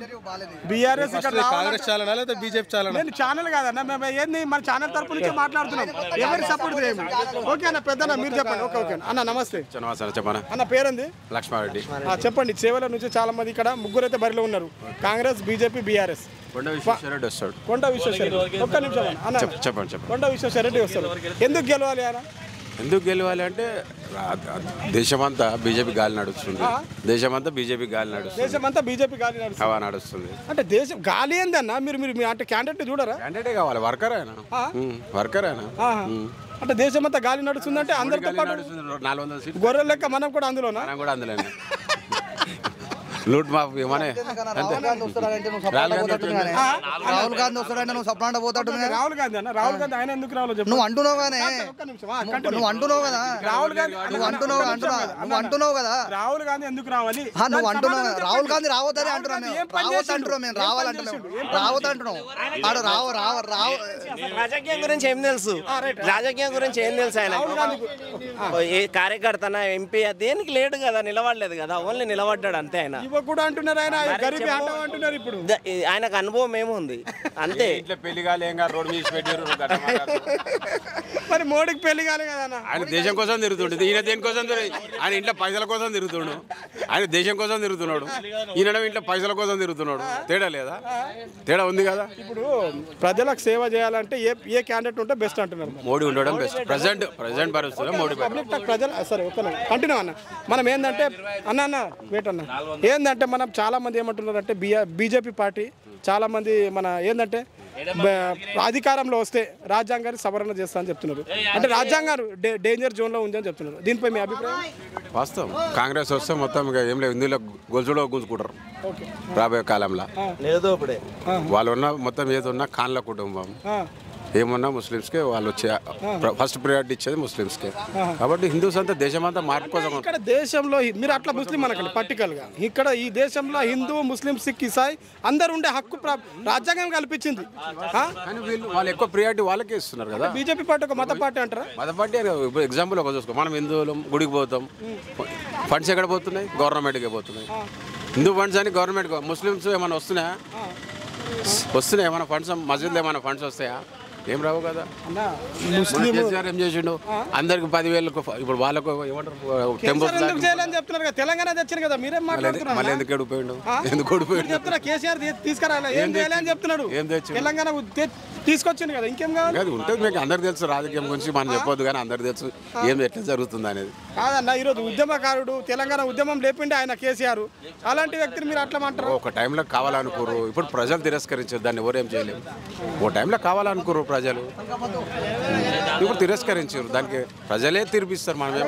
బీఆర్ఎస్ ఇక్కడ కాంగ్రెస్ ఛానల్ లేదా బీజేపీ ఛానల్? నేను ఛానల్ కాదన్న, మేము ఏంది మన ఛానల్ తరపు నుంచి మాట్లాడుతున్నాం. ఎవరికి సపోర్ట్ చేయము. ఓకే అన్న పెద్దన్న మీరు చెప్పండి. ఓకే ఓకే అన్న నమస్తే. చెప్పండి అన్న పేరుంది? లక్ష్మారెడ్డి. చెప్పండి. చేవల నుంచి చాలా మంది ఇక్కడ ముగ్గురు అయితే బరిలో ఉన్నారు. Congress BJP BRS. కొండ విశ్వేశ్వరరెడ్డి వస్తాడు. కొండ విశ్వేశ్వరరెడ్డి ఒక్క నిమిషం అన్న చెప్పండి. కొండ విశ్వేశ్వరరెడ్డి వస్తాడు. ఎందుకు గెలవాలి ఆయన? ఎందుకు గెలవాలి అంటే దేశమంతా బీజేపీ గాలి నడుస్తుంది. దేశమంతా బీజేపీ గాలి నడుస్తుంది. అంటే దేశం గాలి ఏందన్నా? మీరు అంటే క్యాండిడేట్ చూడరా? క్యాండిడేటే కావాలి. వర్కర్ అయినా అంటే దేశమంతా గాలి నడుస్తుంది అంటే అందరితో పాటు 400 సీట్లు గొర్రెల లెక్క మనం కూడా అందులోనా? అందులోనే లూట్ మాఫ్ ఏమనే రాహుల్ గాంధీ వస్తాడంటే నువ్వు సప్లాంట పోతాడు. రాహుల్ గాంధీ అన్న, రాహుల్ గాంధీ ఆయన ఎందుకు రావాలో చెప్పు. నువ్వు అంటున్నావు కానీ నువ్వు అంటున్నావు కదా రాహుల్ గాంధీ నువ్వు అంటున్నావు కదా రాహుల్ గాంధీ ఎందుకు రావాలి? నువ్వు అంటున్నావు కదా రాహుల్ గాంధీ రావద్దని అంటున్నాం. మేము రావాలంటున్నాం. రావద్దంటున్నాం. రాజకీయం గురించి ఏం తెలుసు? రాజకీయం గురించి ఏం తెలుసు? ఆయన ఏ కార్యకర్తన ఎంపీ దేనికి లేడు కదా, నిలబడలేదు కదా, ఓన్లీ నిలబడ్డాడు అంతే. ఆయన ఆయనకు అనుభవం ఏముంది అంతే. పెళ్లి కాలే రోడ్ మీద పెట్టారు. మరి మోడీకి పెళ్లి కాలే కదా. ఆయన దేశం కోసం తిరుగుతుండే. ఈయన దేనికోసం? ఆయన ఇంట్లో పైసల కోసం తిరుగుతుండు. ఆయన దేశం కోసం తిరుగుతున్నాడు. ఈయన ఇంట్లో పైసల కోసం తిరుగుతున్నాడు. తేడా లేదా? తేడా ఉంది కదా. ఇప్పుడు ప్రజలకు సేవ చేయాలంటే ఏ క్యాండిడేట్ ఉంటే బెస్ట్ అంటున్నారు? మోడీ ఉండడం బెస్ట్. ప్రెసెంట్ పరిస్థితుల్లో మోడీ ప్రజలు. సరే ఓకే కంటిన్యూ అన్న. మనం ఏంటంటే అన్న వెయిట్ అన్న ఏంటంటే మనం చాలా మంది ఏమంటున్నారు అంటే బీజేపీ పార్టీ చాలా మంది మన ఏంటంటే అధికారంలో వస్తే రాజ్యాంగాన్ని సవరణ చేస్తా అని చెప్తున్నారు. అంటే రాజ్యాంగం డేంజర్ జోన్లో ఉంది అని చెప్తున్నారు. దీనిపై మీ అభిప్రాయం? వాస్తవం. కాంగ్రెస్ వస్తే మొత్తం ఏం లేదు, ఇందులో గొలుసులో గుంజుకుంటారు రాబోయే కాలంలో. వాళ్ళు ఉన్న మొత్తం ఏది ఉన్నా ఖాన్ల కుటుంబం ఏమన్నా ముస్లిమ్స్కే వాళ్ళు వచ్చే ఫస్ట్ ప్రియారిటీ ఇచ్చేది ముస్లిమ్స్కే. కాబట్టి హిందూస్ అంతా దేశం అంతా మార్పు కోసం. ఇక్కడ దేశంలో మీరు అట్లా ముస్లిం అనకండి పర్టికల్గా. ఇక్కడ ఈ దేశంలో హిందూ ముస్లిం సిక్ ఇసాయి అందరు ఉండే హక్కు రాజ్యాంగం కల్పించింది. కానీ వాళ్ళు ఎక్కువ ప్రియారిటీ వాళ్ళకే ఇస్తున్నారు కదా. బీజేపీ పార్టీ ఒక మత పార్టీ అంటారా? మత పార్టీ ఇప్పుడు ఎగ్జాంపుల్ ఒక చూసుకో, మనం హిందువులు గుడికి పోతాం, ఫండ్స్ ఎక్కడ పోతున్నాయి? గవర్నమెంట్కే పోతున్నాయి. హిందూ ఫండ్స్ అని గవర్నమెంట్. ముస్లిమ్స్ ఏమైనా వస్తున్నాయా? ఏమైనా ఫండ్స్ మస్జిద్లో ఏమైనా ఫండ్స్ వస్తాయా? ఏం రావు కదా. కేసీఆర్ ఏం చేసిండు? అందరికి 10,000 ఇప్పుడు వాళ్ళకు చెప్తున్నారు కదా, తెలంగాణ తెచ్చారు కదా, మీరేం మాట్లాడుతున్నారు? మళ్ళీ ఎందుకు ఓడిపోయిండు? ఎందుకు ఓడిపోయిండు చెప్తున్నా. కేసీఆర్ తీసుకురాలి, ఏం చేయాలి అని చెప్తున్నాడు. ఏం తెచ్చి తెలంగాణ తీసుకొచ్చింది కదా, ఇంకేం కావాలి? ఉంటుంది. మీకు అందరికి తెలుసు రాజకీయం గురించి మనం చెప్పొద్దు, కానీ అందరికి తెలుసు ఏం ఎట్లా జరుగుతుంది అనేది. కాదన్న, ఈరోజు ఉద్యమకారుడు, తెలంగాణ ఉద్యమం లేపిండే ఆయన కేసీఆర్. అలాంటి వ్యక్తిని మీరు అట్లా అంటారు? ఒక టైంలో కావాలనుకోరు, ఇప్పుడు ప్రజలు తిరస్కరించారు దాన్ని, ఎవరేం చేయలేము. ఓ టైంలో కావాలనుకోరు ప్రజలు, ఇప్పుడు తిరస్కరించారు, దానికి ప్రజలే తీర్పిస్తారు. మనమేం